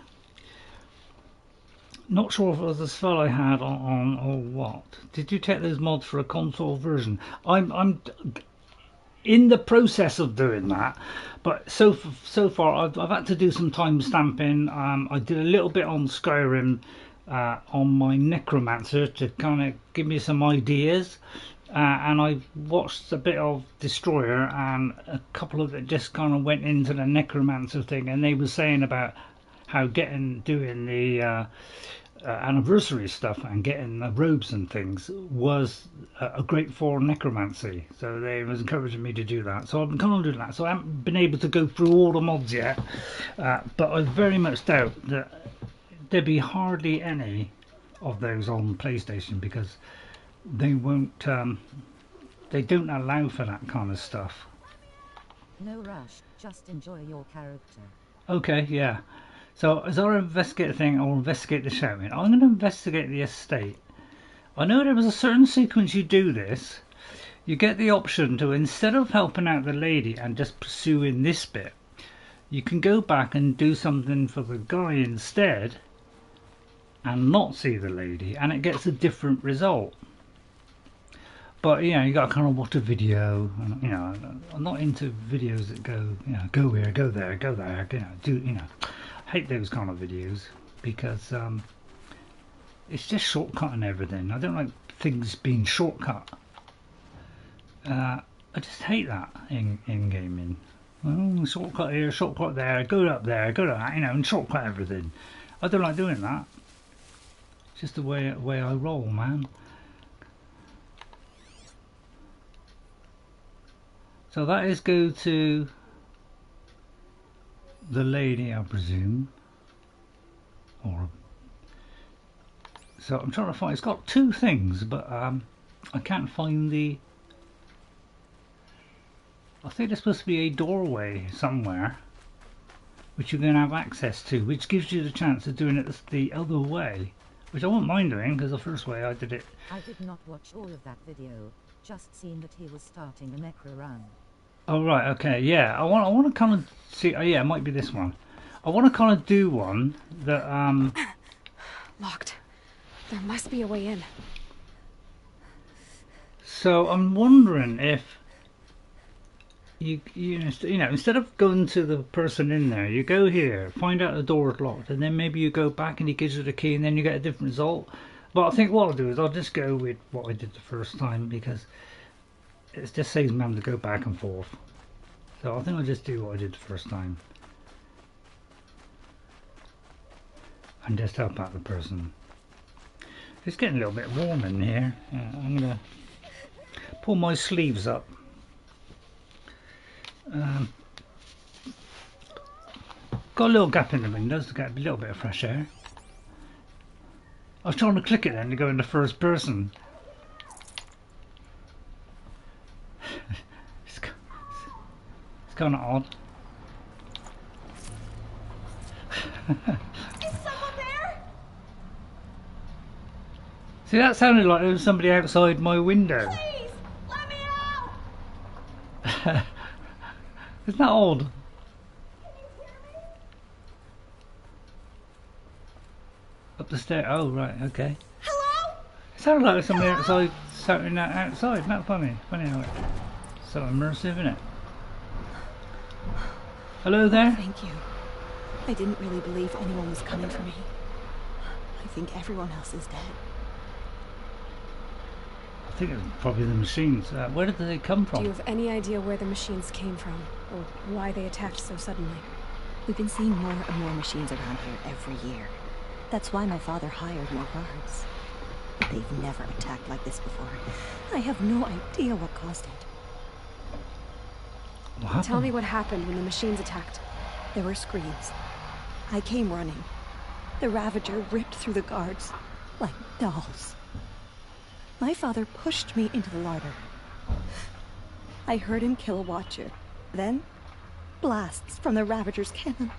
Not sure if it was the spell I had on or what. Did you take those mods for a console version? I'm in the process of doing that, but so far I've had to do some time stamping. I did a little bit on Skyrim on my Necromancer to kind of give me some ideas, and I watched a bit of Destroyer, and a couple of it just kind of went into the Necromancer thing, and they were saying about how doing the anniversary stuff and getting the robes and things was a great for necromancy, so they was encouraging me to do that, so I've been kind of doing that. So I haven't been able to go through all the mods yet, but I very much doubt that there'd be hardly any of those on PlayStation, because they won't they don't allow for that kind of stuff. No rush, just enjoy your character. Okay, yeah. So as I investigate the thing, I'll investigate the shouting. I'm going to investigate the estate. I know there was a certain sequence you do this. You get the option to, instead of helping out the lady and just pursuing this bit, you can go back and do something for the guy instead and not see the lady, and it gets a different result. But you know, you got to kind of watch a video, and you know, I'm not into videos that go, you know, go here, go there, go there, you know, do, you know. I hate those kind of videos because it's just shortcutting everything. I don't like things being shortcut. I just hate that in gaming. Oh, shortcut here, shortcut there, go up there, go to that, you know, and shortcut everything. I don't like doing that. It's just the way I roll, man. So that is go to the lady, I presume. Or so I'm trying to find. It's got two things, but I can't find the. I think there's supposed to be a doorway somewhere, which you're going to have access to, which gives you the chance of doing it the other way, which I won't mind doing, because the first way I did it. I did not watch all of that video, just seen that he was starting a necro run. Oh right, okay, yeah. I want to kind of see. Oh yeah, it might be this one. I want to kind of do one that Locked. There must be a way in. So I'm wondering if you know, instead of going to the person in there, you go here, find out the door's locked, and then maybe you go back and he gives you the key, and then you get a different result. But I think what I'll do is I'll just go with what I did the first time, because it just saves me having to go back and forth. So I think I'll just do what I did the first time. And just help out the person. It's getting a little bit warm in here. I'm going to pull my sleeves up. Got a little gap in the windows to get a little bit of fresh air. I was trying to click it then to go into first person. It's kind of odd. Is someone there? See, that sounded like there was somebody outside my window. Please, let me out. Isn't that odd? Up the stair. Oh right, okay. Hello? It sounded like there was somebody outside shouting outside. Isn't that funny? Funny how it's so immersive, isn't it? Hello there? Thank you. I didn't really believe anyone was coming for me. I think everyone else is dead. I think it's probably the machines. Where did they come from? Do you have any idea where the machines came from, or why they attacked so suddenly? We've been seeing more and more machines around here every year. That's why my father hired more guards. But they've never attacked like this before. I have no idea what caused it. What happened? Tell me what happened when the machines attacked. There were screams. I came running. The Ravager ripped through the guards like dolls. My father pushed me into the larder. I heard him kill a watcher. Then, blasts from the Ravager's cannon.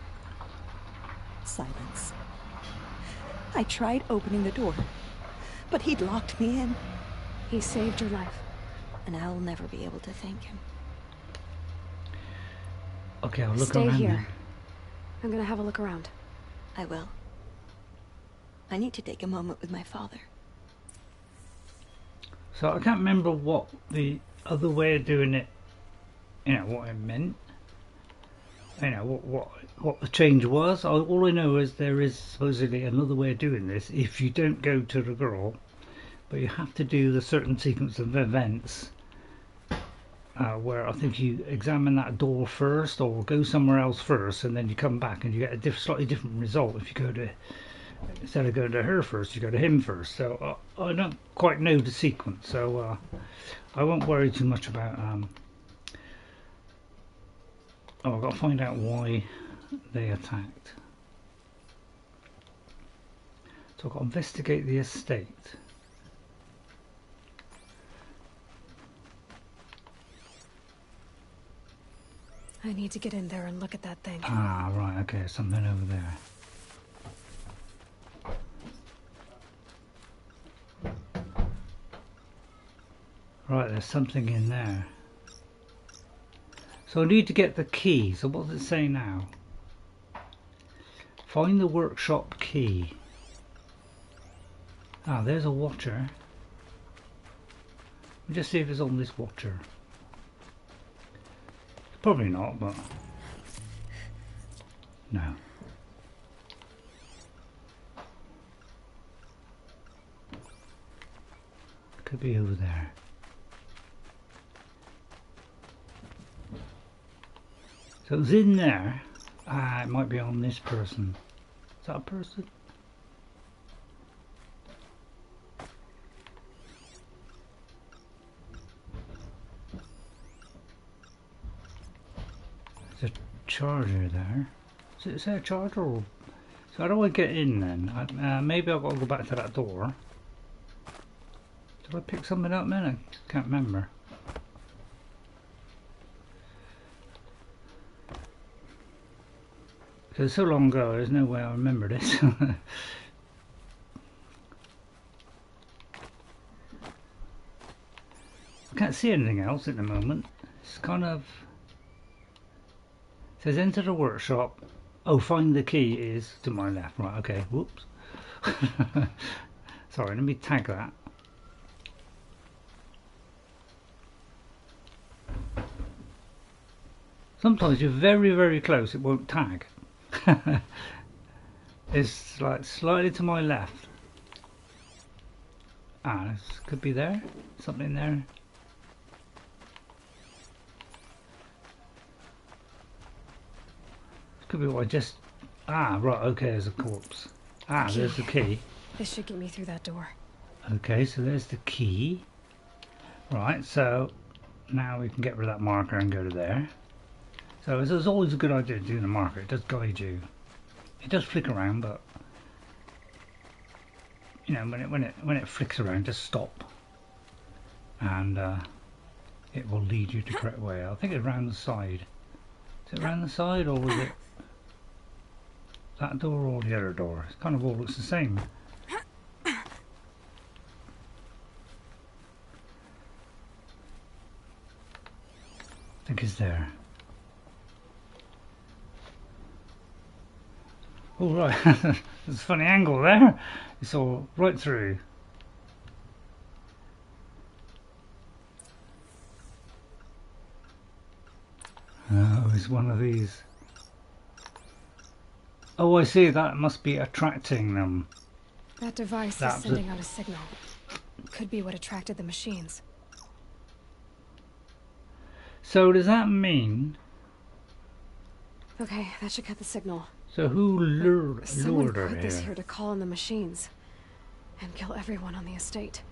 Silence. I tried opening the door, but he'd locked me in. He saved your life. And I'll never be able to thank him. Okay, I'll look Stay around here. then. I'm gonna have a look around. I will. I need to take a moment with my father. So I can't remember what the other way of doing it, you know, what it meant. You know, what the change was. All I know is there is supposedly another way of doing this if you don't go to the girl, but you have to do the certain sequence of events where I think you examine that door first, or go somewhere else first, and then you come back and you get a slightly different result if you go to, instead of going to her first, you go to him first. So I don't quite know the sequence, so I won't worry too much about. Oh, I've got to find out why they attacked. So I've got to investigate the estate. I need to get in there and look at that thing. Ah, right, okay, something over there. Right, there's something in there. So I need to get the key. So what does it say now? Find the workshop key. Ah, there's a watcher. Let me just see if it's on this watcher. Probably not, but no. Could be over there. So it's in there. Ah, it might be on this person. Is that a person? There's a charger there. Is there a charger? Or... So how do I get in then? Maybe I've got to go back to that door. Did I pick something up then? I can't remember. Because it's so long ago, there's no way I remember this. I can't see anything else at the moment. It's kind of... It says enter the workshop. Oh, find the key is to my left. Right, okay, whoops. Sorry, let me tag that. Sometimes you're very, very close, it won't tag. It's like slightly to my left. Ah, this could be there. Something there. Could be what I just... Ah, right, okay, there's a corpse. Ah, there's the key. This should get me through that door. Okay, so there's the key. Right, so now we can get rid of that marker and go to there. So it's always a good idea to do the marker. It does guide you. It does flick around, but you know, when it flicks around, just stop, and it will lead you the correct way. I think it's around the side. Is it around the side, or was it that door or the other door? It kind of all looks the same. I think it's there. Oh right, there's a funny angle there. It's all right through. Oh, it's one of these. Oh, I see. That must be attracting them. That device is sending out a signal. Could be what attracted the machines. So does that mean? Okay, that should cut the signal. So who lured her Someone put this here? here to call in the machines and kill everyone on the estate.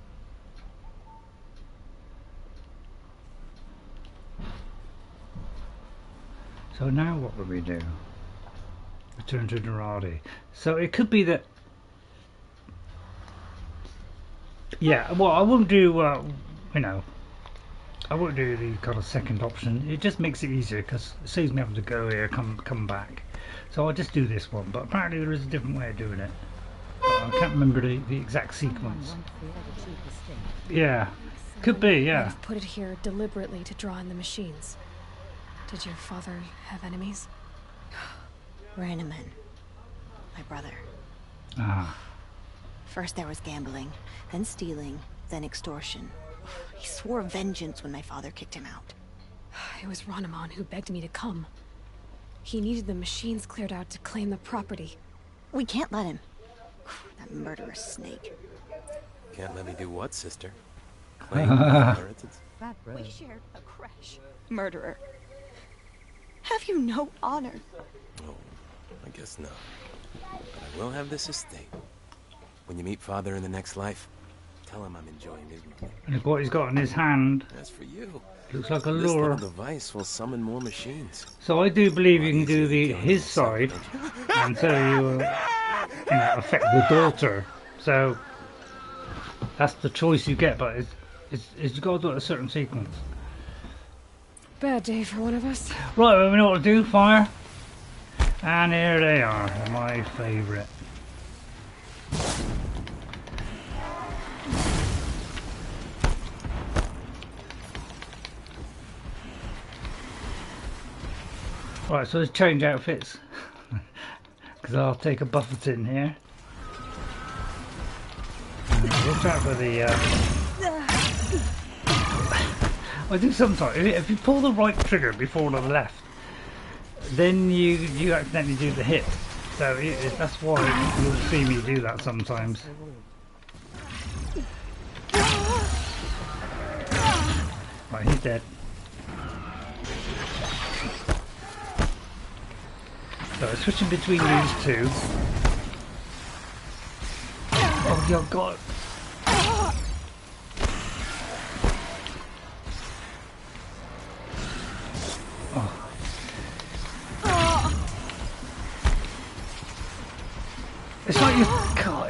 So now what would we do? Return to Daradi. So it could be that... Yeah, well, I won't do, you know, I won't do the kind of second option. It just makes it easier because it saves me having to go here, come back. So I'll just do this one, but apparently there is a different way of doing it. But I can't remember the exact sequence. Yeah, could be, yeah. I've put it here deliberately to draw in the machines. Did your father have enemies? Ranaman, my brother. Ah. First there was gambling, then stealing, then extortion. He swore vengeance when my father kicked him out. It was Ranaman who begged me to come. He needed the machines cleared out to claim the property. We can't let him. That murderous snake. Can't let me do what, sister? Claim inheritance? Fat bro. We shared a crush. Murderer. Have you no honor? Oh, I guess not. But I will have this estate. When you meet Father in the next life, tell him I'm enjoying his money. Look what he's got in his hand. As for you, looks like a this lure. little device will summon more machines. So I do believe you can do his side, and so you affect the daughter. So that's the choice you get, but it's you got to do it a certain sequence. Bad day for one of us. Right, well, we know what to do. Fire, and here they are, my favourite. Right, so let's change outfits. Because I'll take a Buffeton here. Watch out for the... I do sometimes. If you pull the right trigger before the left, then you accidentally do the hit. So that's why you'll see me do that sometimes. Right, he's dead. So switching between these two. Oh your god. Oh. It's like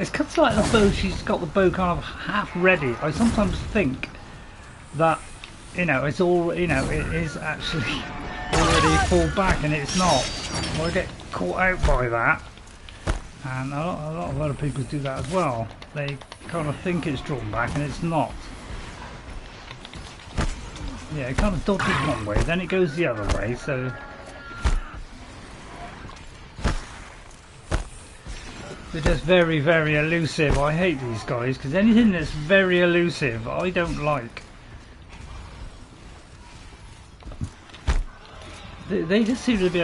it's kind of like the bow. She's got the bow kind of half ready. I sometimes think that it's all it is actually already pulled back, and it's not. I get caught out by that, and a lot of other people do that as well. They kind of think it's drawn back, and it's not. Yeah, it kind of dodges one way, then it goes the other way. So they're just very, very elusive. I hate these guys because anything that's very elusive, I don't like. They just seem to be,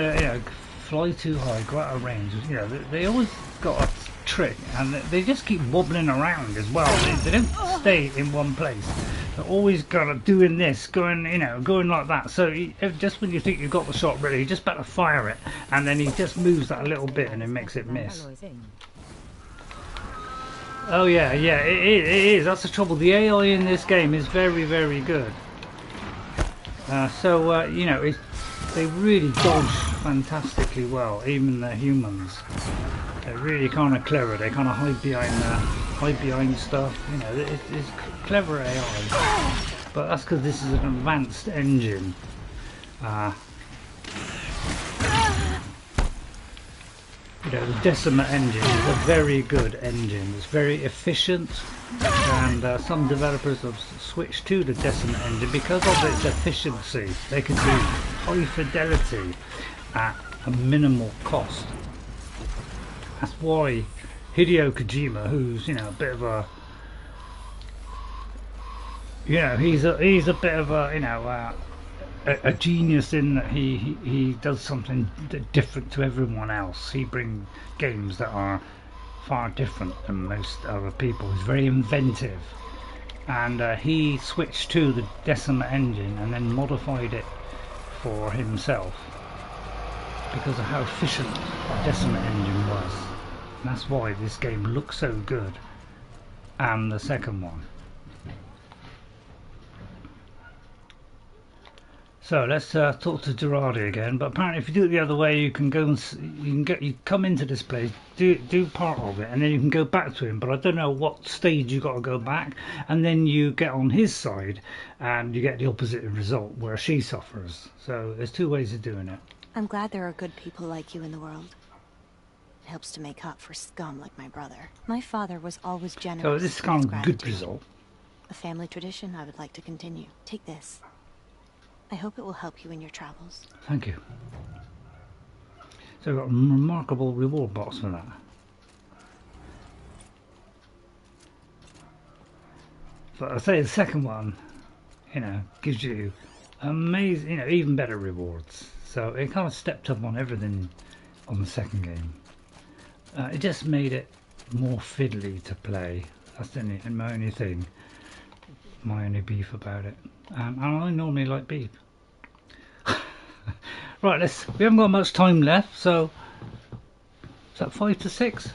fly too high, go out of range. They always got a trick, and they just keep wobbling around as well. They don't stay in one place. They're always kind of doing this, going like that. So just when you think you've got the shot ready, you just better fire it, and then he just moves that a little bit, and it makes it miss. Oh yeah, it is. That's the trouble. The AI in this game is very, very good. They really dodge fantastically well, even the humans. They're really kind of clever. They kind of hide behind stuff. It's clever AI. But that's because this is an advanced engine. The Decima engine is a very good engine. It's very efficient, and some developers have switched to the Decima engine because of its efficiency. They can do high fidelity at a minimal cost. That's why Hideo Kojima, who's a bit of a he's a bit of a genius in that he does something different to everyone else. He brings games that are far different than most other people. He's very inventive, and he switched to the Decima engine and then modified it for himself because of how efficient the Decima engine was. And that's why this game looks so good, and the second one. So let's talk to Daradi again. But apparently, if you do it the other way, you can go and you come into this place, do part of it, and then you can go back to him. But I don't know what stage you got to go back, and then you get on his side, and you get the opposite result where she suffers. So there's two ways of doing it. I'm glad there are good people like you in the world. It helps to make up for scum like my brother. My father was always generous. So this is kind of a good result. A family tradition I would like to continue. Take this. I hope it will help you in your travels. Thank you. So we've got a remarkable reward box for that. But I say the second one, gives you amazing, even better rewards. So it kind of stepped up on everything on the second game. It just made it more fiddly to play. That's my only thing. My only beef about it. and I normally like beef. Right, we haven't got much time left, so is that 5 to 6?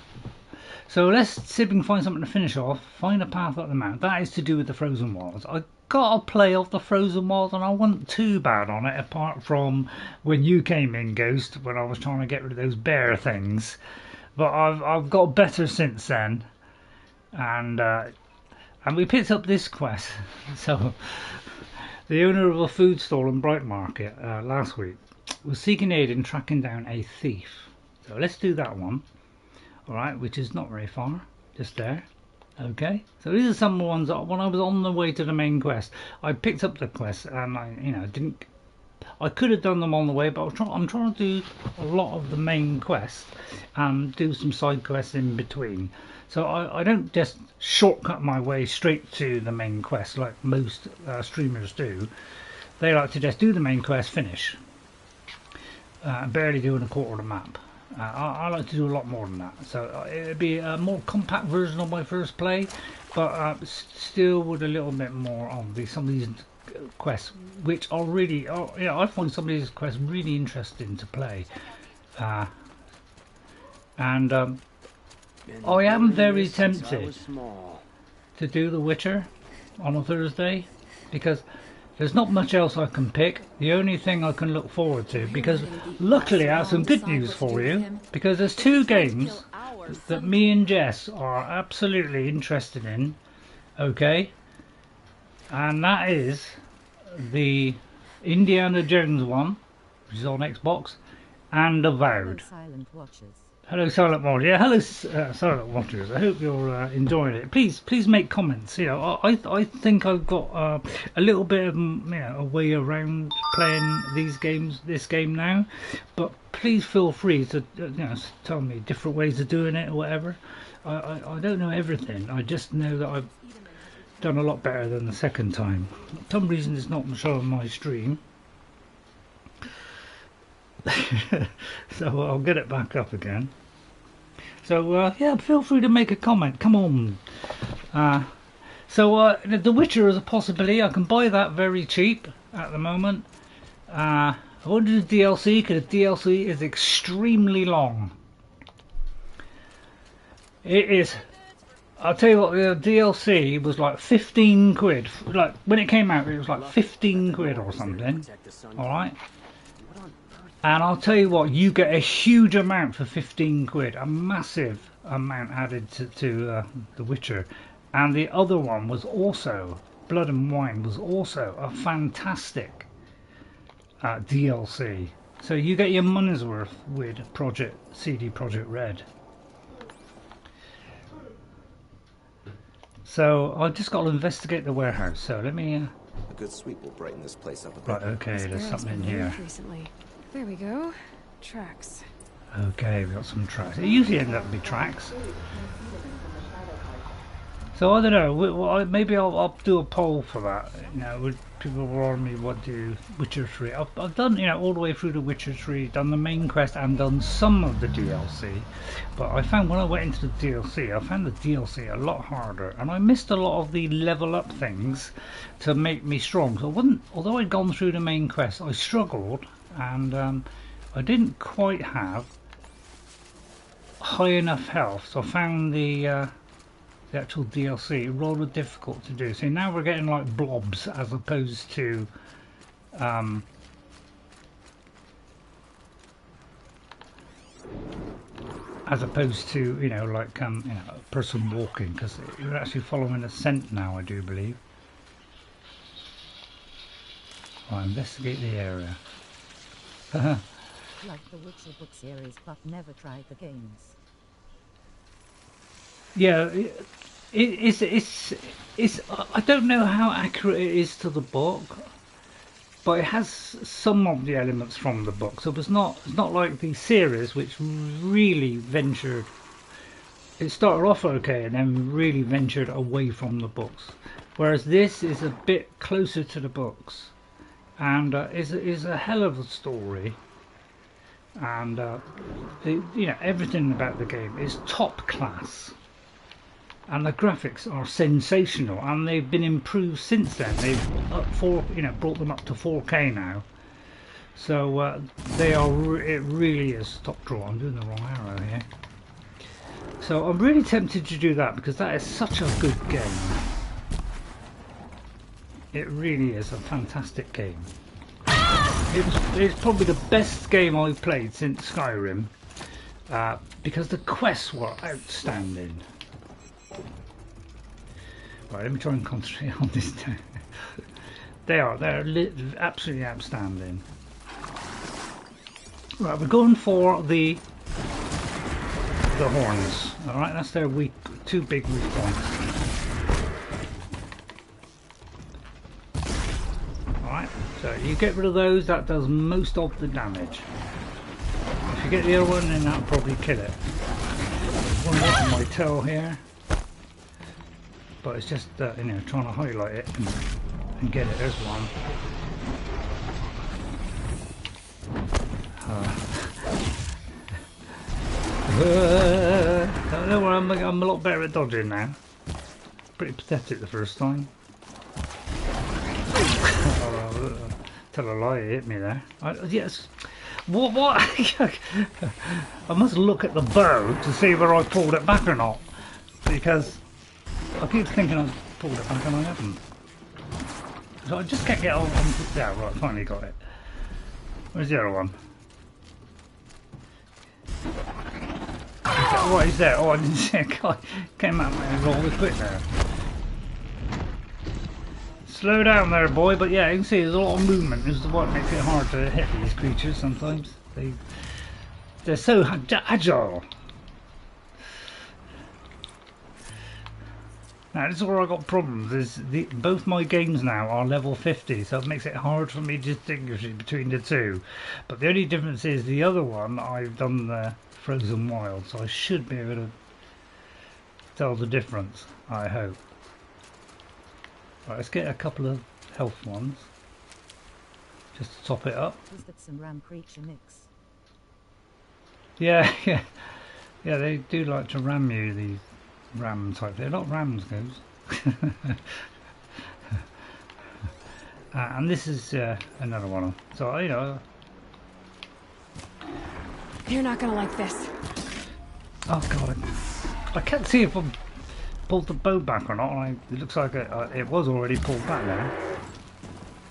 So let's see if we can find something to finish off. Find a path up the mountain. That is to do with the frozen wilds. I got to play off the frozen wilds, and I wasn't too bad on it, apart from when you came in, Ghost, when I was trying to get rid of those bear things. But I've got better since then, and we picked up this quest. So the owner of a food stall in Bright Market last week was seeking aid in tracking down a thief. So let's do that one. Alright, which is not very far, just there. Okay, so these are some of the ones that when I was on the way to the main quest, I picked up the quest, and I could have done them on the way, but I'm trying to do a lot of the main quest and do some side quests in between. So I don't just shortcut my way straight to the main quest like most streamers do. They like to just do the main quest, finish. Barely doing a quarter of the map. I like to do a lot more than that. So it'd be a more compact version of my first play, but still with a little bit more of some of these quests, which are really, I find some of these quests really interesting to play. And I am very tempted to do The Witcher on a Thursday, because there's not much else I can pick. The only thing I can look forward to, because luckily I have some good news for you, because there's 2 games that me and Jess are absolutely interested in, okay? And that is the Indiana Jones one, which is on Xbox, and Avowed. Hello, Silent Watchers. Yeah, hello, Silent Watchers. I hope you're enjoying it. Please make comments. I think I've got a little bit of a way around playing this game now. But please feel free to tell me different ways of doing it or whatever. I don't know everything. I just know that I've done a lot better than the second time. For some reason, it's not showing my stream. So I'll get it back up again. So yeah, feel free to make a comment. Come on. So The Witcher is a possibility. I can buy that very cheap at the moment. I want to do DLC because the DLC is extremely long. It is. I'll tell you what, the DLC was like 15 quid. Like when it came out, it was like 15 quid or something. Alright. And I'll tell you what, you get a huge amount for 15 quid, a massive amount added to The Witcher. And the other one was also, Blood and Wine was also a fantastic DLC. So you get your money's worth with CD Projekt Red. So I've just got to investigate the warehouse. So let me... A good sweep will brighten this place up a bit. Right, okay, there's something in here. Recently. There we go. Tracks. Okay, we've got some tracks. It usually ends up being tracks. So I don't know. Maybe I'll do a poll for that. Would people warn me what do Witcher 3? I've done all the way through the Witcher 3, done the main quest and done some of the DLC. But I found when I went into the DLC, I found the DLC a lot harder, and I missed a lot of the level up things to make me strong. So although I'd gone through the main quest, I struggled. And I didn't quite have high enough health, so I found the actual DLC rather difficult to do. So now we're getting like blobs as opposed to a person walking, because you're actually following a scent now, I do believe. I'll investigate the area. Like the Witcher book series, but never tried the games. Yeah, it's. I don't know how accurate it is to the book, but it has some of the elements from the book. So it's not like the series, which really ventured. It started off okay and then really ventured away from the books, whereas this is a bit closer to the books. And is a hell of a story, and everything about the game is top class. and the graphics are sensational, and they've been improved since then. They've brought them up to 4K now. So they are. It really is top draw. I'm doing the wrong arrow here. So I'm really tempted to do that because that is such a good game. It really is a fantastic game. It's probably the best game I've played since Skyrim because the quests were outstanding. Right, let me try and concentrate on this now. They're absolutely outstanding. Right, we're going for the horns. All right, that's their two big weak points. All right, so you get rid of those. That does most of the damage. If you get the other one, then that'll probably kill it. There's one more on my tail here, but it's just trying to highlight it and get it. There's one. Don't worry, I'm a lot better at dodging now. Pretty pathetic the first time. Tell a lie, it hit me there. Yes. What? I must look at the bow to see whether I pulled it back or not, because I keep thinking I've pulled it back and I haven't. So I just can't get on. Yeah, right. Finally got it. Where's the other one? What is there? Oh, I didn't see it. Came out and rolled quick there. Slow down there, boy. But yeah, you can see there's a lot of movement. This is what makes it hard to hit these creatures sometimes. They're so agile. Now this is where I got problems. Both my games now are level 50, so it makes it hard for me to distinguish between the two. But the only difference is the other one I've done the Frozen Wild, so I should be able to tell the difference, I hope. Right, let's get a couple of health ones just to top it up. Is that some ram creature mix? Yeah, they do like to ram you, these ram type. They're not rams, goes. And this is another one. So You're not gonna like this. Oh god, I can't see if I pulled the bow back or not. It looks like it was already pulled back there.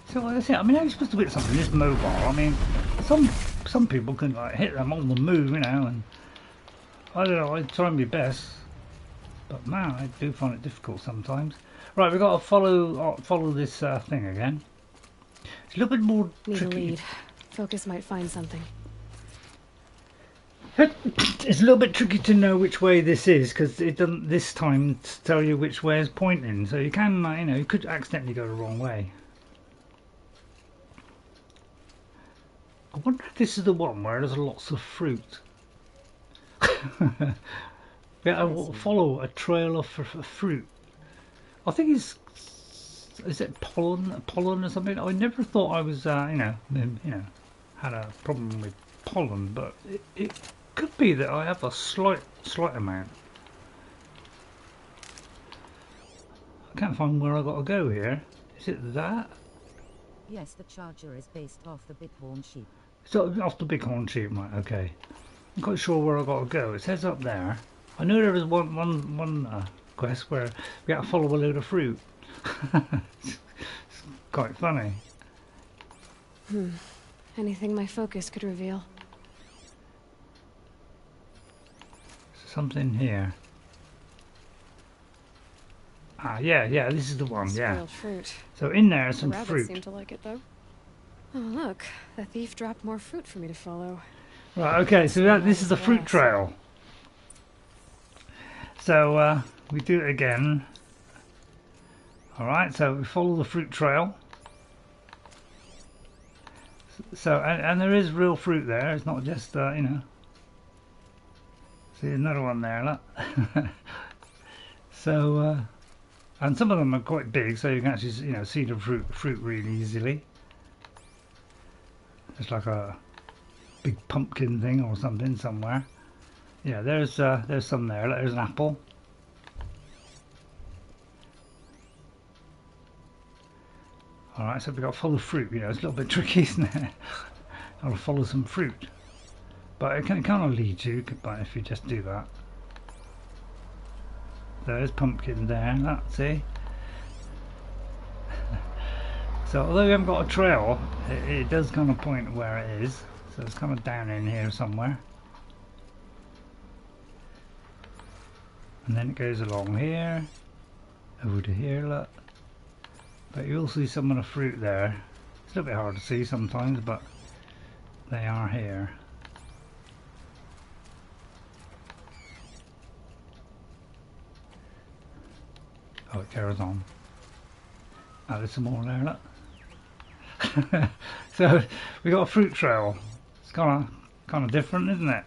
So that's it. I mean, how are you supposed to hit something this mobile? I mean, some people can like hit them on the move, and I don't know. I try my best, but man, I do find it difficult sometimes. Right, we've got to follow this thing again. It's a little bit more Need tricky. a lead. Focus might find something. It's a little bit tricky to know which way this is because it doesn't this time tell you which way is pointing. So you can, you could accidentally go the wrong way. I wonder if this is the one where there's lots of fruit. Yeah, I will follow a trail of fruit. I think is it pollen or something? I never thought I was, had a problem with pollen, but it could be that I have a slight amount. I can't find where I got to go here. Is it that? Yes, the charger is based off the bighorn sheep. So off the bighorn sheep, right? Okay. I'm quite sure where I got to go. It says up there. I know there was one quest where we had to follow a load of fruit. It's quite funny. Anything my focus could reveal. Something here. Ah, yeah, this is the one. Spoiled fruit. So in there is some Rabbits fruit. seem to like it though. Oh look, the thief dropped more fruit for me to follow. Right. Okay. So this is the fruit trail. So we do it again. All right. So we follow the fruit trail. So and there is real fruit there. It's not just See another one there, look. So, and some of them are quite big, so you can actually, see the fruit really easily. It's like a big pumpkin thing or something somewhere. Yeah, there's some there. Look, there's an apple. Alright, so we've got to follow fruit, you know, it's a little bit tricky, isn't it? I'll follow some fruit. But it can kind of lead you, but if you just do that. There's pumpkin there, that's it. So although we haven't got a trail, it does kind of point where it is. So it's kind of down in here somewhere. And then it goes along here, over to here, look. But you'll see some of the fruit there. It's a little bit hard to see sometimes, but they are here. Oh, it carries on. Oh, there's some more there, look. So we got a fruit trail. It's kind of different, isn't it?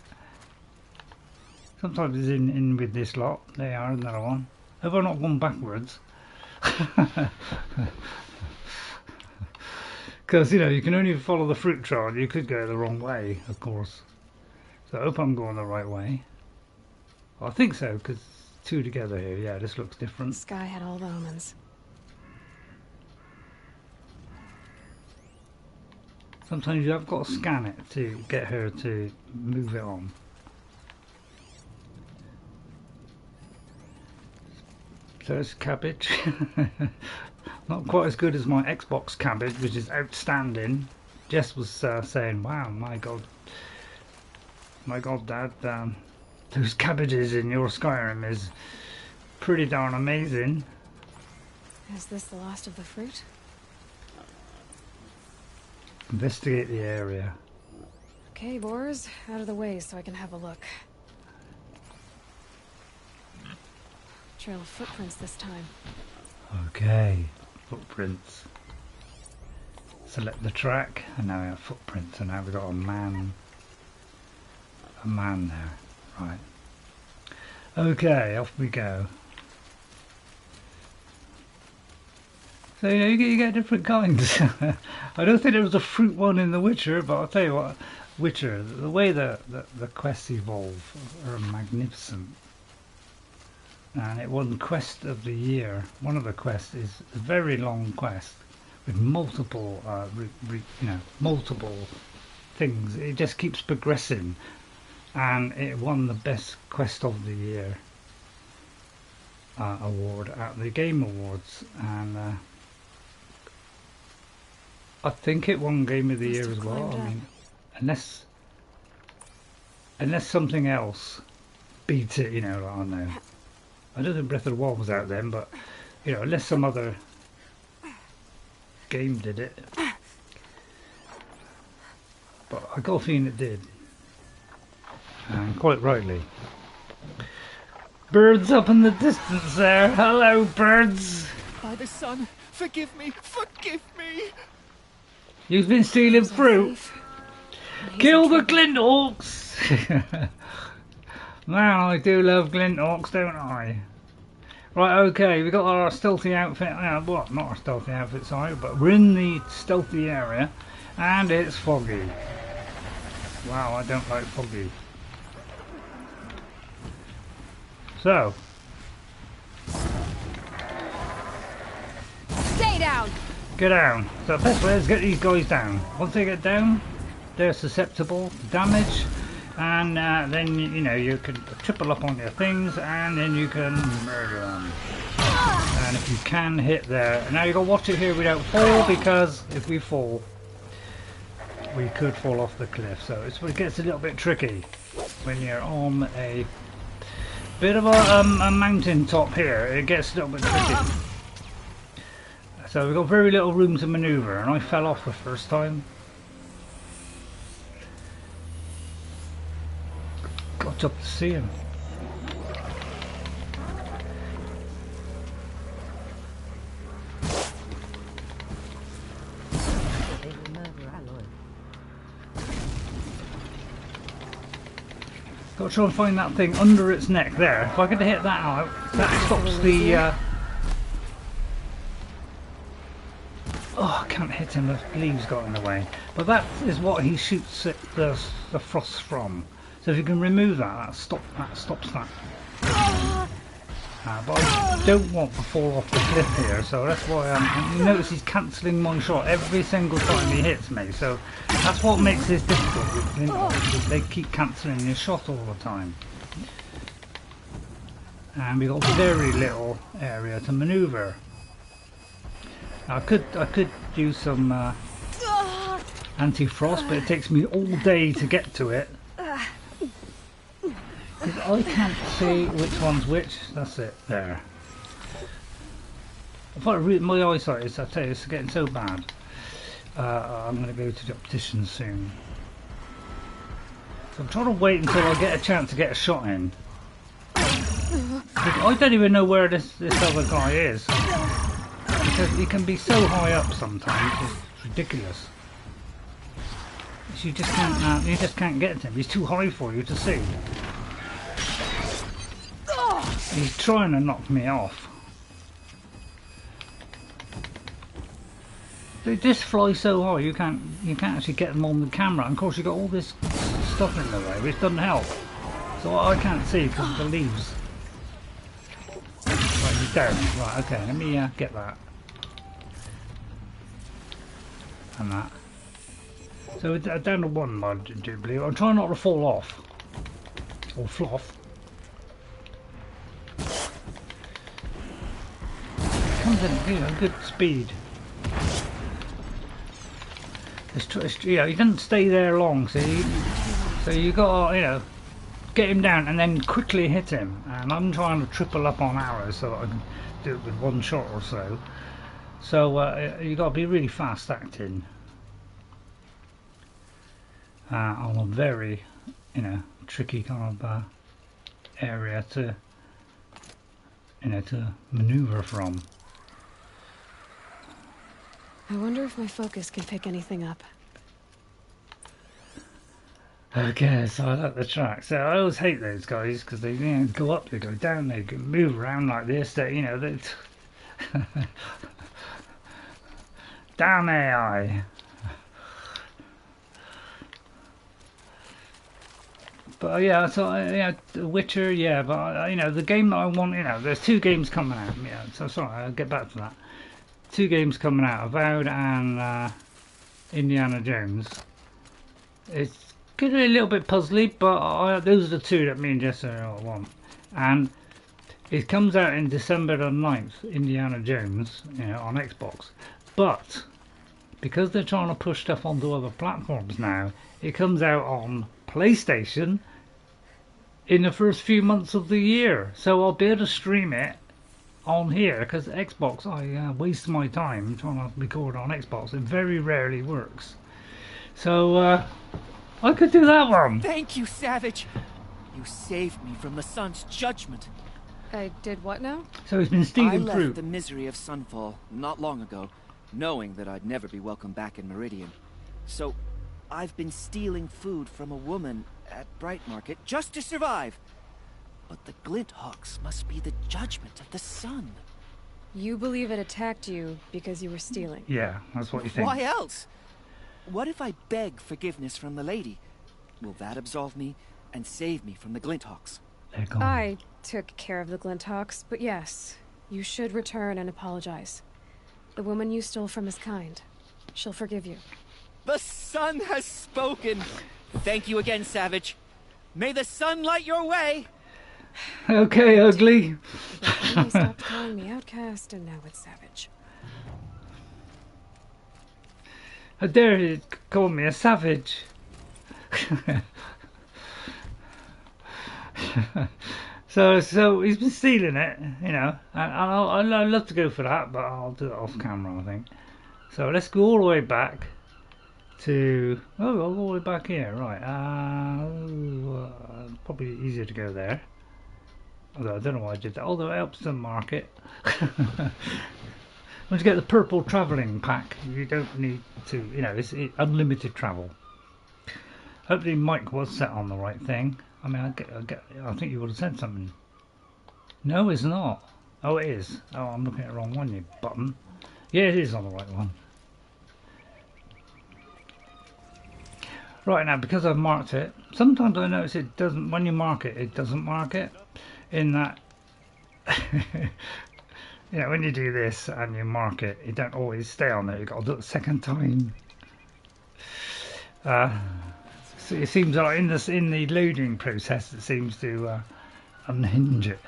Sometimes it's in with this lot. They are another one. Hope I've not gone backwards. Because you know you can only follow the fruit trail. You could go the wrong way, of course. So I hope I'm going the right way. Well, I think so, because two together here. Yeah, this looks different. Sky had all the omens. Sometimes you have got to scan it to get her to move it on. So it's cabbage. Not quite as good as my Xbox cabbage, which is outstanding. Jess was saying, wow, my god, Dad, those cabbages in your Skyrim is pretty darn amazing. Is this the last of the fruit? Investigate the area. Okay, boars, out of the way so I can have a look. Trail of footprints this time. Okay, footprints. Select the track, and now we have footprints, and now we've got a man there. Right. Okay, off we go. So you know, you get different kinds. I don't think there was a fruit one in The Witcher, but I'll tell you what, Witcher, the way the quests evolve are magnificent. And it won Quest of the Year. One of the quests is a very long quest with multiple, multiple things. It just keeps progressing, and it won the best Quest of the Year award at the Game Awards, and I think it won Game of the Year as well. I mean, unless something else beat it, you know, I don't know. I don't think Breath of the Wild was out then, but you know, unless some other game did it. But I got a feeling it did, and quite rightly. Birds up in the distance there. Hello, birds. By the sun, forgive me, forgive me. You've been stealing fruit. Kill the Glinthawks. Man, I do love Glinthawks, don't I? Right, okay, we got our stealthy outfit. Well, not our stealthy outfit, sorry, but we're in the stealthy area, and it's foggy. Wow, I don't like foggy. So, stay down. Get down. So the best way is get these guys down. Once they get down, they're susceptible to damage. And then, you know, you can triple up on your things, and then you can murder them. And if you can hit there, now you got to watch it here we don't fall, because if we fall, we could fall off the cliff. So it gets a little bit tricky when you're on a bit of a mountain top here. It gets a little bit tricky. So we've got very little room to maneuver, and I fell off the first time. Got up to see him. Got to try and find that thing under its neck there. If I could hit that out, that stops the... Oh, I can't hit him, the leaves got in the way. But that is what he shoots at the frost from. So if you can remove that, that stops that. But I don't want to fall off the cliff here, so that's why you notice he's cancelling my shot every single time he hits me, so that's what makes this difficult with Glinthawks. They keep cancelling your shot all the time. And we've got very little area to manoeuvre. I could use some anti-frost, but it takes me all day to get to it. Because I can't see which one's which. That's it. There. I thought my eyesight is, I tell you, it's getting so bad. I'm going to go to the optician soon. So I'm trying to wait until I get a chance to get a shot in. I don't even know where this other guy is. Because he can be so high up sometimes, it's ridiculous. You just can't get to him. He's too high for you to see. He's trying to knock me off. They just fly so high you can't actually get them on the camera. And of course you've got all this stuff in the way, which doesn't help. So I can't see because of the leaves. Right, he's down. Right, okay, let me get that. And that. So down to one, I do believe. I'm trying not to fall off. Or floff. Comes in, good speed. He doesn't stay there long, see? So you got, get him down and then quickly hit him. And I'm trying to triple up on arrows so I can do it with one shot or so. So you got to be really fast acting. On a very, tricky kind of area to, to maneuver from. I wonder if my focus can pick anything up. Okay, so I like the track. So I always hate those guys because they go up, they go down, they can move around like this. They, damn AI. But yeah, so Witcher, yeah, but the game that I want, there's two games coming out. Yeah, so sorry, I'll get back to that. Two games coming out, Avowed and Indiana Jones. It's getting a little bit puzzly, but those are the two that me and Jessica want. And it comes out in December the 9th, Indiana Jones, on Xbox. But because they're trying to push stuff onto other platforms now, it comes out on PlayStation in the first few months of the year. So I'll be able to stream it on here, because Xbox, I waste my time trying to record on Xbox. It very rarely works. So I could do that one. Thank you, Savage. You saved me from the sun's judgment. I did what now? So he's been stealing fruit. I left the misery of Sunfall not long ago, knowing that I'd never be welcome back in Meridian. So I've been stealing food from a woman at Bright Market just to survive. But the Glinthawks must be the judgment of the sun. You believe it attacked you because you were stealing? Yeah, that's what you think. Why else? What if I beg forgiveness from the lady? Will that absolve me and save me from the Glinthawks? I took care of the Glinthawks, but yes, you should return and apologize. The woman you stole from is kind. She'll forgive you. The sun has spoken. Thank you again, Savage. May the sun light your way. Okay, ugly. They stopped calling me outcast, and now it's Savage. How dare you call me a savage? So he's been stealing it, and I'd love to go for that, but I'll do it off camera, I think. So let's go all the way back to I'll go all the way back here, right? Probably easier to go there. Although I don't know why I did that. Although it helps the market. Once you get the purple travelling pack, you don't need to, it's unlimited travel. Hopefully Mike was set on the right thing. I mean, I think you would have said something. No, it's not. Oh, it is. Oh, I'm looking at the wrong one, you button. Yeah, it is on the right one. Right, now, because I've marked it, sometimes I notice it doesn't, when you mark it, it doesn't mark it. In that You know, when you do this and you mark it, you don't always stay on there. You've got to do it a second time. So it seems like in the loading process, it seems to unhinge it.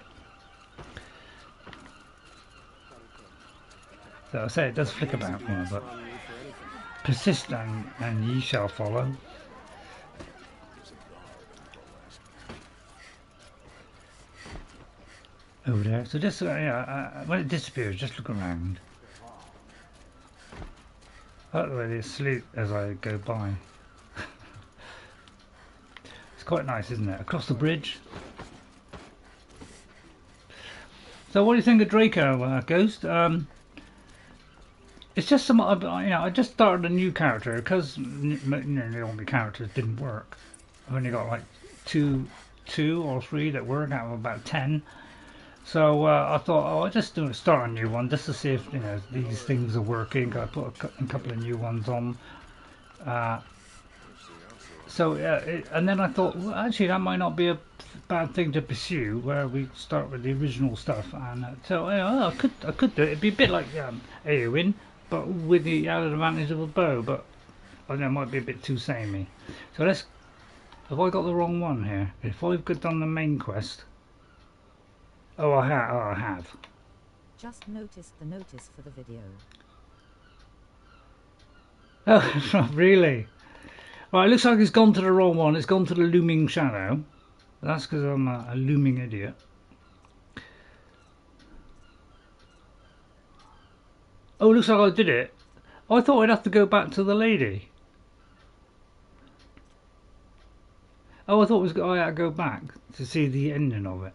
So I say it does flick about, you know, but persist and ye shall follow. Over there. So just when it disappears, just look around. I like the way they salute as I go by. It's quite nice, isn't it? Across the bridge. So what do you think of Draco, Ghost? It's just some, I just started a new character because the only characters didn't work. I've only got like two or three that work out of about 10. So I thought, I'll just start a new one just to see if these things are working. I put a couple of new ones on. And then I thought, well, actually, that might not be a bad thing to pursue, where we start with the original stuff. And so I could do it. It'd be a bit like AoE, but with the added advantage of a bow. But I know it might be a bit too samey. So let's. Have I got the wrong one here? If I've done the main quest. Oh, I have. Just noticed the notice for the video. Oh, really? Right, it looks like it's gone to the wrong one. It's gone to the looming shadow. That's because I'm a looming idiot. Oh, it looks like I did it. I thought I'd have to go back to the lady. Oh, I thought I had to go back to see the ending of it.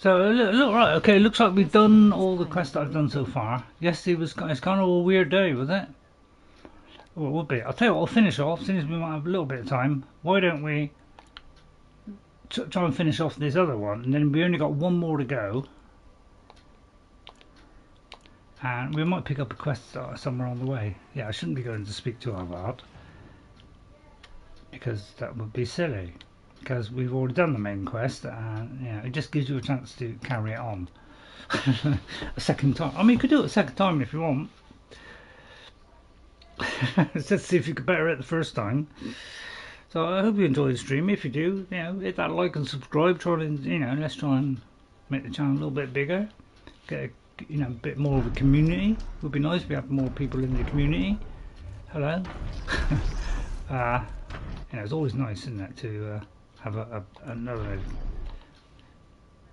So look right, okay. Looks like we've done all the quests that I've done so far. Yesterday it's kind of a weird day, was it? Well, it would be. I'll tell you what. I'll finish off since we might have a little bit of time. Why don't we try and finish off this other one, and then we only got one more to go, and we might pick up a quest somewhere on the way. Yeah, I shouldn't be going to speak to Avard because that would be silly. Because we've already done the main quest, and it just gives you a chance to carry it on a second time. I mean, you could do it a second time if you want. Let's see if you could better it the first time. So I hope you enjoy the stream. If you do, hit that like and subscribe. Try and let's try and make the channel a little bit bigger. Get a bit more of a community. It would be nice if we had more people in the community. Hello. It's always nice, isn't it, to have another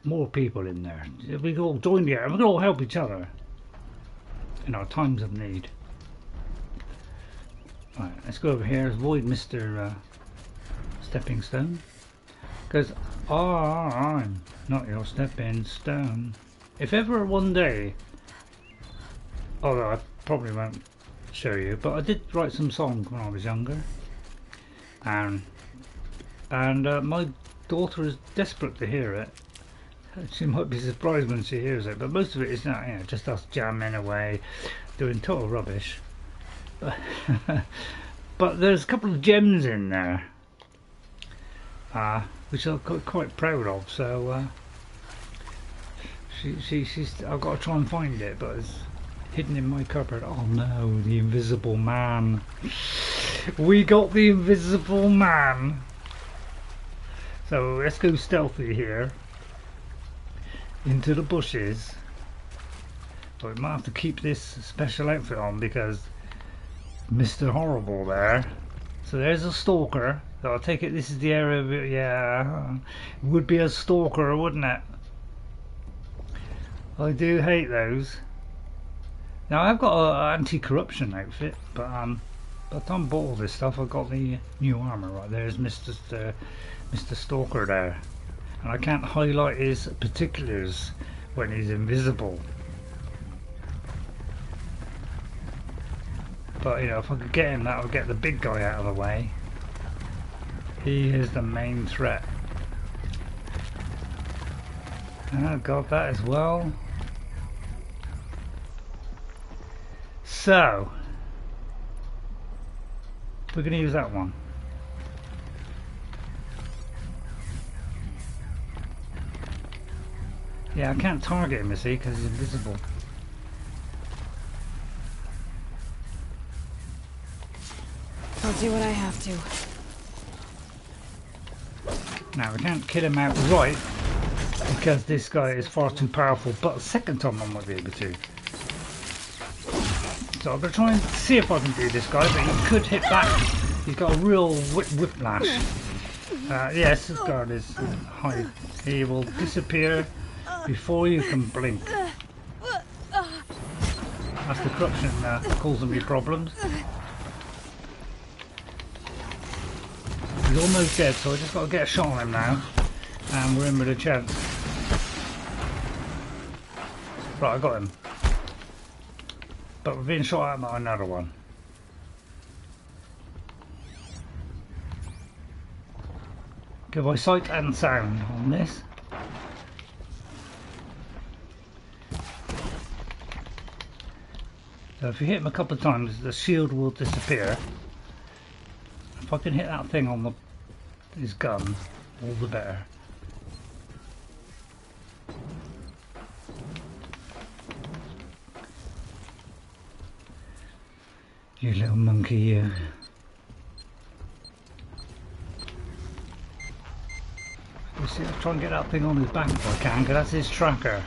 more people in there. We can all join together and we can all help each other in our times of need. Right, let's go over here, avoid Mr. Stepping Stone, because I'm not your stepping stone. If ever one day, although I probably won't show you, but I did write some songs when I was younger, and my daughter is desperate to hear it. She might be surprised when she hears it, but most of it is not, just us jamming away, doing total rubbish. But there's a couple of gems in there, which I'm quite proud of. So I've got to try and find it, but it's hidden in my cupboard. Oh no, the invisible man! We got the invisible man. So let's go stealthy here into the bushes. But we might have to keep this special outfit on because Mr. Horrible there. So there's a stalker. So I'll take it this is the area of it. Yeah, it would be a stalker, wouldn't it? I do hate those. Now I've got an anti-corruption outfit, but by the time I bought all this stuff, I've got the new armor. Right there's Mr. Stalker there, and I can't highlight his particulars when he's invisible. But if I could get him, that would get the big guy out of the way. He is the main threat. And I've got that as well. So we're going to use that one. Yeah, I can't target him, you see, because he's invisible. I'll do what I have to. Now, we can't kill him outright, because this guy is far too powerful, but a second time I might be able to. So I'm going to try and see if I can do this guy, but he could hit back. He's got a real whiplash. Yes, his guard is high. He will disappear before you can blink. That's the corruption causing me problems. He's almost dead, so I just got to get a shot on him now. And we're in with a chance. Right, I got him. But we're being shot at by another one. Give my sight and sound on this. So if you hit him a couple of times, the shield will disappear. If I can hit that thing on his gun, all the better. You little monkey, you. You see, I'll try and get that thing on his back if I can, because that's his tracker.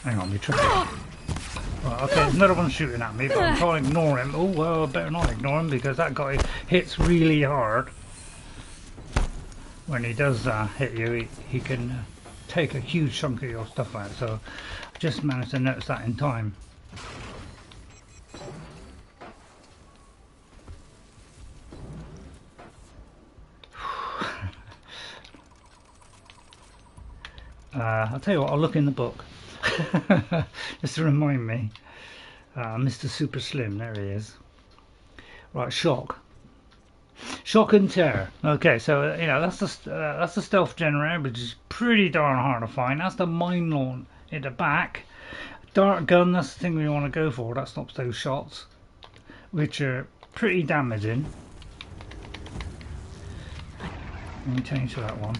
Hang on, me tripping. Right, okay, there's another one shooting at me, but I'm trying to ignore him. Oh, well, I better not ignore him, because that guy hits really hard. When he does hit you, he can take a huge chunk of your stuff out, so I just managed to notice that in time. I'll tell you what, I'll look in the book just to remind me. Mr. Super Slim, there he is. Right, shock. Shock and tear. Okay, so you know that's the stealth generator, which is pretty darn hard to find. That's the mine launch in the back. Dart gun. That's the thing we want to go for. That stops those shots, which are pretty damaging. Let me change to that one.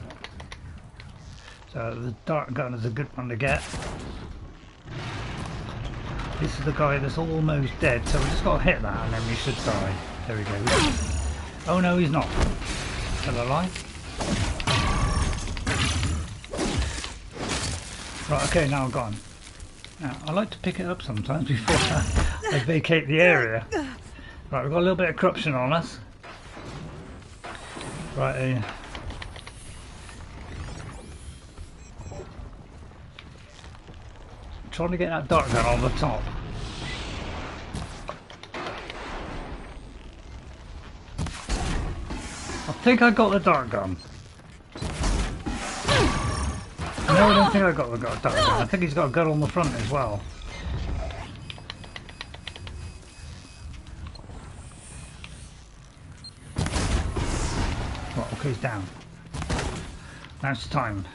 So the dart gun is a good one to get. This is the guy that's almost dead, so we just got to hit that, and then we should die. There we go. Oh no, he's not. Still alive. Right, okay, now I'm gone. Now, I like to pick it up sometimes before I vacate the area. Right, we've got a little bit of corruption on us. Right, trying to get that dart gun on the top. I think I got the dart gun. No, I don't think I got the dart gun. I think he's got a gun on the front as well. Right, okay, he's down. Now it's time.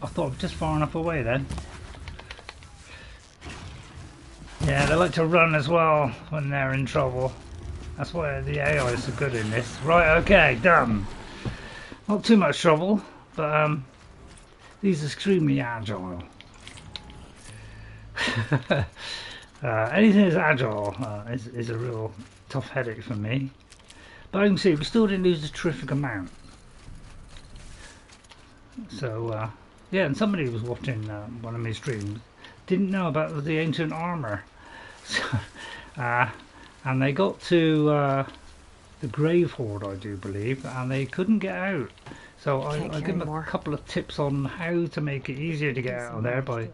I thought I was just far enough away then. Yeah, they like to run as well when they're in trouble. That's why the AI is so good in this. Right, okay, done. Not too much trouble, but he's extremely agile. Anything that's agile is a real tough headache for me. But you can see we still didn't lose a terrific amount. So yeah, and somebody was watching one of my streams, didn't know about the ancient armor. So, and they got to the Grave Hoard, I do believe, and they couldn't get out. So I give them a couple of tips on how to make it easier to get out of there. By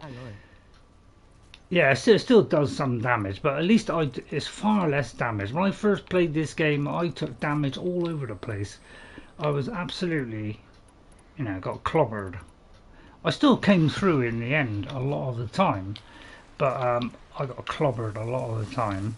yeah, it still does some damage, but at least it's far less damage. When I first played this game, I took damage all over the place. I was absolutely, you know, got clobbered. I still came through in the end a lot of the time, but I got clobbered a lot of the time,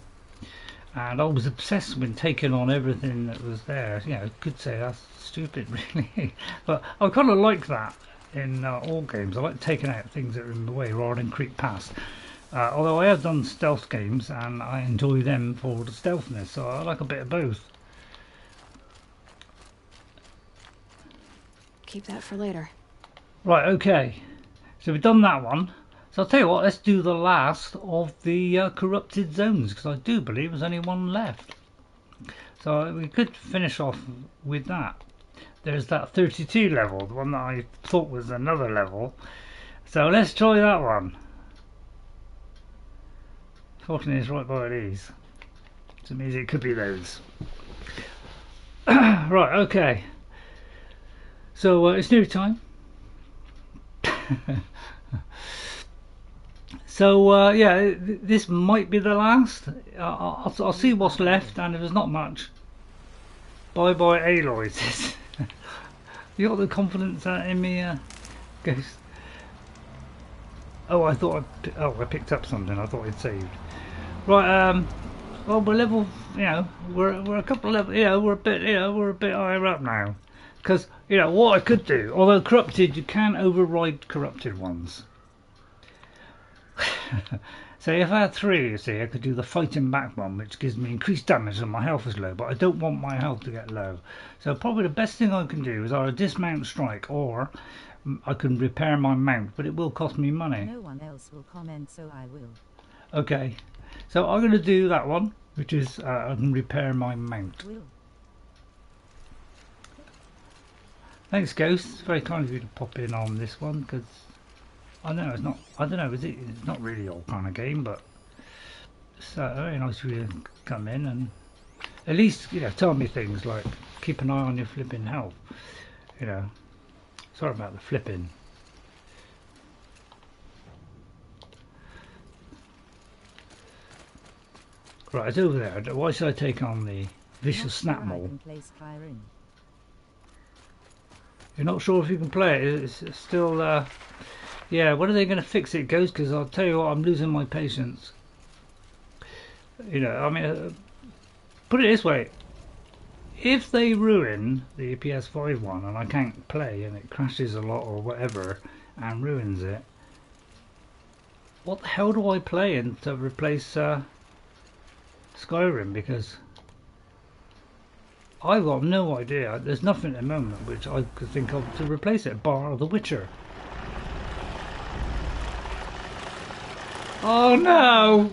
and I was obsessed with taking on everything that was there. You know, could say that's stupid really, but I kind of like that. in all games. I like taking out things that are in the way rather than creep past. Although I have done stealth games and I enjoy them for the stealthiness, so I like a bit of both. Keep that for later. Right, okay. So we've done that one. So I'll tell you what, let's do the last of the corrupted zones, because I do believe there's only one left. So we could finish off with that. There's that 32 level, the one that I thought was another level. So let's try that one. Fortunately it's right by these. So it means it could be those. Right, okay. So it's nearly time. So yeah, this might be the last. I'll see what's left, and if there's not much, bye bye Aloy. You got the confidence in me, Ghost? Oh, I thought I picked up something. I thought I'd saved. Right, well we're level. You know, we're a couple of levels. You know, we're a bit higher up now. Because you know what I could do. Although corrupted, you can override corrupted ones. So if I had 3, you see, I could do the fighting back one, which gives me increased damage and my health is low, but I don't want my health to get low. So probably the best thing I can do is either dismount strike, or I can repair my mount, but it will cost me money. No one else will comment, so I will. Okay, so I'm going to do that one, which is I can repair my mount. Thanks, Ghost. It's very kind of you to pop in on this one, because I know it's not. I don't know. It's not really your kind of game, but it's very nice of you to come in and at least tell me things like keep an eye on your flipping health. You know. Sorry about the flipping. Right, it's over there. Why should I take on the vicious Snapmaw? You're not sure if you can play it. It's still. Yeah, when are they going to fix it, Ghost? Because I'll tell you what, I'm losing my patience. You know, I mean, put it this way. If they ruin the PS5 one and I can't play and it crashes a lot or whatever and ruins it, what the hell do I play in to replace Skyrim? Because I've got no idea. There's nothing at the moment which I could think of to replace it, bar The Witcher. Oh no!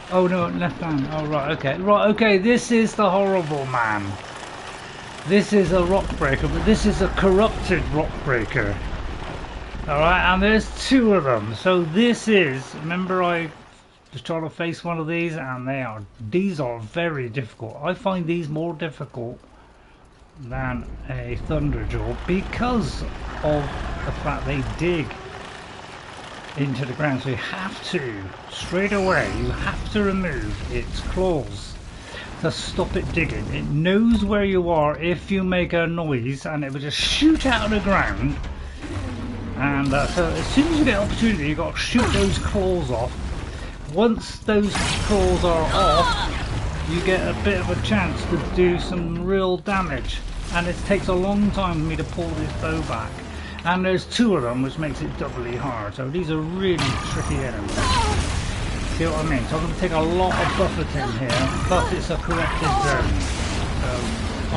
Oh no, left hand. Oh right, okay. Right, okay, this is the horrible man. This is a Rockbreaker, but this is a corrupted Rockbreaker. Alright, and there's 2 of them. So this is, remember I was trying to face one of these, and these are very difficult. I find these more difficult than a Thunderjaw because of the fact they dig into the ground, so you have to straight away remove its claws to stop it digging. It knows where you are if you make a noise, and it will just shoot out of the ground. And so as soon as you get opportunity, you've got to shoot those claws off. Once those claws are off, you get a bit of a chance to do some real damage, and it takes a long time for me to pull this bow back. And there's 2 of them, which makes it doubly hard. So these are really tricky enemies. See what I mean? So I'm going to take a lot of buffeting here, plus it's a corrected zone. So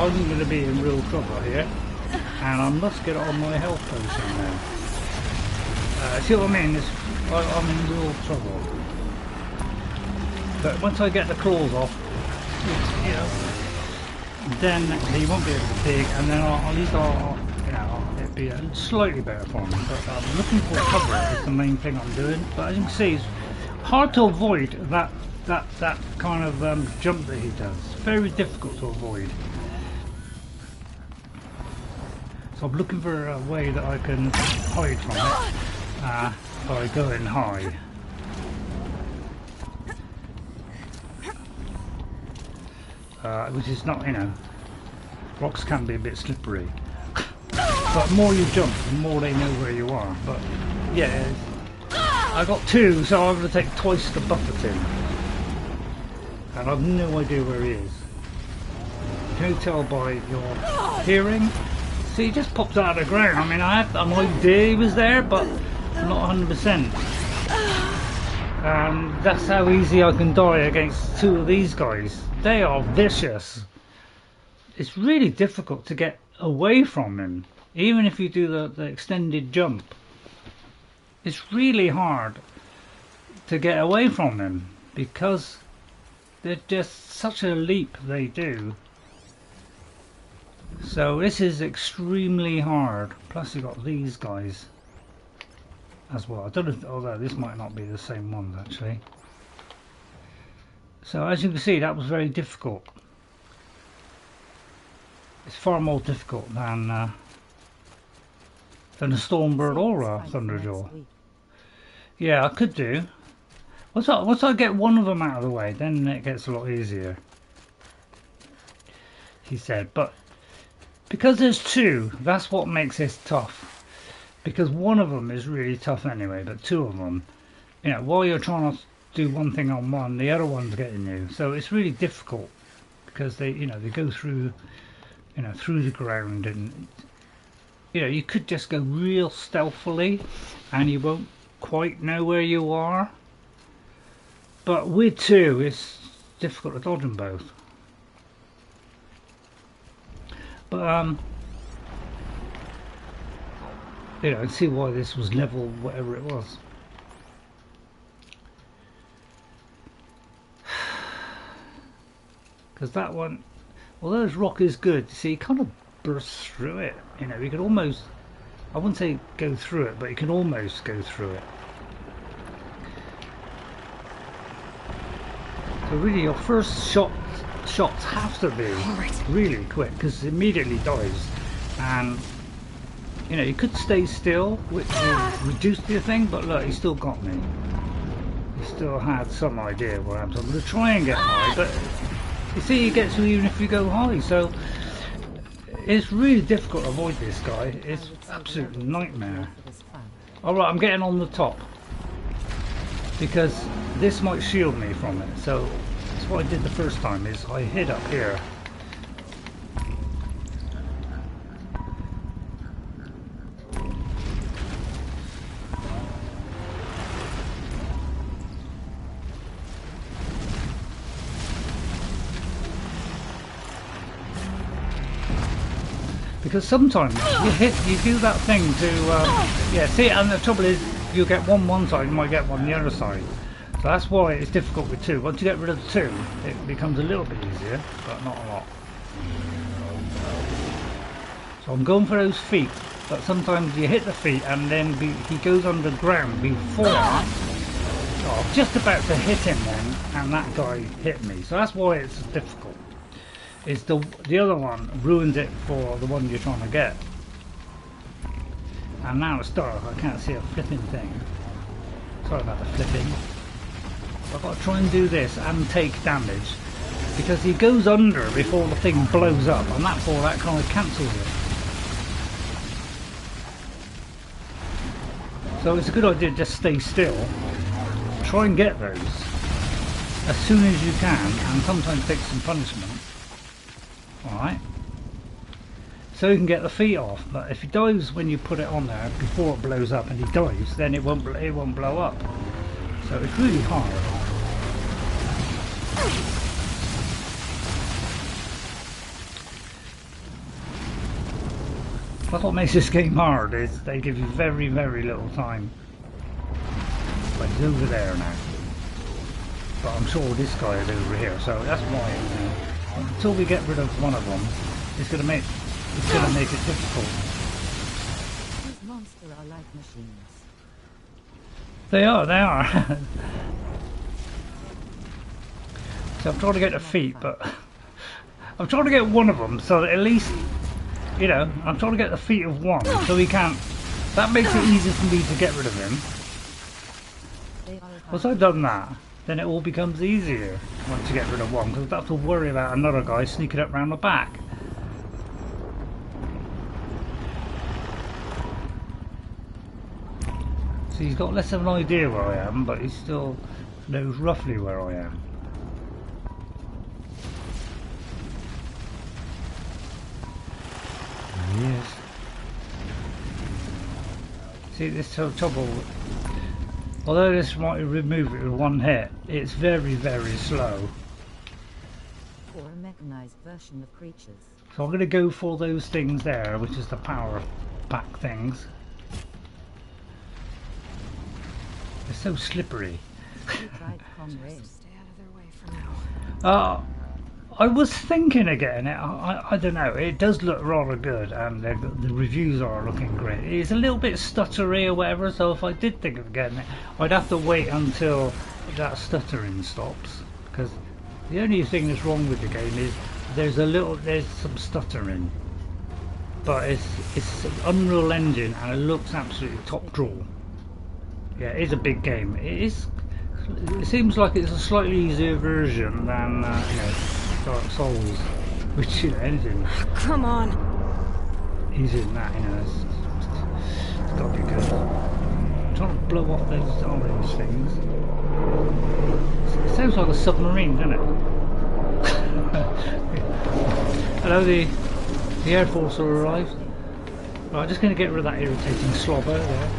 I'm going to be in real trouble here. And I must get on my health potion now. See what I mean? I'm in real trouble. But once I get the claws off, then you won't be able to dig, and then at least it'd be slightly better for me. But I'm looking for cover is the main thing I'm doing. But as you can see, it's hard to avoid that kind of jump that he does. It's very difficult to avoid. So I'm looking for a way that I can hide from it by going high. Which is not, rocks can be a bit slippery. But the more you jump, the more they know where you are. But yeah, I got 2, so I'm going to take twice the buffeting. And I've no idea where he is. You can tell by your hearing. See, he just popped out of the ground. I mean, I had an idea he was there, but not 100%. And that's how easy I can die against two of these guys. They are vicious. It's really difficult to get away from them, even if you do the extended jump. It's really hard to get away from them because they're just such a leap they do. So this is extremely hard. Plus you got these guys as well. I don't know if, although this might not be the same ones actually. So as you can see, that was very difficult. It's far more difficult than a Stormbird or a Thunderjaw. Yeah, I could do. Once I get one of them out of the way, then it gets a lot easier, he said. But because there's two, that's what makes this tough. Because one of them is really tough anyway, but two of them, you know, while you're trying to do one thing on one, the other one's getting you. So it's really difficult because they, you know, they go through, you know, through the ground, and you know, you could just go real stealthily and you won't quite know where you are. But with two, it's difficult to dodge them both. But you know, see why this was level whatever it was. Because that one, although his rock is good, see, he kind of bursts through it. You know, you could almost, I wouldn't say go through it, but you can almost go through it. So really, your first shots have to be really quick because it immediately dies. And you know, you could stay still, which will reduce the thing, but look, he still got me. He still had some idea what happens. I'm going to try and get high, but you see, he gets you even if you go high. So it's really difficult to avoid this guy. It's an absolute nightmare. Alright, I'm getting on the top because this might shield me from it. So that's what I did the first time, is I hid up here. Because sometimes you do that thing to, yeah, see, and the trouble is, you get one side, you might get one the other side. So that's why it's difficult with two. Once you get rid of the two, it becomes a little bit easier, but not a lot. So I'm going for those feet, but sometimes you hit the feet and then he goes underground before. Oh, I'm just about to hit him then, and that guy hit me. So that's why it's difficult. Is the other one ruins it for the one you're trying to get. And now it's dark, I can't see a flipping thing. Sorry about the flipping. I've got to try and do this and take damage, because he goes under before the thing blows up, and that kind of cancels it. So it's a good idea to just stay still, try and get those as soon as you can, and sometimes take some punishment. Alright, so you can get the feet off, but if he dives when you put it on there before it blows up, and he dives, then it won't blow up. So it's really hard. That's what makes this game hard, is they give you very, very little time. But he's over there now. But I'm sure this guy is over here, so that's why, you know, until we get rid of one of them, it's gonna make it difficult. These monsters are like machines. They are. So I'm trying to get the feet, but I'm trying to get one of them, so that at least, you know, I'm trying to get the feet of one, so he can't. That makes it easier for me to get rid of him. Once I've done that, then it all becomes easier once you get rid of one, because I don't have to worry about another guy sneaking up round the back. So he's got less of an idea where I am, but he still knows roughly where I am. There he is. See, this trouble. Although this might remove it with one hit, it's very, very slow. Or a mechanized version of creatures. So I'm going to go for those things there, which is the power pack things. They're so slippery. Stay out of their way for now. I was thinking of getting it. I don't know. It does look rather good, and the reviews are looking great. It's a little bit stuttery or whatever, so if I did think of getting it, I'd have to wait until that stuttering stops. Because the only thing that's wrong with the game is there's some stuttering, but it's an Unreal Engine and it looks absolutely top draw. Yeah, it is a big game. It seems like it's a slightly easier version than you know, Dark Souls, which, you know, anything. Come on. Easier than that, you know. It's got to be good. I'm trying to blow off those orange things. It sounds like a submarine, doesn't it? Hello, the Air Force are arrived. Right, just going to get rid of that irritating slobber there.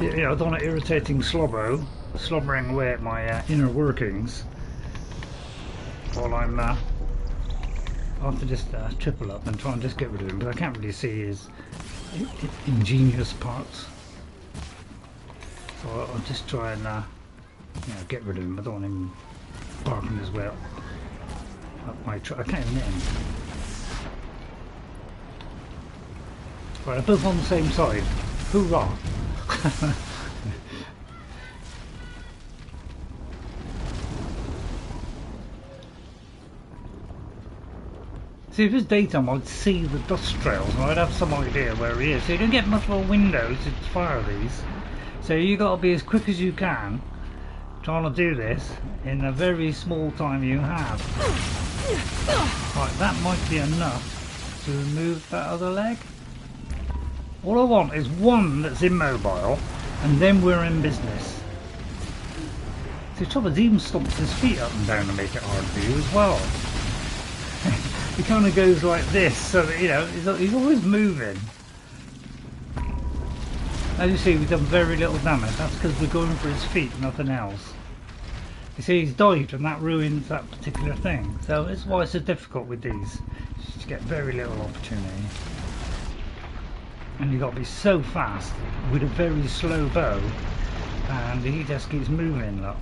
You know, I don't want an irritating slobbering away at my inner workings while I'm I'll have to just triple up and try and just get rid of him, but I can't really see his ingenious parts, so I'll just try and you know, get rid of him. I don't want him barking as well up my I can't even hit him. Right, they're both on the same side. Hoorah! See, if it's daytime, I'd see the dust trails and I'd have some idea where he is. So you don't get much of a window to fire these. So you got to be as quick as you can trying to do this in a very small time you have. Right, that might be enough to remove that other leg. All I want is one that's immobile, and then we're in business. See, the trouble is, he even stomps his feet up and down to make it hard for you as well. He kind of goes like this, so that, you know, he's always moving. As you see, we've done very little damage. That's because we're going for his feet, nothing else. You see, he's dived, and that ruins that particular thing. So that's why it's so difficult with these. You just get very little opportunity. And you've got to be so fast with a very slow bow, and he just keeps moving, look.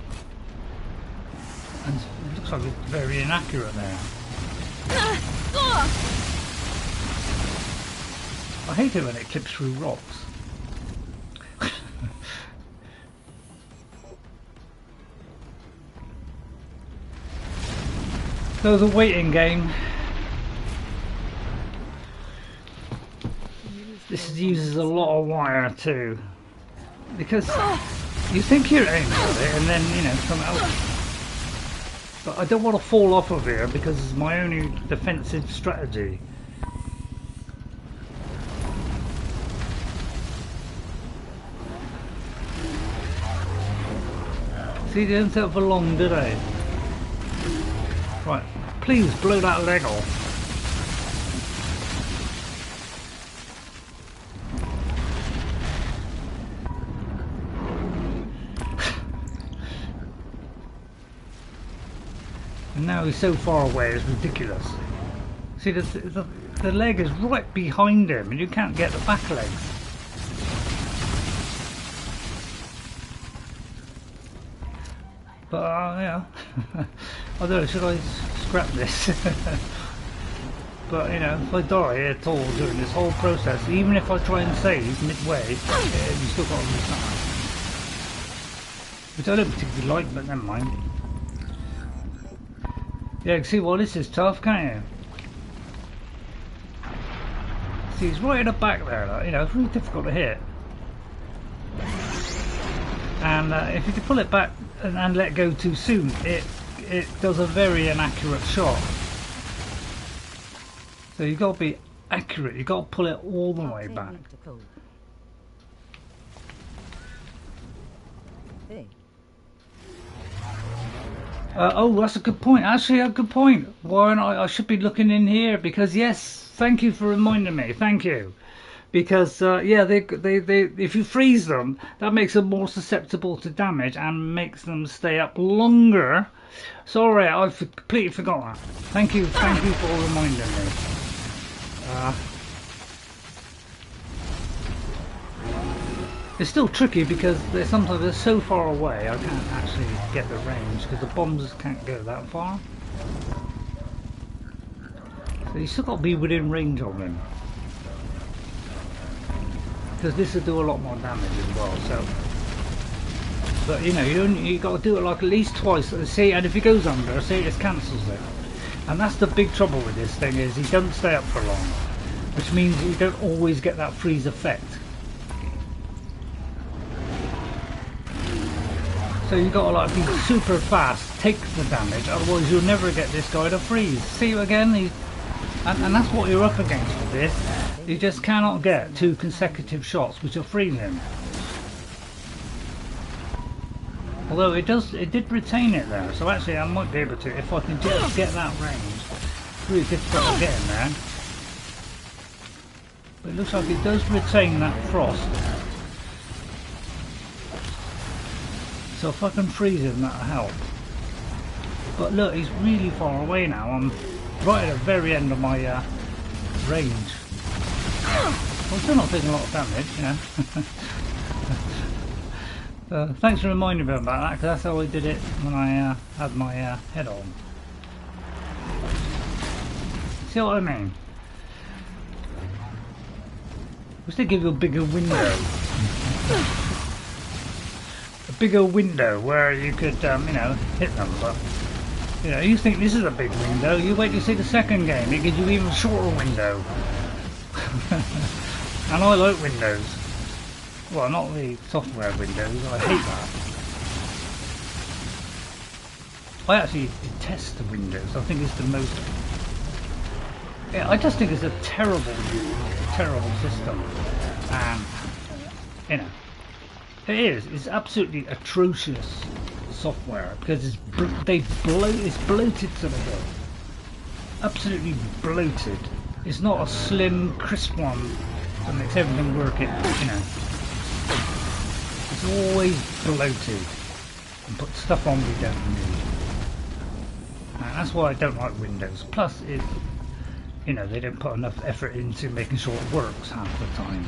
And it looks like it's very inaccurate there. I hate it when it clips through rocks. So the waiting game. This uses a lot of wire too, because you think you're aiming at it and then, you know, something else. But I don't want to fall off of here because it's my only defensive strategy. See, they don't take for long, do they? Right, please blow that leg off. And now he's so far away, it's ridiculous. See, the leg is right behind him and you can't get the back legs. But yeah, I don't know, should I scrap this? But you know, if I die at all during this whole process, even if I try and save midway, you still got to restart. Which I don't particularly like, but never mind. Yeah, you can see, well, this is tough, can't you? See, he's right at the back there, like, you know, it's really difficult to hit. And if you pull it back and let go too soon, it does a very inaccurate shot. So you've got to be accurate, you've got to pull it all the way back. Oh, that's a good point. Actually, a good point. Warren, I should be looking in here because yes, thank you for reminding me. Thank you. Because yeah, they if you freeze them, that makes them more susceptible to damage and makes them stay up longer. Sorry, I completely forgot that. Thank you for reminding me. It's still tricky because sometimes they're so far away I can't actually get the range because the bombs can't go that far. So you still got to be within range of them. Because this will do a lot more damage as well. So, but you know, you got to do it like at least twice. See, and if he goes under, see, it just cancels it. And that's the big trouble with this thing is he doesn't stay up for long, which means you don't always get that freeze effect. So you got to like be super fast, take the damage, otherwise you'll never get this guy to freeze. See you again? And that's what you're up against with this. You just cannot get 2 consecutive shots which will freeze him. Although it did retain it there, so actually I might be able to if I can just get that range. It's really difficult to get in there. But it looks like it does retain that frost. So if I can freeze him, that'll help. But look, he's really far away now. I'm right at the very end of my range. I'm still not taking a lot of damage, yeah. Thanks for reminding me about that, because that's how I did it when I had my head on. See what I mean? Wish they give you a bigger window. A bigger window where you could, you know, hit them, but you know, you think this is a big window, you wait to see the second game, it gives you even shorter window. And I like windows. Well, not the software windows, I hate that. I actually detest the windows, I think it's the most... Yeah, I just think it's a terrible system. And, you know, it's absolutely atrocious software because it's bloated to the hill. Absolutely bloated. It's not a slim, crisp one that makes everything work. You know, it's always bloated and put stuff on we don't need. And that's why I don't like Windows. Plus, you know, they don't put enough effort into making sure it works half the time.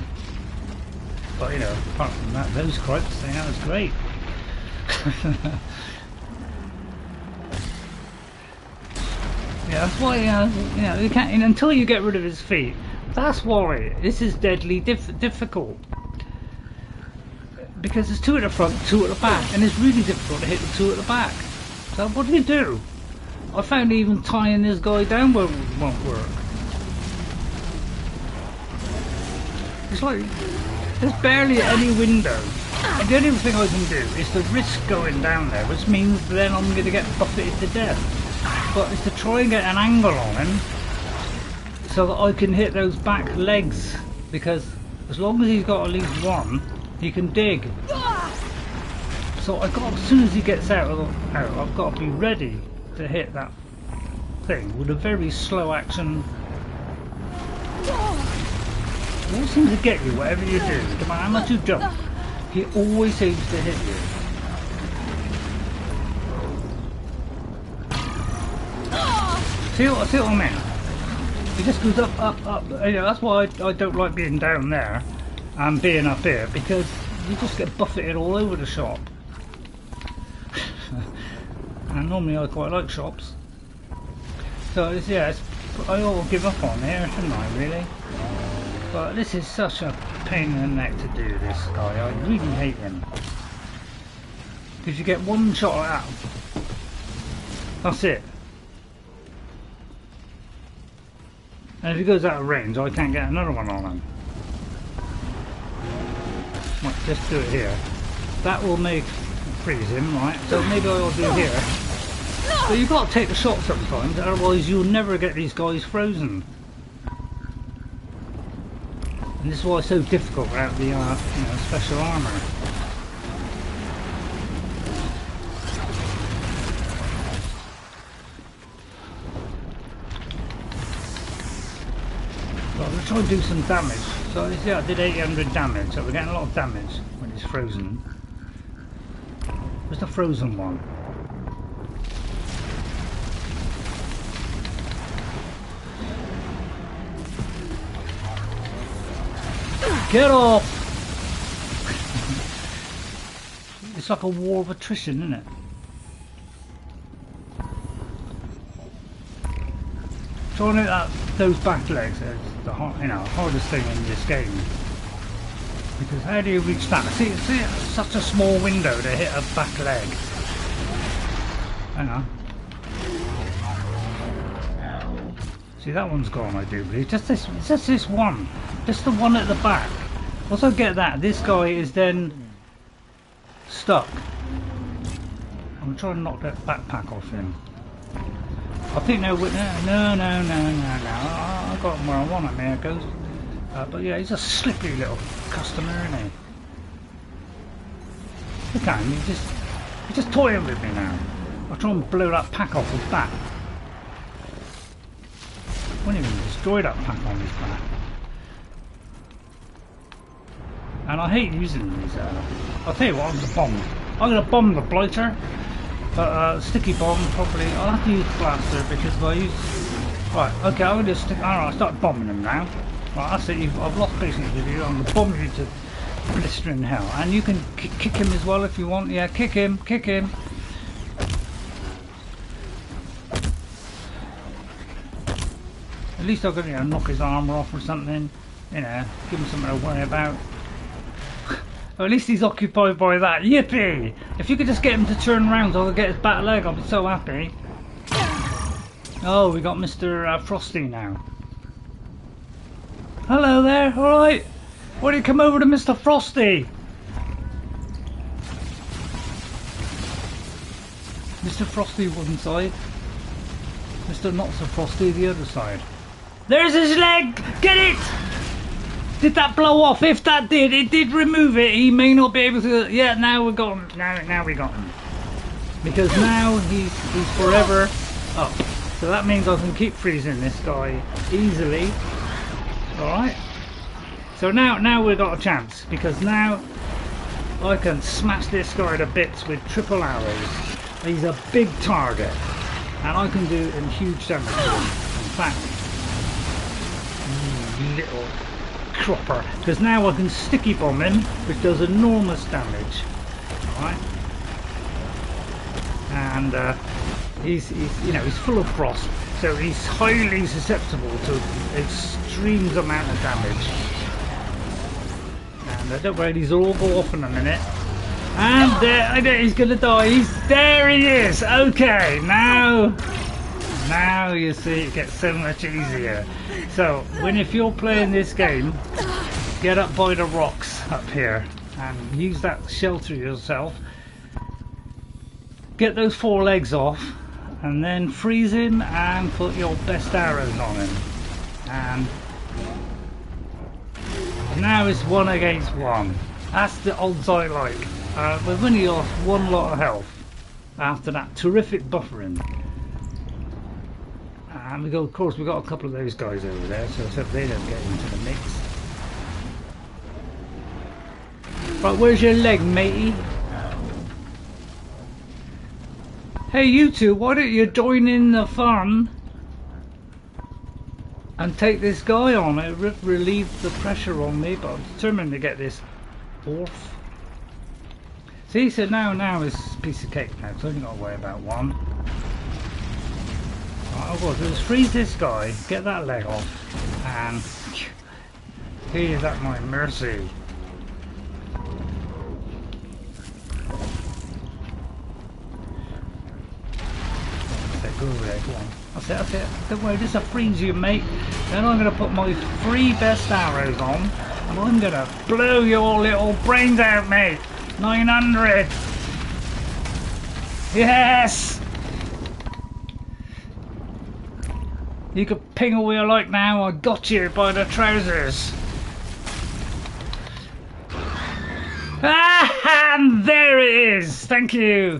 But you know, apart from that, those cripes, they know it's great. Yeah, that's why you know, you can't, until you get rid of his feet. That's why this is deadly difficult, because there's 2 at the front, 2 at the back, and it's really difficult to hit the 2 at the back. So what do? I found even tying this guy down won't work. It's like there's barely any window. And the only thing I can do is to risk going down there, which means then I'm going to get buffeted to death. But it's to try and get an angle on him so that I can hit those back legs, because as long as he's got at least one, he can dig. So as soon as he gets out, I've got to be ready to hit that thing with a very slow action. He always seems to get you, whatever you do. No matter how much you jump, he always seems to hit you. See what I mean? He just goes up. You know, that's why I don't like being down there and being up here, because you just get buffeted all over the shop. And normally I quite like shops. So I ought to give up on here, shouldn't I, really? But this is such a pain in the neck to do, this guy. I really hate him. Because you get one shot at him. That's it. And if he goes out of range, I can't get another one on him. Right, let's do it here. That will freeze him, right? So maybe I'll do here. But you've got to take the shot sometimes, otherwise you'll never get these guys frozen. And this is why it's so difficult without the special armour. try and do some damage. So yeah, I did 800 damage, so we're getting a lot of damage when it's frozen. Where's the frozen one? Get off! It's like a war of attrition, isn't it? Trying out those back legs is the hardest thing in this game. Because how do you reach that? See, it's such a small window to hit a back leg. Hang on. See, that one's gone, I do believe. Just this one. Just the one at the back. Also get that. This guy is then stuck. I'm trying to knock that backpack off him. I think no. I got him where I want him. There it goes. But yeah, he's a slippery little customer, isn't he? Look at him. He's just toying with me now. I'll try and blow that pack off his back. Wouldn't even destroy that pack on his back. And I hate using these. I'll tell you what, I'm gonna bomb the blighter. But sticky bomb probably. I'll have to use blaster because if I use. Right, okay, I'm gonna stick. Alright, I'll start bombing them now. Right, that's it. I've lost patience with you. I'm gonna bomb you to blistering hell, and you can kick him as well if you want. Yeah, kick him, kick him. At least I've got to knock his armor off or something. You know, give him something to worry about. Well, at least he's occupied by that. Yippee! If you could just get him to turn around so I could get his back leg, I'll be so happy. Oh, we got Mr. Frosty now. Hello there, alright? Why don't you come over to Mr. Frosty? Mr. Frosty one side. Mr. Not So Frosty the other side. There's his leg! Get it! Did that blow off? If that did, it did remove it. He may not be able to. Yeah, now we got him. Now we got him. Because now he's forever up. So that means I can keep freezing this guy easily. Alright. So now we've got a chance. Because now I can smash this guy to bits with triple arrows. He's a big target. And I can do huge damage to him. In fact, little cropper, because now I can sticky bomb him, which does enormous damage. Right, and he's full of frost, so he's highly susceptible to extreme amount of damage. And don't worry, these will all go off in a minute. And there, he's gonna die. There he is. Okay, now you see it gets so much easier. So if you're playing this game, get up by the rocks up here and use that to shelter yourself. Get those 4 legs off and then freeze him and put your best arrows on him. And now it's 1 against 1. That's the odds I like. We've only lost 1 lot of health after that terrific buffering. And of course we've got a couple of those guys over there, so let's hope they don't get into the mix. Right, where's your leg, matey? Hey you two, why don't you join in the fun and take this guy on? It relieved the pressure on me, but I'm determined to get this off. See, so now it's a piece of cake now, so I only got to worry about 1. I've got to do is freeze this guy, get that leg off, and he is at my mercy. Go over there, go on. That's it. Don't worry, just a freeze you, mate. Then I'm going to put my 3 best arrows on, and I'm going to blow your little brains out, mate. 900. Yes! You can ping all you like now, I got you by the trousers. Ah, and there it is, thank you.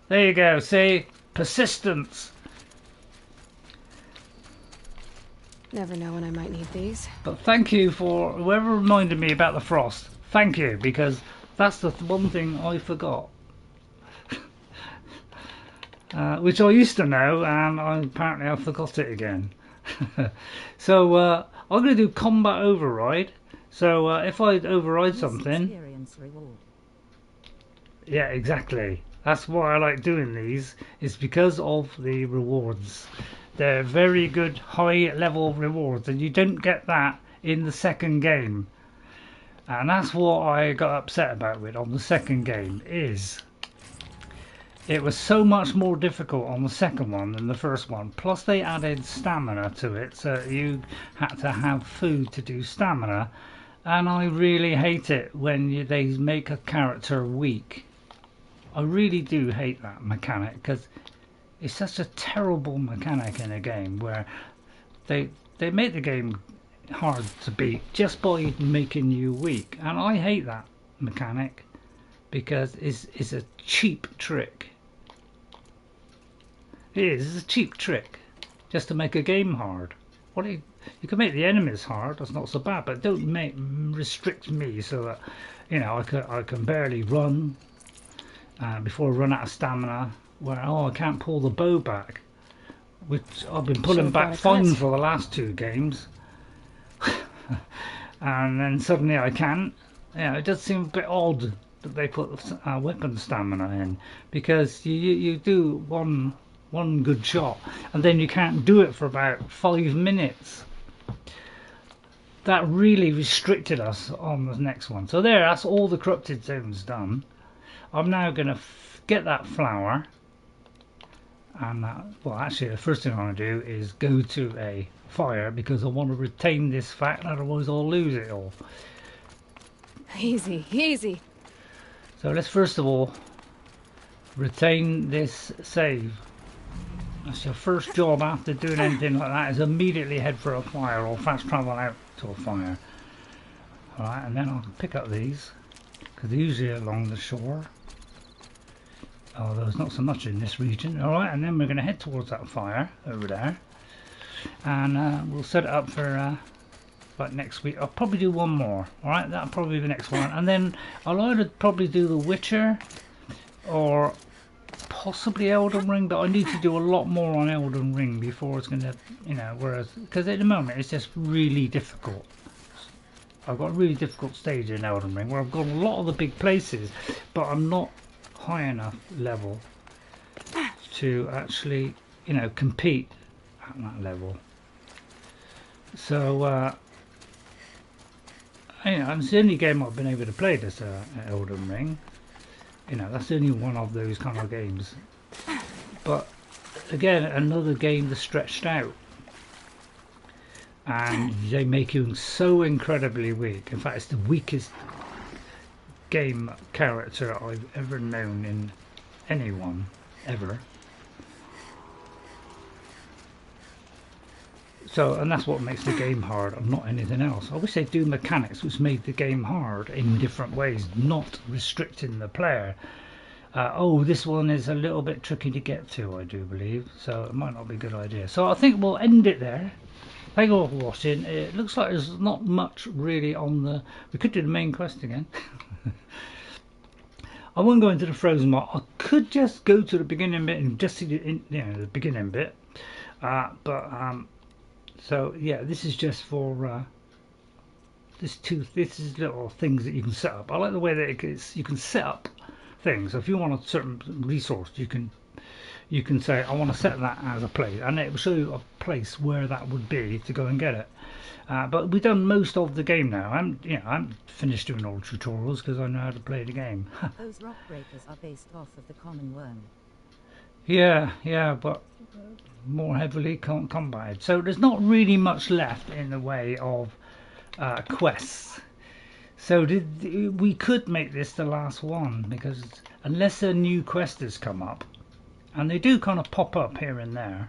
There you go, see, persistence. Never know when I might need these. But thank you for whoever reminded me about the frost. Thank you, because that's the one thing I forgot. Which I used to know, and apparently I forgot it again. So I'm going to do combat override. So if I override something, yeah, exactly. That's why I like doing these. It's because of the rewards. They're very good high level rewards, and you don't get that in the second game. And that's what I got upset about with on the second game. Is it was so much more difficult on the second one than the first one. Plus they added stamina to it, so you had to have food to do stamina. And I really hate it when they make a character weak. I really do hate that mechanic, because it's such a terrible mechanic in a game where they make the game hard to beat just by making you weak. And I hate that mechanic because it's a cheap trick. It is a cheap trick just to make a game hard. You can make the enemies hard, that's not so bad, but don't restrict me so that, you know, I can barely run before I run out of stamina. Where I can't pull the bow back, which I've been pulling back fine for the last 2 games, and then suddenly I can't. Yeah, it does seem a bit odd that they put weapon stamina in, because you do one good shot and then you can't do it for about 5 minutes. That really restricted us on the next one. So that's all the corrupted zones done. I'm now going to get that flower, and well, actually the first thing I want to do is go to a fire, because I want to retain this fact, otherwise I'll lose it all. Easy, easy. So let's first of all retain this save. That's your first job after doing anything like that, is immediately head for a fire or fast travel out to a fire. Alright, and then I'll pick up these, because they're usually along the shore. Although there's not so much in this region. Alright, and then we're going to head towards that fire over there. And we'll set it up for like next week. I'll probably do one more. Alright, that'll probably be the next one. And then I'll either probably do The Witcher or possibly Elden Ring, but I need to do a lot more on Elden Ring before it's going to, you know, whereas, because at the moment it's just really difficult. I've got a really difficult stage in Elden Ring where I've got a lot of the big places, but I'm not high enough level to actually, you know, compete at that level. So you know, it's the only game I've been able to play this Elden Ring. You know, that's only one of those kind of games. But again, another game that's stretched out, and they make you so incredibly weak. In fact, it's the weakest game character I've ever known in anyone ever. So, and that's what makes the game hard, and not anything else. I wish they'd do mechanics which made the game hard in different ways, not restricting the player. Oh, this one is a little bit tricky to get to, I do believe, so it might not be a good idea. So I think we'll end it there. Thank you all for watching. It looks like there's not much really on the... We could do the main quest again. I won't go into the frozen mod. I could just go to the beginning bit and just see the, you know, the beginning bit. So yeah, this is just for this is little things that you can set up. I like the way that you can set up things. So if you want a certain resource, you can say I want to set that as a place, and it will show you a place where that would be to go and get it. But we've done most of the game now. I'm finished doing all the tutorials because I know how to play the game. Those Rockbreakers are based off of the common worm. Yeah, but more heavily combated. So there's not really much left in the way of quests. So we could make this the last one, because unless a new quest has come up, and they do kind of pop up here and there,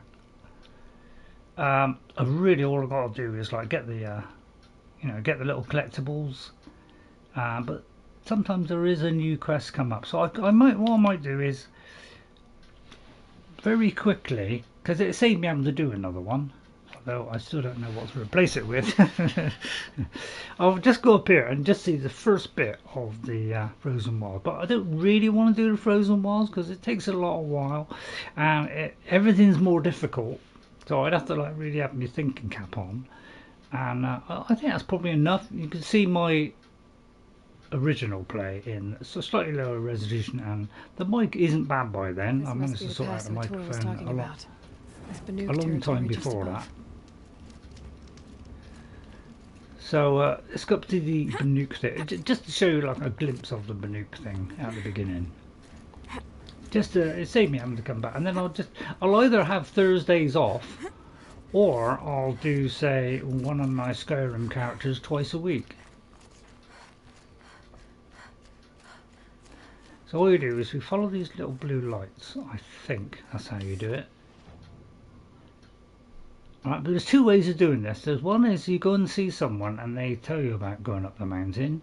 really all I've got to do is like get the get the little collectibles, but sometimes there is a new quest come up. So what I might do is very quickly, because it saved me having to do another one. though I still don't know what to replace it with. I'll just go up here and just see the first bit of the frozen wilds, but I don't really want to do the frozen wilds because it takes a lot of while and everything's more difficult, so I'd have to like really have my thinking cap on, and I think that's probably enough. You can see my original play in slightly lower resolution, and the mic isn't bad by then. I managed to sort out the microphone a long time before that. So let's go up to the Banuk thing, just to show you like a glimpse of the Banuk thing at the beginning. Just it saved me having to come back, and then I'll either have Thursdays off, or I'll do say one of my Skyrim characters twice a week. So all you do is we follow these little blue lights. I think that's how you do it. Alright, but there's two ways of doing this. There's one is you go and see someone and they tell you about going up the mountain,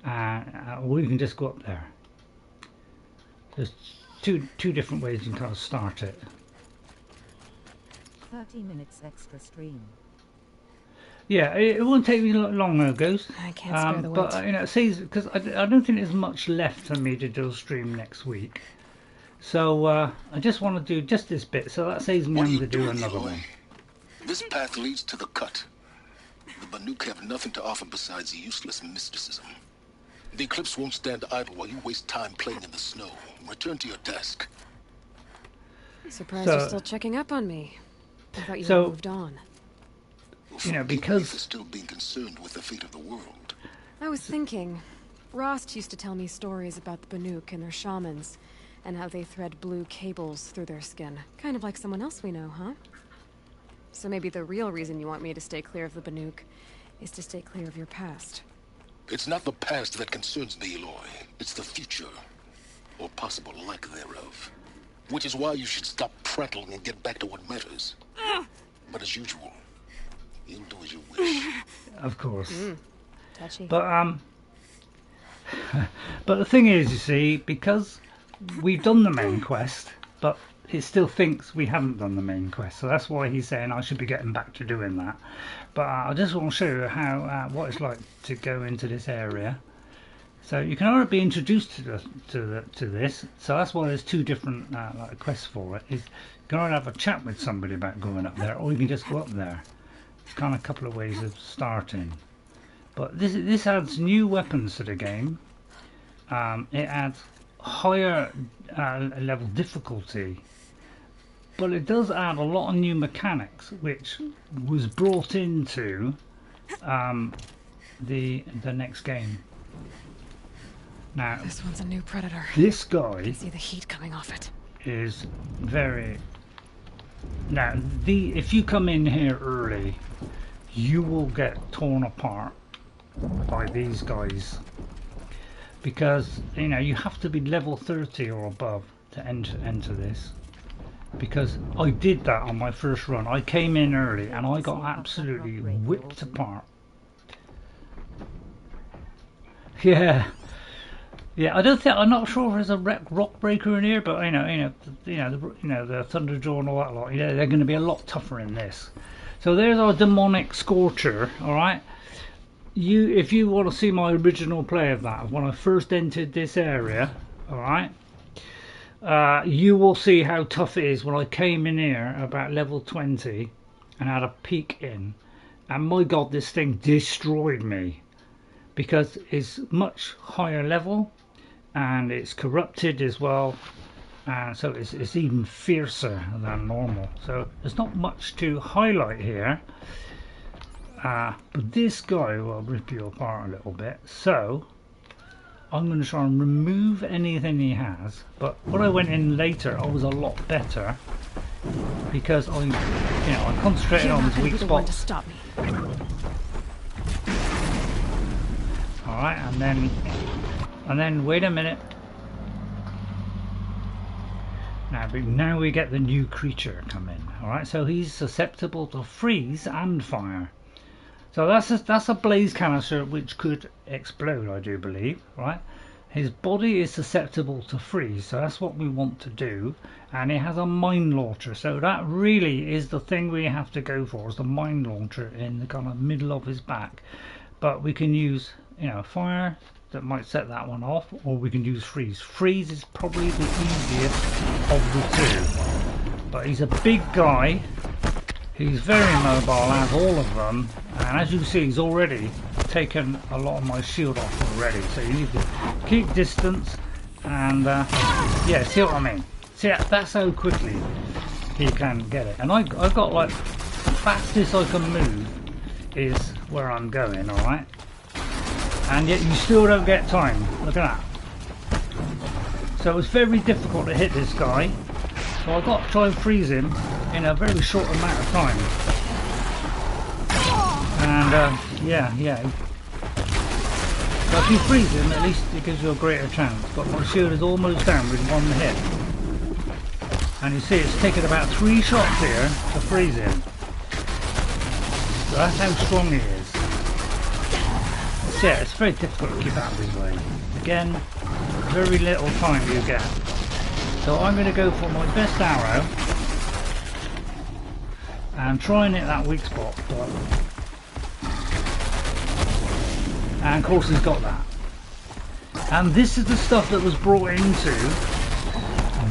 or you can just go up there. There's two different ways you can kind of start it. 30 minutes extra stream. Yeah, it won't take me long, Ghost. I can't spare the but words. you know, it says because I don't think there's much left for me to do a stream next week, so I just want to do just this bit. So that saves me having to do another one. This path leads to the cut. The Banuk have nothing to offer besides useless mysticism. The Eclipse won't stand idle while you waste time playing in the snow. Return to your task. Surprised you're still checking up on me. I thought you had moved on. You know, because still being concerned with the fate of the world. I was thinking, Rost used to tell me stories about the Banuk and their shamans, and how they thread blue cables through their skin, kind of like someone else we know, huh? So maybe the real reason you want me to stay clear of the Banuk is to stay clear of your past. It's not the past that concerns me, Aloy. It's the future, or possible lack thereof. Which is why you should stop prattling and get back to what matters. But as usual, you'll do as you wish. Of course. Touchy. But but the thing is, you see, because we've done the main quest, but it still thinks we haven't done the main quest, so that's why he's saying I should be getting back to doing that. But I just want to show you how what it's like to go into this area. So you can already be introduced to this. So that's why there's two different like quests for it. Is you can already have a chat with somebody about going up there, or you can just go up there. It's kind of a couple of ways of starting. But this adds new weapons to the game. It adds higher level difficulty, but it does add a lot of new mechanics, which was brought into the next game. Now this one's a new predator. This guy, I can see the heat coming off it. Is very. Now if you come in here early, you will get torn apart by these guys, because you know you have to be level 30 or above to enter this. Because I did that on my first run. I came in early and I got absolutely whipped apart. Yeah. Yeah, I'm not sure if there's a Rockbreaker in here, but the Thunderjaw and all that lot. They're going to be a lot tougher in this. So there's our demonic Scorcher. All right. If you want to see my original play of that, when I first entered this area, all right, you will see how tough it is when I came in here about level 20 and had a peek in, and my God, this thing destroyed me because it's much higher level. And it's corrupted as well, and so it's even fiercer than normal. So there's not much to highlight here, but this guy will rip you apart a little bit. So I'm going to try and remove anything he has. But when I went in later, I was a lot better because I concentrated on his weak spots. To stop me. All right, and then wait a minute. Now we get the new creature come in. All right, so he's susceptible to freeze and fire. So that's a blaze canister which could explode, I do believe. Right, his body is susceptible to freeze, so that's what we want to do. And he has a mine launcher, so that really is the thing we have to go for, is the mine launcher in the kind of middle of his back. But we can use, you know, fire that might set that one off, or we can use freeze. Freeze is probably the easiest of the two, but he's a big guy. He's very mobile, as all of them, and as you can see, he's already taken a lot of my shield off already. So you need to keep distance, and yeah, see what I mean? See, that's how quickly he can get it. And I got like, the fastest I can move is where I'm going, alright? And yet you still don't get time. Look at that. So it's very difficult to hit this guy. So I've got to try and freeze him in a very short amount of time. And yeah. So if you freeze him, at least it gives you a greater chance. But my shield is almost down with one hit. And you see it's taken about 3 shots here to freeze him. So that's how strong he is. So yeah, it's very difficult to keep out of his way. Again, very little time you get. So I'm going to go for my best arrow and try and hit that weak spot. And of course he's got that. And this is the stuff that was brought into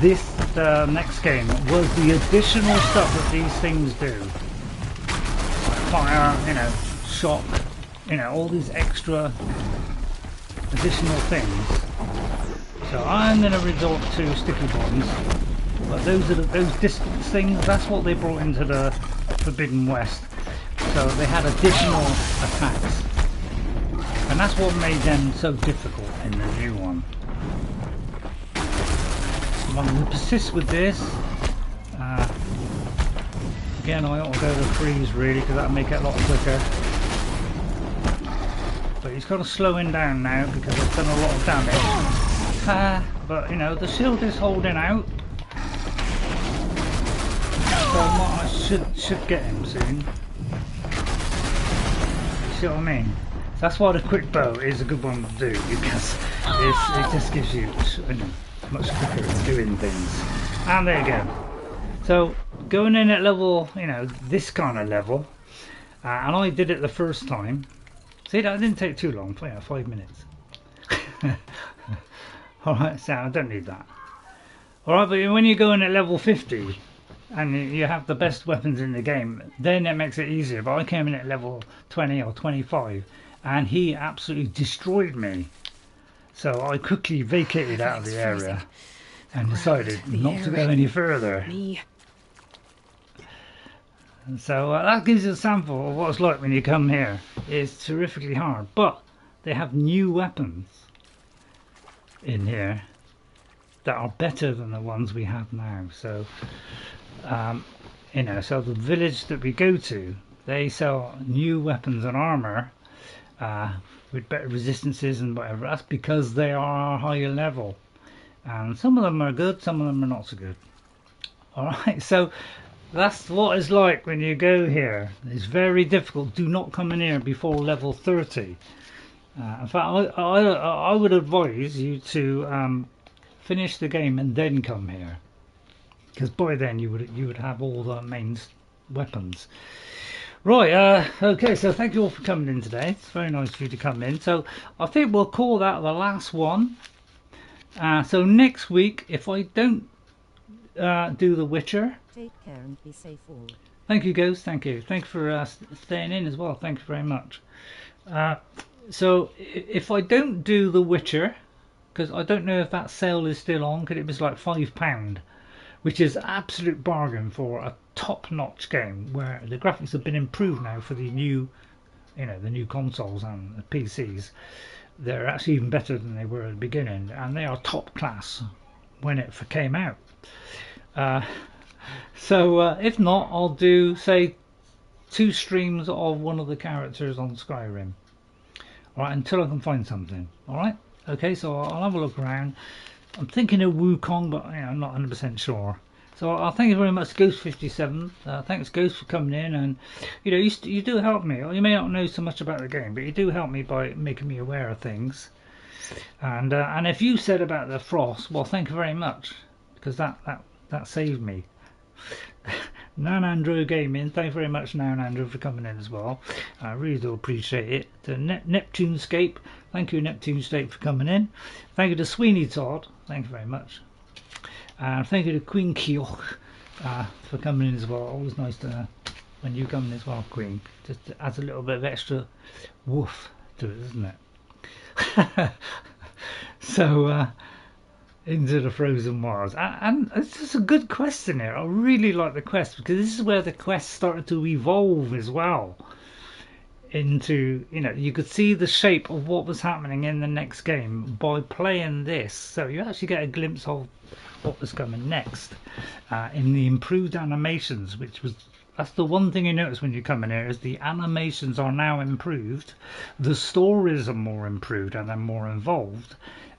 this next game, was the additional stuff that these things do. Fire, you know, shock, you know, all these extra additional things. So I'm going to resort to sticky bombs, but those are those distance things. That's what they brought into the Forbidden West. So they had additional attacks, and that's what made them so difficult in the new one. I'm going to persist with this. Again, I ought to go to freeze really, because that'll make it a lot quicker. But he's got to slow him down now because I've done a lot of damage. But you know, the shield is holding out, so I should get him soon. You see what I mean? That's why the quick bow is a good one to do, because it just gives you, you know, much quicker at doing things. And there you go. So going in at level, you know, this kind of level, and I did it the first time. See, that didn't take too long, 5 minutes. Alright, so I don't need that. Alright, but when you go in at level 50 and you have the best weapons in the game, then it makes it easier. But I came in at level 20 or 25 and he absolutely destroyed me. So I quickly vacated out of the area and decided not to go any further. So that gives you a sample of what it's like when you come here. It's terrifically hard, but they have new weapons in here that are better than the ones we have now. So you know, so the village that we go to, they sell new weapons and armor with better resistances and whatever. That's because they are higher level, and some of them are good, some of them are not so good. Alright, so that's what it's like when you go here. It's very difficult. Do not come in here before level 30. In fact, I would advise you to finish the game and then come here, because by then you would have all the main weapons. Right, okay, so thank you all for coming in today. It's very nice for you to come in. So I think we'll call that the last one. So next week, if I don't do The Witcher, take care and be safe all. Thank you, Ghost. Thank you. Thanks for staying in as well. Thank you very much. So if I don't do The Witcher, because I don't know if that sale is still on, because it was like £5, which is absolute bargain for a top-notch game where the graphics have been improved now for the new, you know, the new consoles and the PCs. They're actually even better than they were at the beginning, and they are top class when it came out. So if not, I'll do, say, 2 streams of one of the characters on Skyrim. Alright, until I can find something. Alright? Okay, so I'll have a look around. I'm thinking of Wukong, but you know, I'm not 100% sure. So I'll thank you very much, Ghost57. Thanks, Ghost, for coming in, and you know, you do help me. You may not know so much about the game, but you do help me by making me aware of things. And if you said about the frost, well, thank you very much, because that saved me. Nanandro Gaming, thank you very much, Nanandro, for coming in as well. I really do appreciate it. To Neptunescape, thank you, Neptunescape, for coming in. Thank you to Sweeney Todd, thank you very much. And thank you to Queen Keogh for coming in as well. Always nice to when you come in as well, Queen. Just adds a little bit of extra woof to it, doesn't it? So into the frozen wilds, and it's just a good quest in here. I really like the quest, because this is where the quest started to evolve as well into, you know, you could see the shape of what was happening in the next game by playing this. So you actually get a glimpse of what was coming next in the improved animations, which was, that's the one thing you notice when you come in here, is the animations are now improved, the stories are more improved and they're more involved,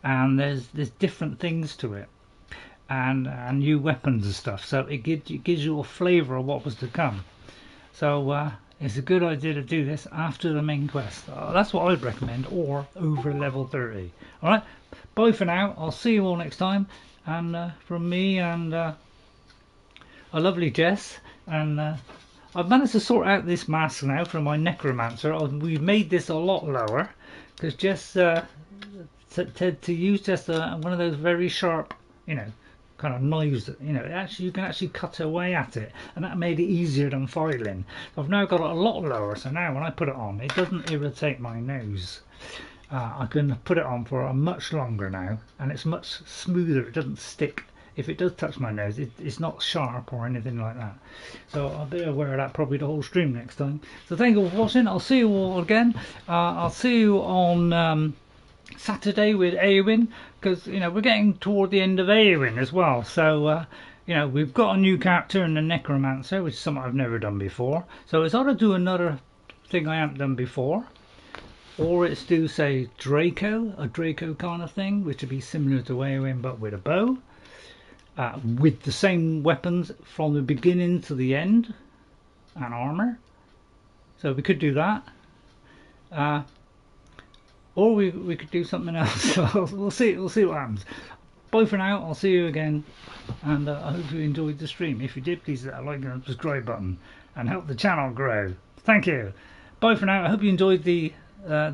and there's different things to it, and new weapons and stuff, so it gives you a flavour of what was to come. So it's a good idea to do this after the main quest. That's what I'd recommend, or over level 30. Alright, bye for now, I'll see you all next time, and from me and a lovely Jess, and I've managed to sort out this mask now for my necromancer. We've made this a lot lower, because Jess to use just one of those very sharp, you know, kind of knives that, you know, actually you can actually cut away at it, and that made it easier than filing. So I've now got it a lot lower, so now when I put it on, it doesn't irritate my nose. I can put it on for a much longer now, and it's much smoother. It doesn't stick. If it does touch my nose, it's not sharp or anything like that. So I'll be aware of that probably the whole stream next time. So thank you for watching. I'll see you all again. I'll see you on Saturday with Eowyn, because, you know, we're getting toward the end of Eowyn as well. So you know, we've got a new character in the Necromancer, which is something I've never done before. So it's either do another thing I haven't done before, or it's do, say, a Draco kind of thing, which would be similar to Eowyn but with a bow, with the same weapons from the beginning to the end, and armor. So we could do that. Or we could do something else. So we'll see what happens. Bye for now. I'll see you again, and I hope you enjoyed the stream. If you did, please hit that like and subscribe button and help the channel grow. Thank you. Bye for now. I hope you enjoyed the you know,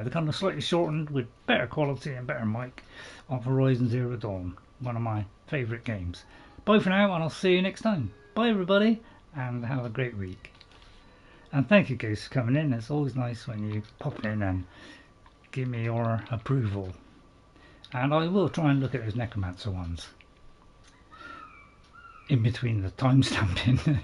the kind of slightly shortened with better quality and better mic of Horizon Zero Dawn, one of my favourite games. Bye for now, and I'll see you next time. Bye everybody, and have a great week. And thank you guys for coming in. It's always nice when you pop in and give me your approval. And I will try and look at those Necromancer ones in between the time stamping.